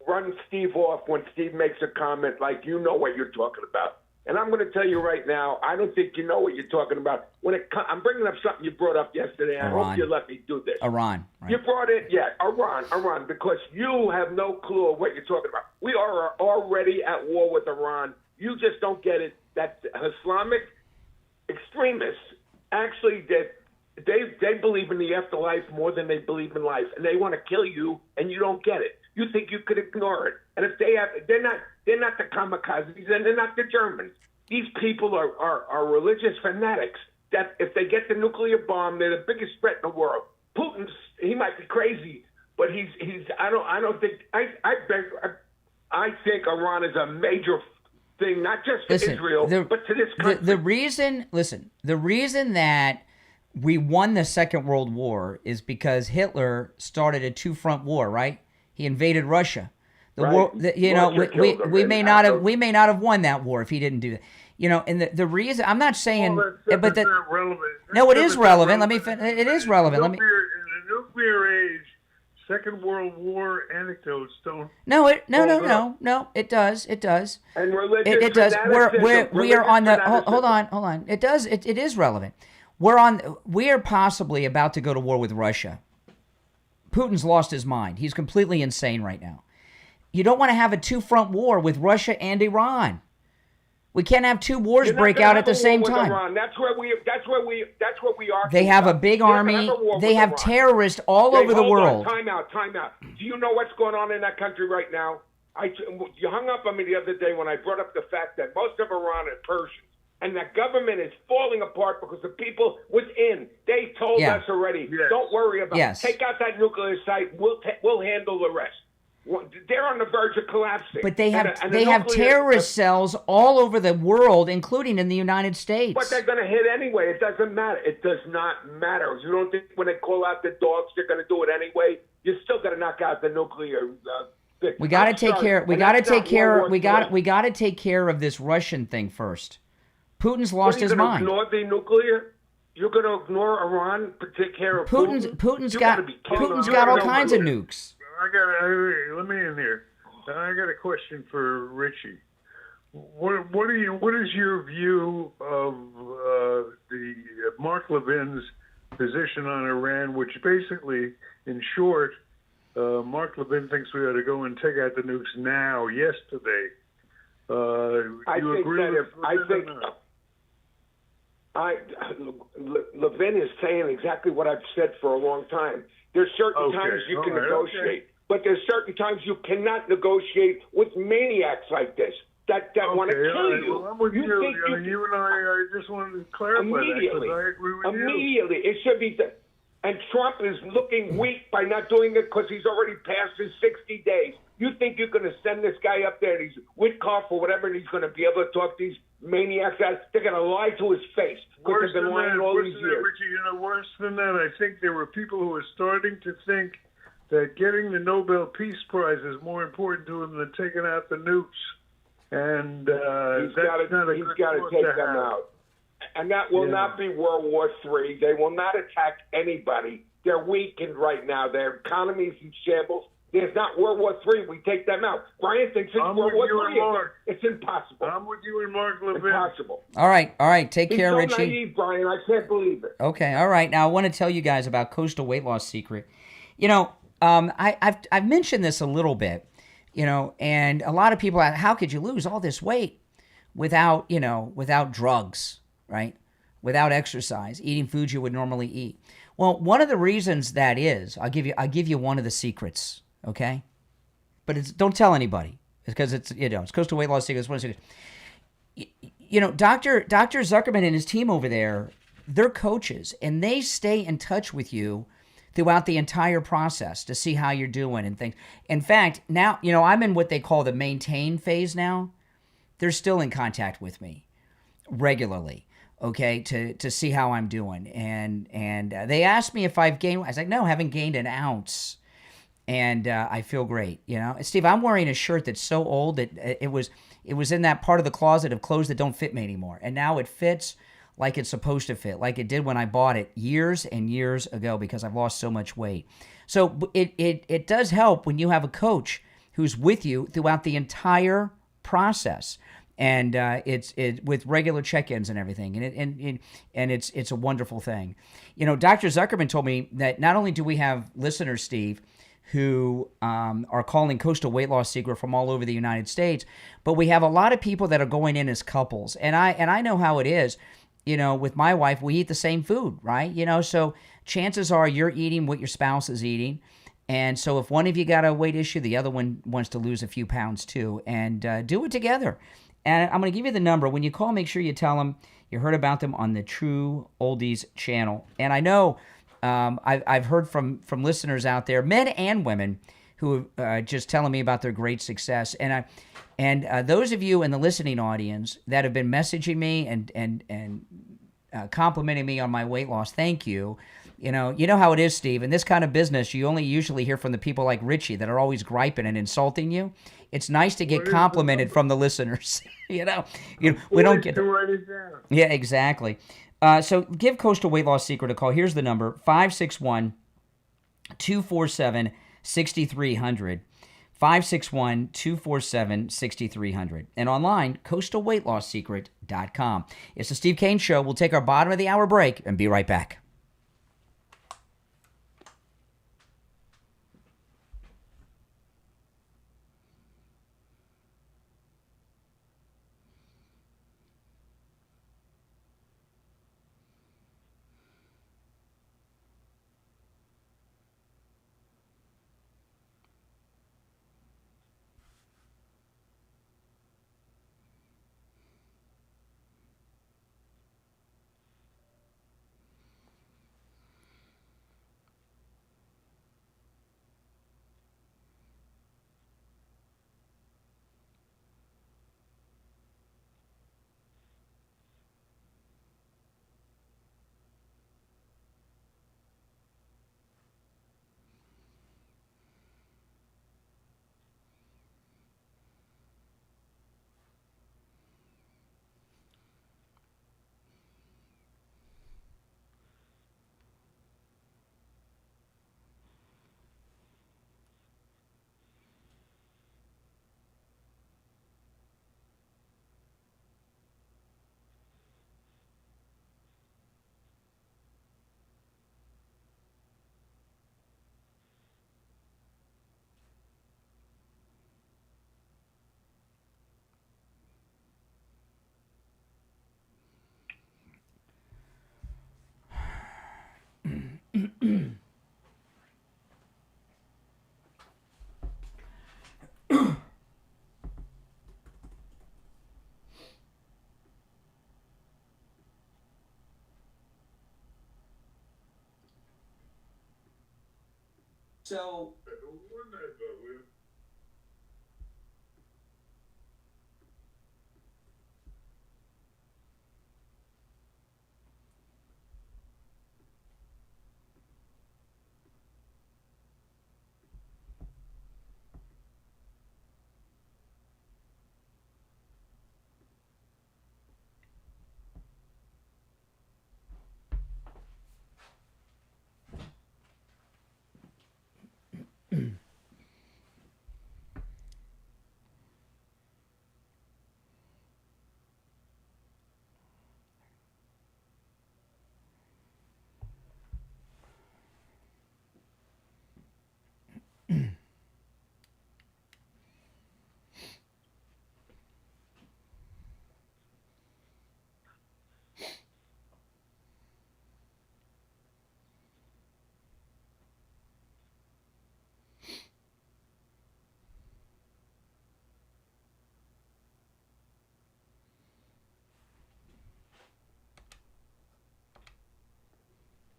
run Steve off when Steve makes a comment like you know what you're talking about. And I'm going to tell you right now, I don't think you know what you're talking about. I'm bringing up something you brought up yesterday. I hope you let me do this. Iran. Right. You brought it, Iran, because you have no clue of what you're talking about. We are already at war with Iran. You just don't get it. That Islamic extremists actually they believe in the afterlife more than they believe in life, and they want to kill you, and you don't get it. You think you could ignore it, and if they're not the kamikazes, and they're not the Germans. These people are religious fanatics that if they get the nuclear bomb, they're the biggest threat in the world. Putin's, he might be crazy, but I think Iran is a major thing, not just for Israel, but to this country. The reason that we won the Second World War is because Hitler started a two-front war, right? He invaded Russia. The war, we may not have won that war if he didn't do that. And the reason I'm not saying, not relevant. No, it is relevant. It is relevant. In the nuclear age, Second World War anecdotes don't. No, it does. And religious it does. We are on the. fanaticism. Hold on. It does. It is relevant. We are possibly about to go to war with Russia. Putin's lost his mind. He's completely insane right now. You don't want to have a two-front war with Russia and Iran. We can't have two wars break out at the same time. Iran. That's where we are. They have a big army. They have terrorists all over the world. Time out. Do you know what's going on in that country right now? You hung up on me the other day when I brought up the fact that most of Iran are Persians. And that government is falling apart because the people within, they told us already, don't worry about it. Take out that nuclear site. We'll handle the rest. They're on the verge of collapsing. But they have terrorist cells all over the world, including in the United States. But they're going to hit anyway. It doesn't matter. It does not matter. You don't think when they call out the dogs, they're going to do it anyway? You're still going to knock out the nuclear. We got to take care. We got to take care. We got to take care of this Russian thing first. Putin's lost his mind. Ignore the nuclear? You're going to ignore Iran to take care of Putin? Putin's got all kinds of nukes. Let me in here. I got a question for Richie. What is your view of the Mark Levin's position on Iran, which basically, in short, Mark Levin thinks we ought to go and take out the nukes now, yesterday. Levin is saying exactly what I've said for a long time. There's certain times you can negotiate, but there's certain times you cannot negotiate with maniacs like this that want to kill you. Well, I'm with you. You and I just wanted to clarify immediately. That, I agree with immediately. It should be done. And Trump is looking weak by not doing it because he's already passed his 60 days. You think you're going to send this guy up there and he's Witkoff or whatever, and he's going to be able to talk these maniacs out? They're going to lie to his face because they've been lying all these years. Richie, worse than that, I think there were people who are starting to think that getting the Nobel Peace Prize is more important to him than taking out the nukes. And he's got to take them out. And that will not be World War III. They will not attack anybody. They're weakened right now. Their economy is in shambles. There's not World War III. We take them out. Brian thinks it's World War III. It's impossible. I'm with you and Mark Levin. Impossible. All right. Take care, Richie. He's so naive, Brian. I can't believe it. Okay, all right. Now, I want to tell you guys about Coastal Weight Loss Secret. I've mentioned this a little bit, and a lot of people ask, how could you lose all this weight without drugs, right? Without exercise, eating foods you would normally eat. Well, one of the reasons that is, I'll give you one of the secrets, okay? But don't tell anybody because it's Coastal Weight Loss Secrets. One of the secrets. Dr. Zuckerman and his team over there, they're coaches, and they stay in touch with you throughout the entire process to see how you're doing and things. In fact, now, I'm in what they call the maintain phase now. They're still in contact with me regularly, okay, to see how I'm doing. And they asked me if I've gained. I was like, no, I haven't gained an ounce. And I feel great, Steve, I'm wearing a shirt that's so old that it was in that part of the closet of clothes that don't fit me anymore. And now it fits like it's supposed to fit, like it did when I bought it years and years ago because I've lost so much weight. So it does help when you have a coach who's with you throughout the entire process. And it's with regular check-ins and everything, and it's a wonderful thing. You know, Dr. Zuckerman told me that not only do we have listeners, Steve, who are calling Coastal Weight Loss Secret from all over the United States, but we have a lot of people that are going in as couples. And I know how it is. You know, with my wife, we eat the same food, right? You know, so chances are you're eating what your spouse is eating. And so if one of you got a weight issue, the other one wants to lose a few pounds too. And do it together. And I'm going to give you the number. When you call, make sure you tell them you heard about them on the True Oldies channel. And I know I've heard from listeners out there, men and women, who are just telling me about their great success. And those of you in the listening audience that have been messaging me and complimenting me on my weight loss, thank you. You know how it is, Steve. In this kind of business, you only usually hear from the people like Richie that are always griping and insulting you. It's nice to get complimented from the listeners. We don't get to write it down. Yeah, exactly. So give Coastal Weight Loss Secret a call. Here's the number: 561-247-6300. 561-247-6300. And online, coastalweightlossecret.com. It's the Steve Kane Show. We'll take our bottom of the hour break and be right back. So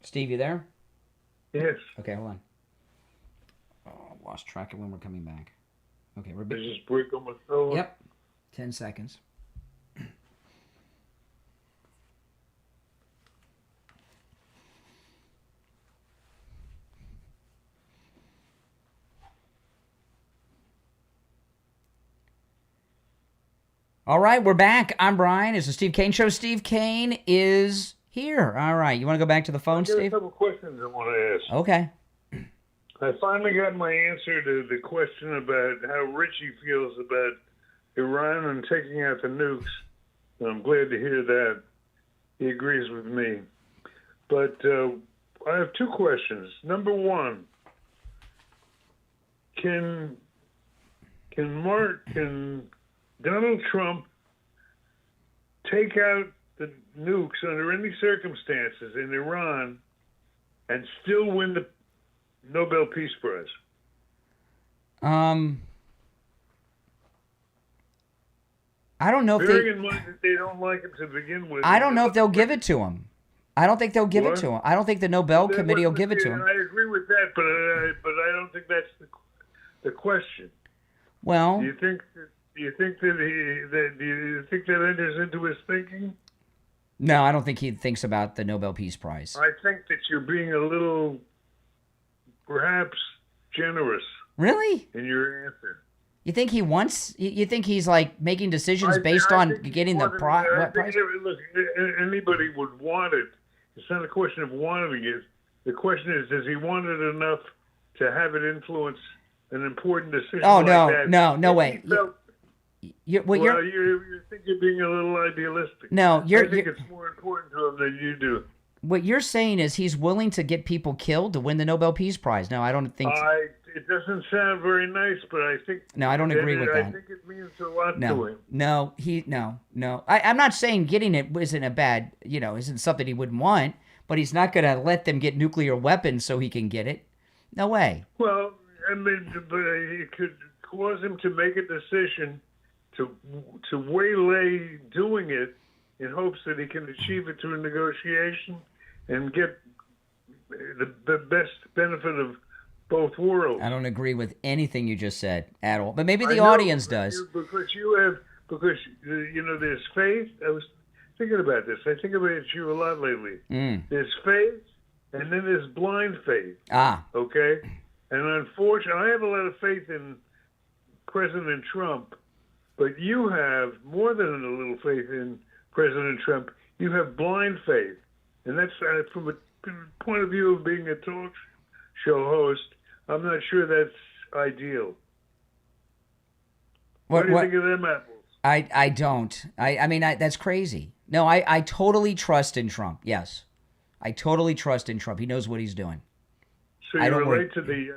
Steve, you there? Yes. Okay, hold on. Oh, lost track of when we're coming back. Okay, we're... There's this brick on my phone. Yep. 10 seconds. All right, we're back. I'm Brian. It's the Steve Kane Show. Steve Kane is here. All right. You want to go back to the phone, Steve? I got a couple questions I want to ask. Okay. I finally got my answer to the question about how Richie feels about Iran and taking out the nukes. And I'm glad to hear that. He agrees with me. But I have two questions. Number one, can Donald Trump take out the nukes under any circumstances in Iran and still win the Nobel Peace Prize? I don't know if Bearing in mind that they don't like him to begin with. I don't know if they'll give it to him. I don't think they'll give it to him. I don't think the Nobel Committee will give it to him. I agree with that, but I don't think that's the question. Well, do you think that enters into his thinking? No, I don't think he thinks about the Nobel Peace Prize. I think that you're being a little, perhaps, generous. Really? In your answer. You think he wants? You think he's like making decisions based on getting the prize? Look, anybody would want it. It's not a question of wanting it. The question is, does he want it enough to have it influence an important decision? Oh, like no way. You think you're being a little idealistic. No, I think it's more important to him than you do. What you're saying is he's willing to get people killed to win the Nobel Peace Prize. No, I don't think. It doesn't sound very nice, but I think. No, I don't agree with that. I think it means a lot to him. No. I'm not saying getting it isn't a bad, isn't something he wouldn't want, but he's not going to let them get nuclear weapons so he can get it. No way. Well, I mean, but it could cause him to make a decision to waylay doing it in hopes that he can achieve it through negotiation and get the best benefit of both worlds. I don't agree with anything you just said at all, but maybe the audience does. Because there's faith. I was thinking about this. I think about you a lot lately. There's faith, and then there's blind faith. Okay? And unfortunately, I have a lot of faith in President Trump, but you have more than a little faith in President Trump. You have blind faith. And that's from a point of view of being a talk show host, I'm not sure that's ideal. What do you think of them apples? I don't. I mean, that's crazy. No, I totally trust in Trump. Yes. I totally trust in Trump. He knows what he's doing. So you relate to the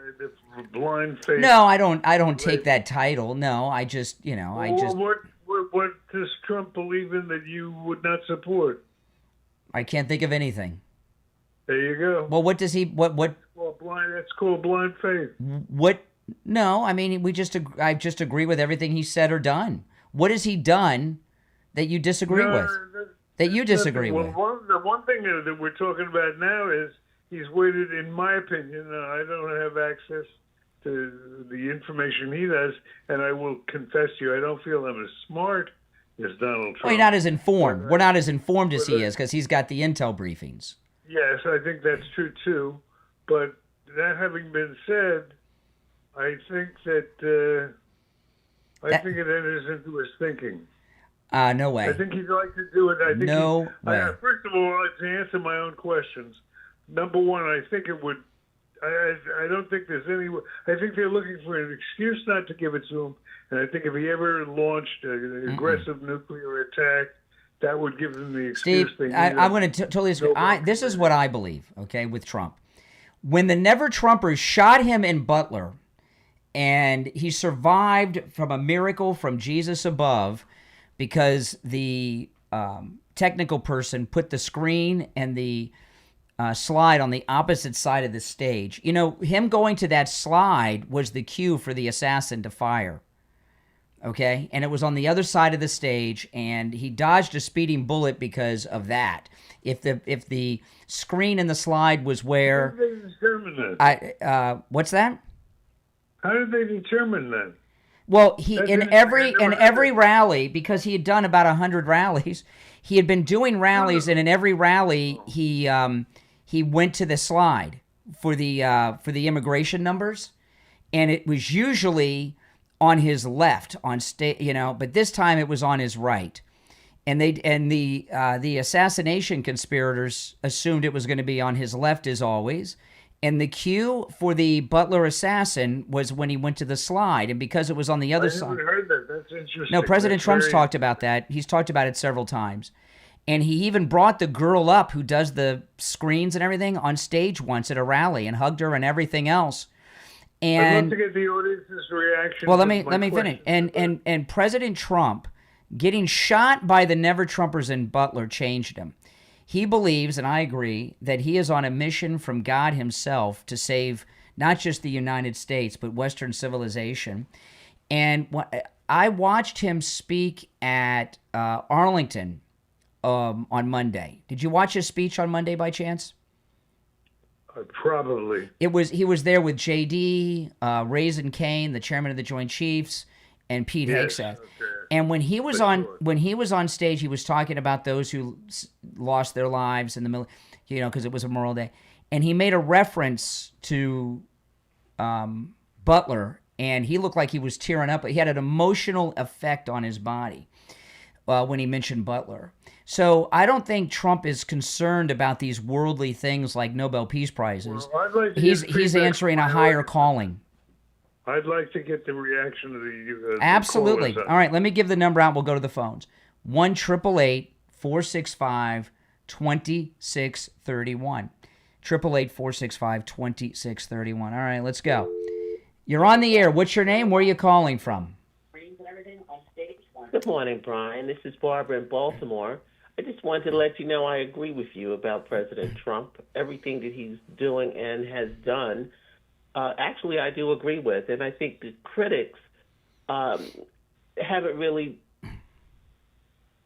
blind faith? No, I don't take that title. No, I just, What does Trump believe in that you would not support? I can't think of anything. There you go. Well, what does he? What? Well, that's called blind faith. What? No, I mean, I just agree with everything he said or done. What has he done that you disagree with? That you disagree with? The one thing that we're talking about now is he's waited. In my opinion, I don't have access to the information he does, and I will confess to you, I don't feel I'm as smart as Donald Trump. Well, you're not as informed. We're not as informed as he is because he's got the intel briefings. Yes, I think that's true too. But that having been said, I think that I think it enters into his thinking. No way. I think he'd like to do it. I think no way. First of all, to answer my own questions, number one, I think it would. I don't think there's any. I think they're looking for an excuse not to give it to him. And I think if he ever launched an aggressive nuclear attack, that would give them the excuse. Steve, I'm going to totally disagree. This is what I believe, okay, with Trump. When the Never-Trumpers shot him in Butler, and he survived from a miracle from Jesus above because the technical person put the screen and the slide on the opposite side of the stage. Him going to that slide was the cue for the assassin to fire. Okay? And it was on the other side of the stage, and he dodged a speeding bullet because of that. If the screen and the slide was where... How did they determine that? What's that? How did they determine that? Well, in every rally, because he had done about 100 rallies, he had been doing rallies, and in every rally he went to the slide for the immigration numbers, and it was usually on his left but this time it was on his right, and the assassination conspirators assumed it was going to be on his left as always, And the cue for the Butler assassin was when he went to the slide, and because it was on the other side. I haven't heard that. That's interesting. No, President Trump's talked about that. He's talked about it several times. And he even brought the girl up who does the screens and everything on stage once at a rally and hugged her and everything else. And I'd love to get the audience's reaction. Well, let me finish. And President Trump getting shot by the Never-Trumpers in Butler changed him. He believes, and I agree, that he is on a mission from God himself to save not just the United States, but Western civilization. And I watched him speak at Arlington on Monday. Did you watch his speech on Monday by chance? Probably. He was there with J.D., Raisin Kane, the chairman of the Joint Chiefs, and Pete Hegseth. Okay. And when he was on stage, he was talking about those who lost their lives in the middle, because it was Memorial Day, and he made a reference to Butler, and he looked like he was tearing up. He had an emotional effect on his body when he mentioned Butler. So I don't think Trump is concerned about these worldly things like Nobel Peace Prizes. Well, he's answering a higher calling. I'd like to get the reaction of the Absolutely. All right, let me give the number out. We'll go to the phones. 1-888-465-2631. 888-465-2631. All right, let's go. You're on the air. What's your name? Where are you calling from? Good morning, Brian. This is Barbara in Baltimore. I just wanted to let you know I agree with you about President Trump. Everything that he's doing and has done, actually, I do agree with. And I think the critics haven't really,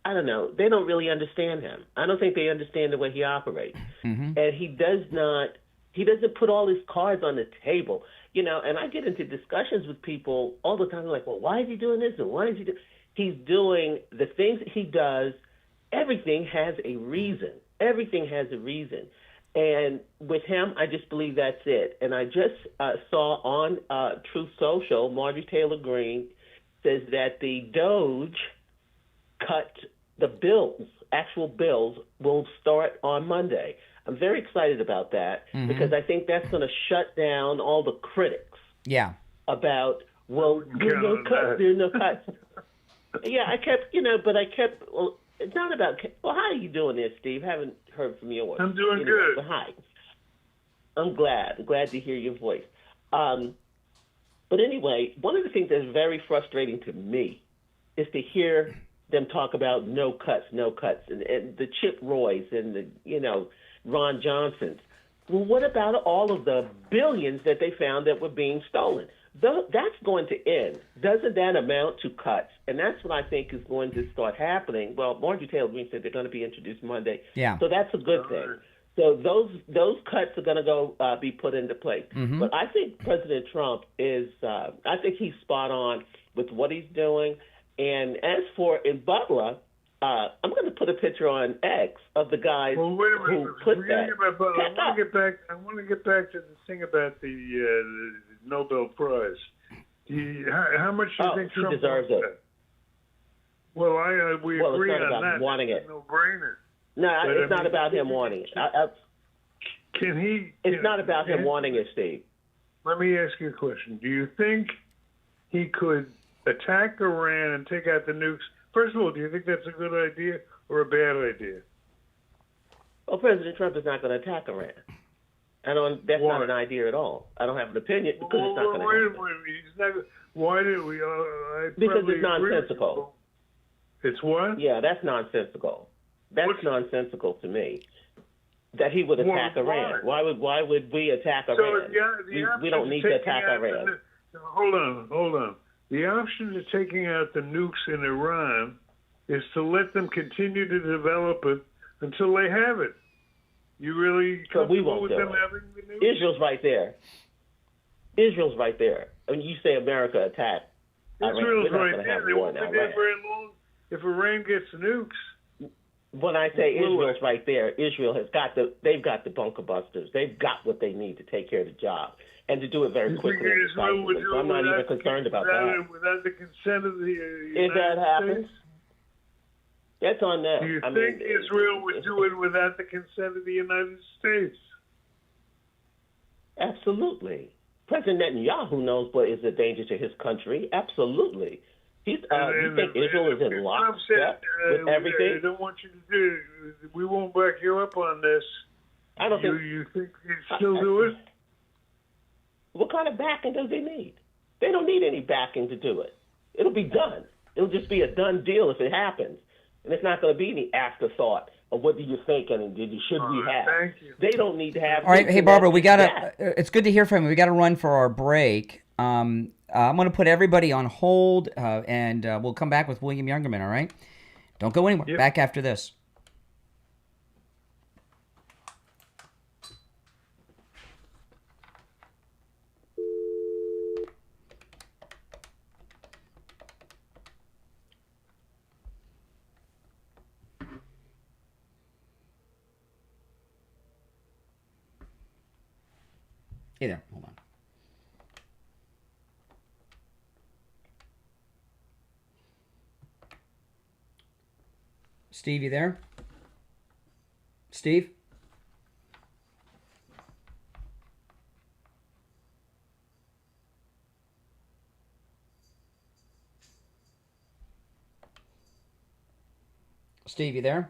I don't know, they don't really understand him. I don't think they understand the way he operates. Mm-hmm. And he doesn't put all his cards on the table. And I get into discussions with people all the time, like, well, why is he doing this? And why is he doing? He's doing the things that he does. Everything has a reason. Everything has a reason. And with him, I just believe that's it. And I just saw on Truth Social, Marjorie Taylor Greene says that the Doge cut the bills, actual bills, will start on Monday. I'm very excited about that because I think that's going to shut down all the critics. Yeah. About, well, there are no cuts. Yeah, I kept, well, it's not about, well, how are you doing there, Steve? Haven't heard from you. I'm doing good. So hi. I'm glad to hear your voice. But anyway, one of the things that's very frustrating to me is to hear them talk about no cuts, and the Chip Roys and the, Ron Johnsons. Well, what about all of the billions that they found that were being stolen? That's going to end. Doesn't that amount to cuts? And that's what I think is going to start happening. Well, Marjorie Taylor Greene said they're going to be introduced Monday. Yeah. So that's a good thing. So those cuts are going to go be put into place. Mm-hmm. But I think President Trump is, I think he's spot on with what he's doing. And as for in Butler, I'm going to put a picture on X of the guys who put that. I want to get back to the thing about the Nobel Prize. How much do you think Trump deserves it? Well, we agree on that. Wanting it's it. No brainer. No, it's not about him wanting it. It's not about him wanting it, Steve. Let me ask you a question. Do you think he could attack Iran and take out the nukes? First of all, do you think that's a good idea or a bad idea? Well, President Trump is not going to attack Iran. That's not an idea at all. I don't have an opinion because it's not going to happen. Why did we? Because it's nonsensical. It's what? Yeah, that's nonsensical. That's nonsensical to me. That he would attack Iran. Why would we attack Iran? We don't need to attack Iran. Hold on. The option to taking out the nukes in Iran is to let them continue to develop it until they have it. You really comfortable with them having the nukes? Israel's right there. And you say America attacked Israel's right there. They won't be there very long if Iran gets nukes. When I say Israel's right there, Israel they've got the bunker busters. They've got what they need to take care of the job. And to do it very quickly. So I'm not even concerned about that. Without the consent of the If that happens, that's on them. Do you think Israel would do it without the consent of the United States? Absolutely. President Netanyahu knows what is a danger to his country. Absolutely. You think Israel is in lockstep with everything? I don't want you to do. We won't back you up on this. I don't think. You think he'd still do it? What kind of backing does he need? They don't need any backing to do it. It'll be done. It'll just be a done deal if it happens, and it's not going to be any afterthought of what do you think and should we have. Thank you. They don't need to have. All right, hey Barbara, we gotta. It's good to hear from you. We got to run for our break. I'm going to put everybody on hold, and we'll come back with William Youngerman. All right, don't go anywhere. Yep. Back after this. Hey there, hold on. Steve, you there? Steve? Steve, you there?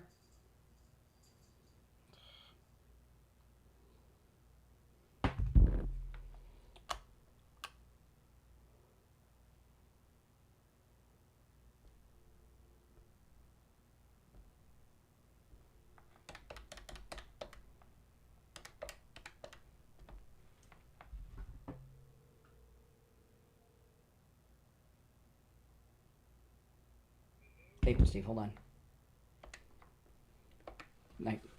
Hey, Steve, hold on.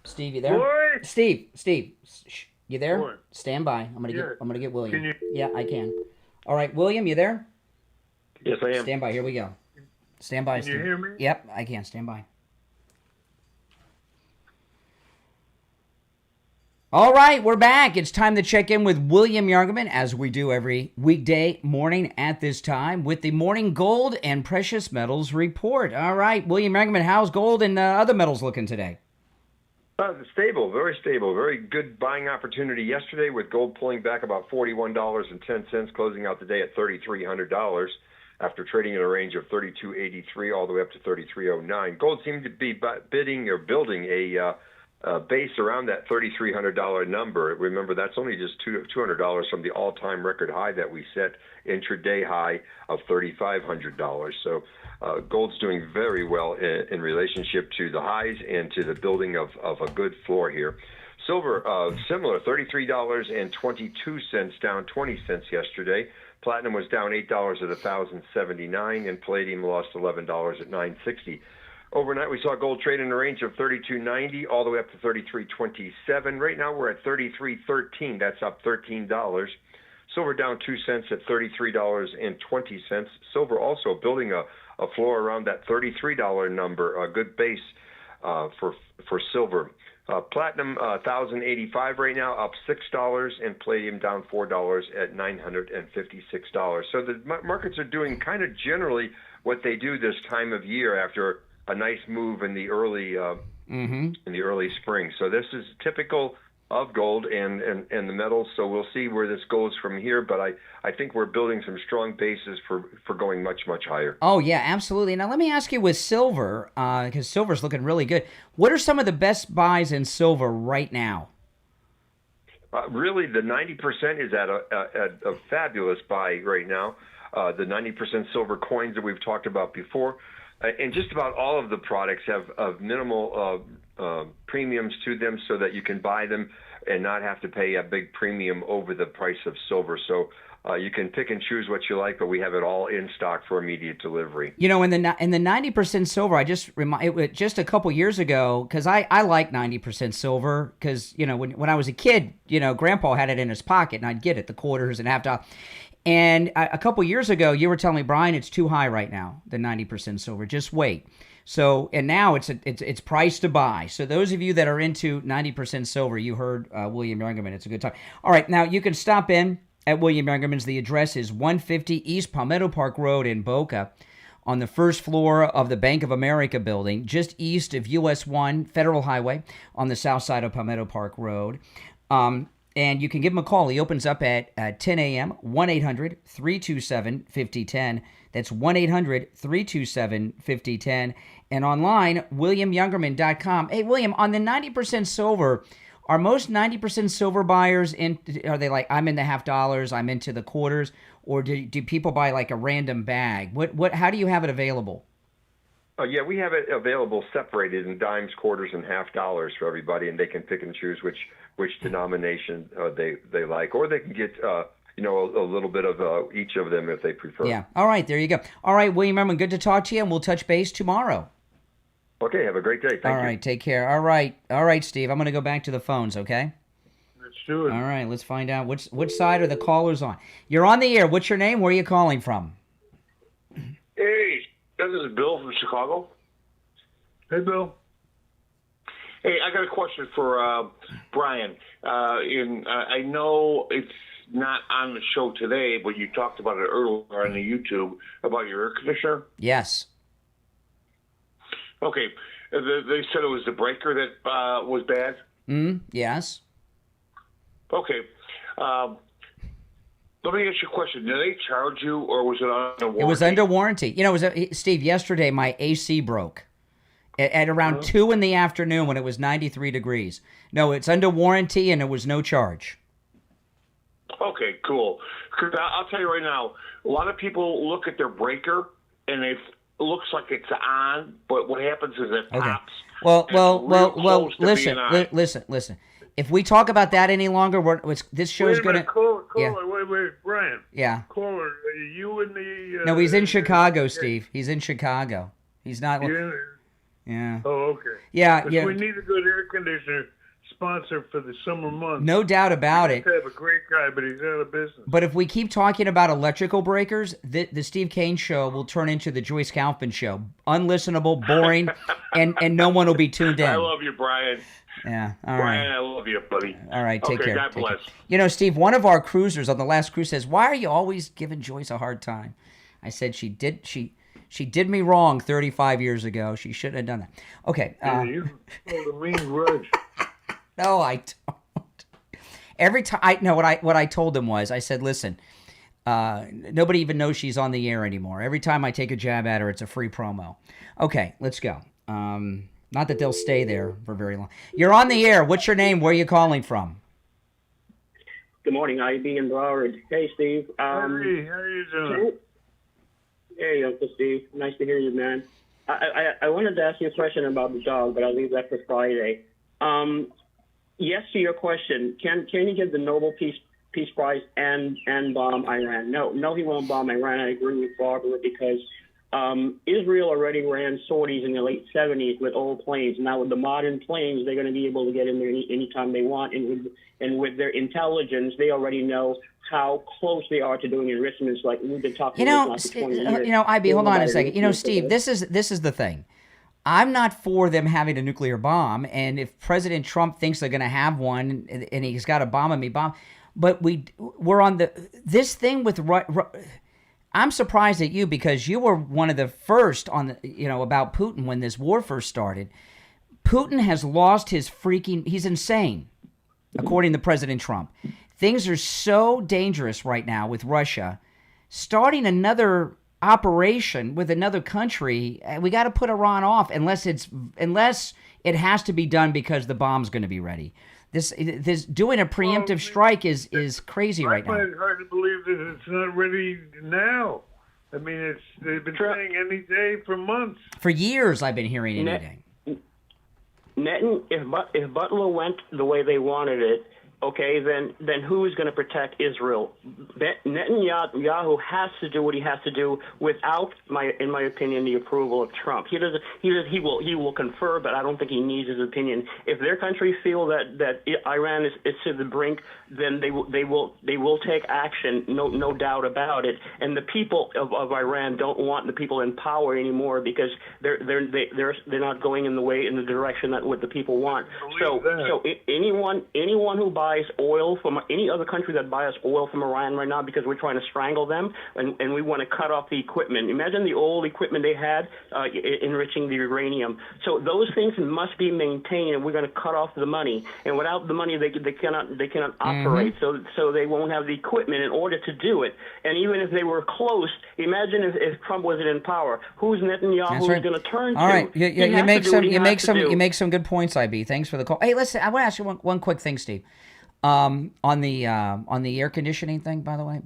Steve, you there? Boy. Steve, shh, you there? Boy. Stand by. I'm gonna get William. Can you? Yeah, I can. All right, William, you there? Yes, I am. Stand by. Here we go. Stand by, Can Steve. you hear me? Yep, I can. Stand by. All right, we're back. It's time to check in with William Youngerman, as we do every weekday morning at this time, with the Morning Gold and Precious Metals Report. All right, William Youngerman, how's gold and other metals looking today? Stable, very good buying opportunity yesterday, with gold pulling back about $41.10, closing out the day at $3,300 after trading in a range of $32.83 all the way up to $33.09. Gold seemed to be building a base around that $3,300 number. Remember, that's only just $200 from the all-time record high that we set, intraday high of $3,500. So gold's doing very well in relationship to the highs and to the building of a good floor here. Silver, similar, $33.22, down 20 cents yesterday. Platinum was down $8 at $1,079, and palladium lost $11 at $960. Overnight, we saw gold trade in a range of $32.90 all the way up to $33.27. Right now, we're at $33.13. That's up $13. Silver down 2 cents at $33.20. Silver also building a floor around that $33 number, a good base for silver. Platinum, $1,085 right now, up $6, and palladium down $4 at $956. So the markets are doing kind of generally what they do this time of year after a nice move in the early spring. So this is typical of gold and the metals. So we'll see where this goes from here. But I think we're building some strong bases for going much, much higher. Oh, yeah, absolutely. Now, let me ask you with silver, because silver's looking really good. What are some of the best buys in silver right now? Really, the 90% is at a fabulous buy right now. The 90% silver coins that we've talked about before. And just about all of the products have minimal premiums to them, so that you can buy them and not have to pay a big premium over the price of silver. So you can pick and choose what you like, but we have it all in stock for immediate delivery. You know, in the 90% silver, I just just a couple years ago, because I like 90% silver, because you know when I was a kid, you know, Grandpa had it in his pocket, and I'd get it, the quarters and $half. And a couple years ago, you were telling me, Brian, it's too high right now, the 90% silver. Just wait. So, and now it's priced to buy. So those of you that are into 90% silver, you heard William Youngerman. It's a good time. All right, now you can stop in at William Youngerman's. The address is 150 East Palmetto Park Road in Boca, on the first floor of the Bank of America building, just east of US 1 Federal Highway on the south side of Palmetto Park Road. And you can give him a call. He opens up at 10 a.m., 1-800-327-5010. That's 1-800-327-5010. And online, WilliamYoungerman.com. Hey, William, on the 90% silver, are most 90% silver buyers are they like, I'm in the $50, I'm into the quarters, or do people buy like a random bag? How do you have it available? Yeah, we have it available separated in dimes, quarters, and $50 for everybody, and they can pick and choose which denomination they like, or they can get a little bit of each of them if they prefer. Yeah. All right, there you go. All right, William Youngerman, good to talk to you, and we'll touch base tomorrow. Okay, have a great day. Thank you. All right, take care. All right, Steve, I'm going to go back to the phones, okay? Let's do it. All right, let's find out which side are the callers on. You're on the air. What's your name? Where are you calling from? Hey, this is Bill from Chicago. Hey, Bill. Hey, I got a question for Brian. I know it's not on the show today, but you talked about it earlier on the YouTube about your air conditioner. Yes. Okay. They said it was the breaker that was bad? Yes. Okay. Let me ask you a question. Did they charge you, or was it under warranty? It was under warranty. Steve, yesterday my AC broke at around 2 in the afternoon when it was 93 degrees. No, it's under warranty, and there was no charge. Okay, cool. Because I'll tell you right now, a lot of people look at their breaker, and it looks like it's on, but what happens is it pops. Well, listen. If we talk about that any longer, this show's going to... Wait, Brian. Yeah. Caller, are you in the... No, he's in Chicago, Steve. He's in Chicago. He's not... Yeah. Oh, okay. Yeah. We need a good air conditioner sponsor for the summer months. No doubt about it. We have a great guy, but he's out of business. But if we keep talking about electrical breakers, the Steve Kane show will turn into the Joyce Kaufman show. Unlistenable, boring, and no one will be tuned in. I love you, Brian. Yeah. All Brian, right. I love you, buddy. All right. Take care. God bless. Steve, one of our cruisers on the last cruise says, "Why are you always giving Joyce a hard time?" I said she did me wrong 35 years ago. She shouldn't have done that. Okay. You hold a mean grudge. No, I don't. Every time what I told him was, I said, listen, nobody even knows she's on the air anymore. Every time I take a jab at her, it's a free promo. Okay, let's go. Not that they'll stay there for very long. You're on the air. What's your name? Where are you calling from? Good morning, IB in Broward. Hey, Steve. Hey, how are you doing? Hey, Uncle Steve. Nice to hear you, man. I wanted to ask you a question about the dog, but I'll leave that for Friday. Yes to your question. Can you give the Nobel Peace Prize and bomb Iran? No, he won't bomb Iran. I agree with Barbara because Israel already ran sorties in the late 70s with old planes. Now with the modern planes, they're going to be able to get in there anytime they want. And with their intelligence, they already know how close they are to doing enrichments like we've been talking about for 20 years. IB, hold on a second. Steve, this is the thing. I'm not for them having a nuclear bomb, and if President Trump thinks they're going to have one, and he's got a bomb, but we're on this thing with. I'm surprised at you because you were one of the first on about Putin when this war first started. Putin has lost his he's insane, according to President Trump. Things are so dangerous right now with Russia. Starting another operation with another country, we got to put Iran off unless it has to be done because the bomb's going to be ready. This doing a preemptive strike is crazy right now. I find it hard to believe that it's not ready now. I mean, they've been saying any day for months. For years, I've been hearing any day. If Butler went the way they wanted it, okay, then who is going to protect Israel? Netanyahu has to do what he has to do without, in my opinion, the approval of Trump. He will confer, but I don't think he needs his opinion. If their country feel that Iran is to the brink, then they will take action, no doubt about it. And the people of Iran don't want the people in power anymore because they're not going in the direction that what the people want. So anyone who buys buys oil from any other country that buys oil from Iran right now because we're trying to strangle them and we want to cut off the equipment. Imagine the old equipment they had enriching the uranium. So those things must be maintained, and we're going to cut off the money. And without the money, they cannot operate. So they won't have the equipment in order to do it. And even if they were close, imagine if Trump wasn't in power. Who's Netanyahu going to turn to? All right, you make some good points, IB. Thanks for the call. Hey, listen, I want to ask you one quick thing, Steve. On the air conditioning thing, by the way.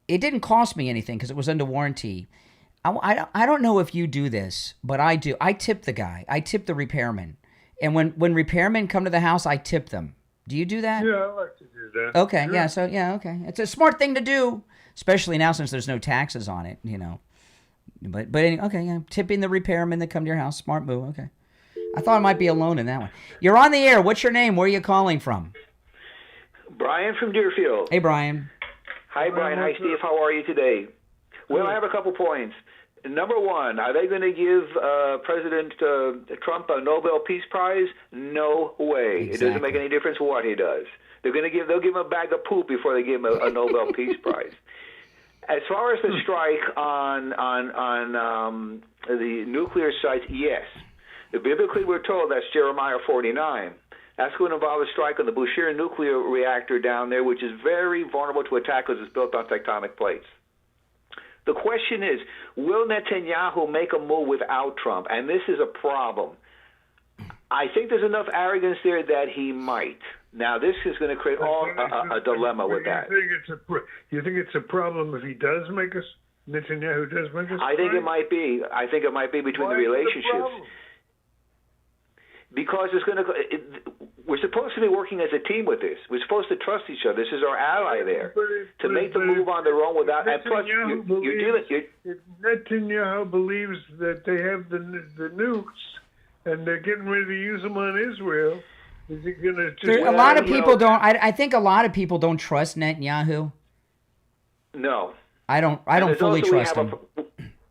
It didn't cost me anything because it was under warranty. I don't know if you do this, but I do. I tip the guy. I tip the repairman. And when repairmen come to the house, I tip them. Do you do that? Yeah, I like to do that. Okay, sure. Okay. It's a smart thing to do, especially now since there's no taxes on it, But anyway, okay, yeah, tipping the repairmen that come to your house, smart move. Okay, I thought I might be alone in that one. You're on the air. What's your name? Where are you calling from? Brian from Deerfield. Hey, Brian. Hi, Brian. Hi, Steve. How are you today? Well, I have a couple points. Number one, are they going to give President Trump a Nobel Peace Prize? No way. Exactly. It doesn't make any difference what he does. They'll give him a bag of poop before they give him a Nobel Peace Prize. As far as the strike on the nuclear sites, yes. Biblically, we're told that's Jeremiah 49. That's going to involve a strike on the Bushehr nuclear reactor down there, which is very vulnerable to attack because it's built on tectonic plates. The question is, will Netanyahu make a move without Trump? And this is a problem. I think there's enough arrogance there that he might. Now, this is going to create a dilemma with that. You think it's a problem if he does make us, Netanyahu does make us? I think it might be. I think it might be between the relationships. Because it's going to. We're supposed to be working as a team with this. We're supposed to trust each other. This is our ally there. To make the move on their own without. And plus, you're dealing. If Netanyahu believes that they have the nukes and they're getting ready to use them on Israel, is he going to just? A lot of people don't. I think a lot of people don't trust Netanyahu. No. I don't fully trust him.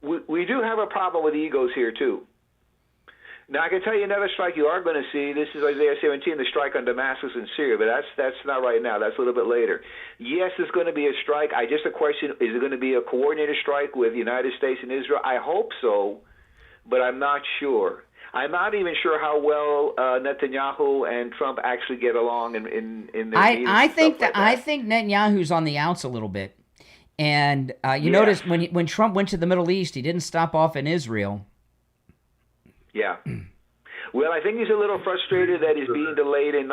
We do have a problem with egos here too. Now, I can tell you another strike you are going to see. This is Isaiah 17, the strike on Damascus and Syria, but that's not right now. That's a little bit later. Yes, there's going to be a strike. Just a question, is it going to be a coordinated strike with the United States and Israel? I hope so, but I'm not sure. I'm not even sure how well Netanyahu and Trump actually get along in their meetings. I think Netanyahu's on the outs a little bit. And you notice when Trump went to the Middle East, he didn't stop off in Israel. Yeah. Well, I think he's a little frustrated that he's being delayed in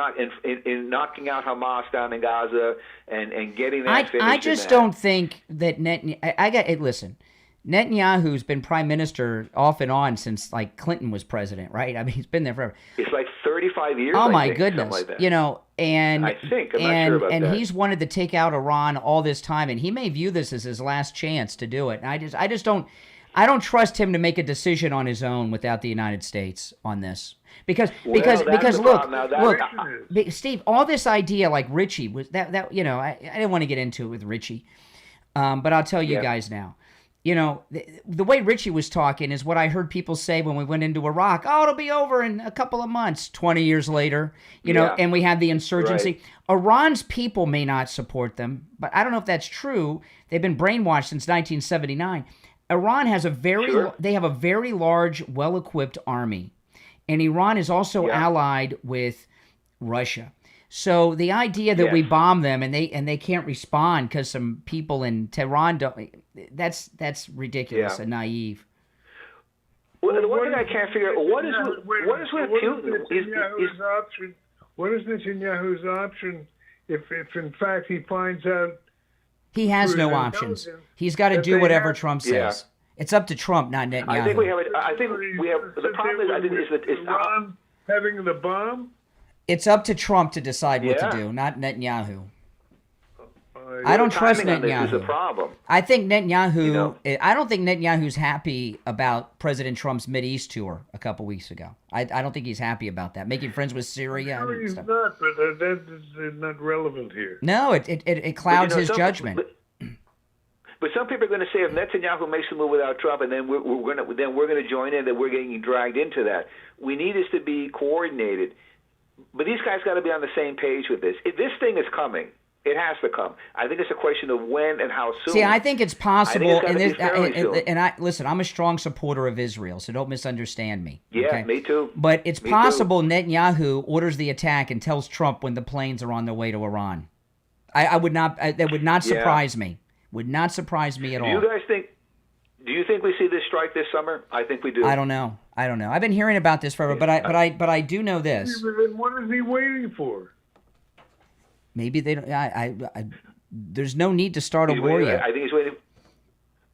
knocking out Hamas down in Gaza and getting that finished. I just don't think that listen, Netanyahu's been prime minister off and on since like Clinton was president, right? I mean, he's been there forever. It's like 35 years. Oh my goodness, like that. And I think I'm not sure about that. And he's wanted to take out Iran all this time, and he may view this as his last chance to do it. And I just don't. I don't trust him to make a decision on his own without the United States on this. Because look, Steve, all this idea like Richie was that I didn't want to get into it with Richie, but I'll tell you guys now. The way Richie was talking is what I heard people say when we went into Iraq. Oh, it'll be over in a couple of months. 20 years later, and we had the insurgency. Right. Iran's people may not support them, but I don't know if that's true. They've been brainwashed since 1979. Iran has a very large, well-equipped army, and Iran is also allied with Russia. So the idea that we bomb them and they can't respond because some people in Tehran that's ridiculous and naive. Well, the one thing I can't figure out what is with Putin? What is Netanyahu's option if in fact he finds out? He has no options. He's got to do whatever Trump says. It's up to Trump, not Netanyahu. I think we have. The problem is Iran having the bomb. It's up to Trump to decide what to do, not Netanyahu. I don't trust Netanyahu. This is a problem. I think Netanyahu. I don't think Netanyahu's happy about President Trump's Mideast tour a couple weeks ago. I don't think he's happy about that. Making friends with Syria. No, he's not. But that is not relevant here. No, it clouds his judgment. But some people are going to say if Netanyahu makes a move without Trump, and then we're going to join in, that we're getting dragged into that. We need this to be coordinated. But these guys got to be on the same page with this. This thing is coming. It has to come. I think it's a question of when and how soon. See, I think it's possible. And I listen, I'm a strong supporter of Israel, so don't misunderstand me. Yeah, okay? me too. But it's me possible too. Netanyahu orders the attack and tells Trump when the planes are on their way to Iran. I would not. That would not surprise me. Would not surprise me at all. Do you think we see this strike this summer? I think we do. I don't know. I've been hearing about this forever, but I do know this. Then what is he waiting for? Maybe they don't. There's no need to start a war yet. I think he's waiting.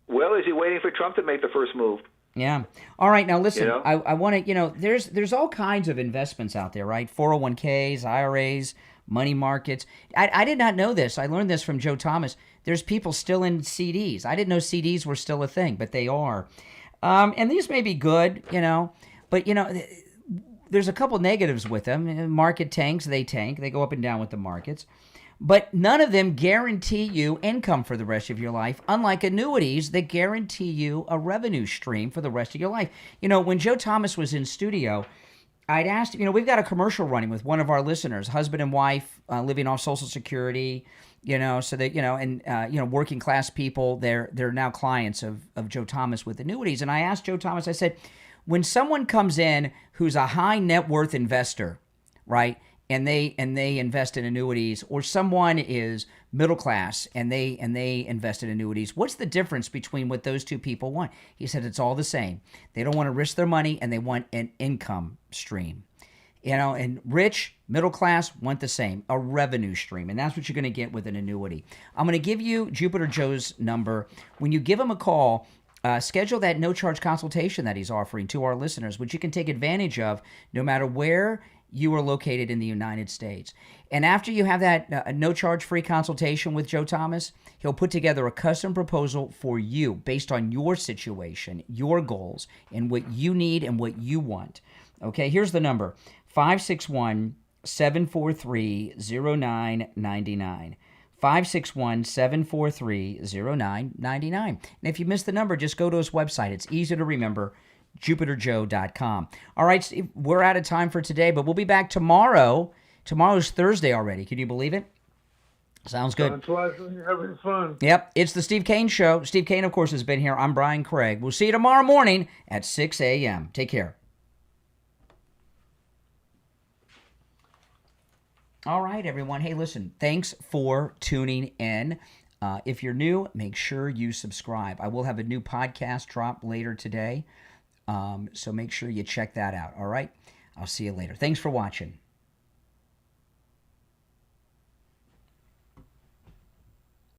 Well, is he waiting for Trump to make the first move? Yeah. All right. Now listen. You know? I want to. There's all kinds of investments out there, right? 401ks, IRAs, money markets. I did not know this. I learned this from Joe Thomas. There's people still in CDs. I didn't know CDs were still a thing, but they are. And these may be good, but there's a couple negatives with them. Market tanks, they tank. They go up and down with the markets. But none of them guarantee you income for the rest of your life, unlike annuities that guarantee you a revenue stream for the rest of your life. When Joe Thomas was in studio, I'd asked, we've got a commercial running with one of our listeners, husband and wife living off Social Security, so that, working class people, they're now clients of Joe Thomas with annuities. And I asked Joe Thomas, I said, when someone comes in who's a high net worth investor, right, and they invest in annuities, or someone is middle class and they invest in annuities, what's the difference between what those two people want? He said it's all the same. They don't want to risk their money and they want an income stream. And rich, middle class want the same, a revenue stream. And that's what you're going to get with an annuity. I'm going to give you Jupiter Joe's number. When you give him a call, schedule that no-charge consultation that he's offering to our listeners, which you can take advantage of no matter where you are located in the United States. And after you have that no-charge free consultation with Joe Thomas, he'll put together a custom proposal for you based on your situation, your goals, and what you need and what you want. Okay, here's the number, 561-743-0999. 561-743-0999. And if you missed the number, just go to his website. It's easy to remember, jupiterjoe.com. All right, Steve, we're out of time for today, but we'll be back tomorrow. Tomorrow's Thursday already. Can you believe it? Sounds good. Having fun. Yep, it's the Steve Kane Show. Steve Kane, of course, has been here. I'm Brian Craig. We'll see you tomorrow morning at 6 a.m. Take care. All right, everyone. Hey, listen, thanks for tuning in. If you're new, make sure you subscribe. I will have a new podcast drop later today, so make sure you check that out, all right? I'll see you later. Thanks for watching.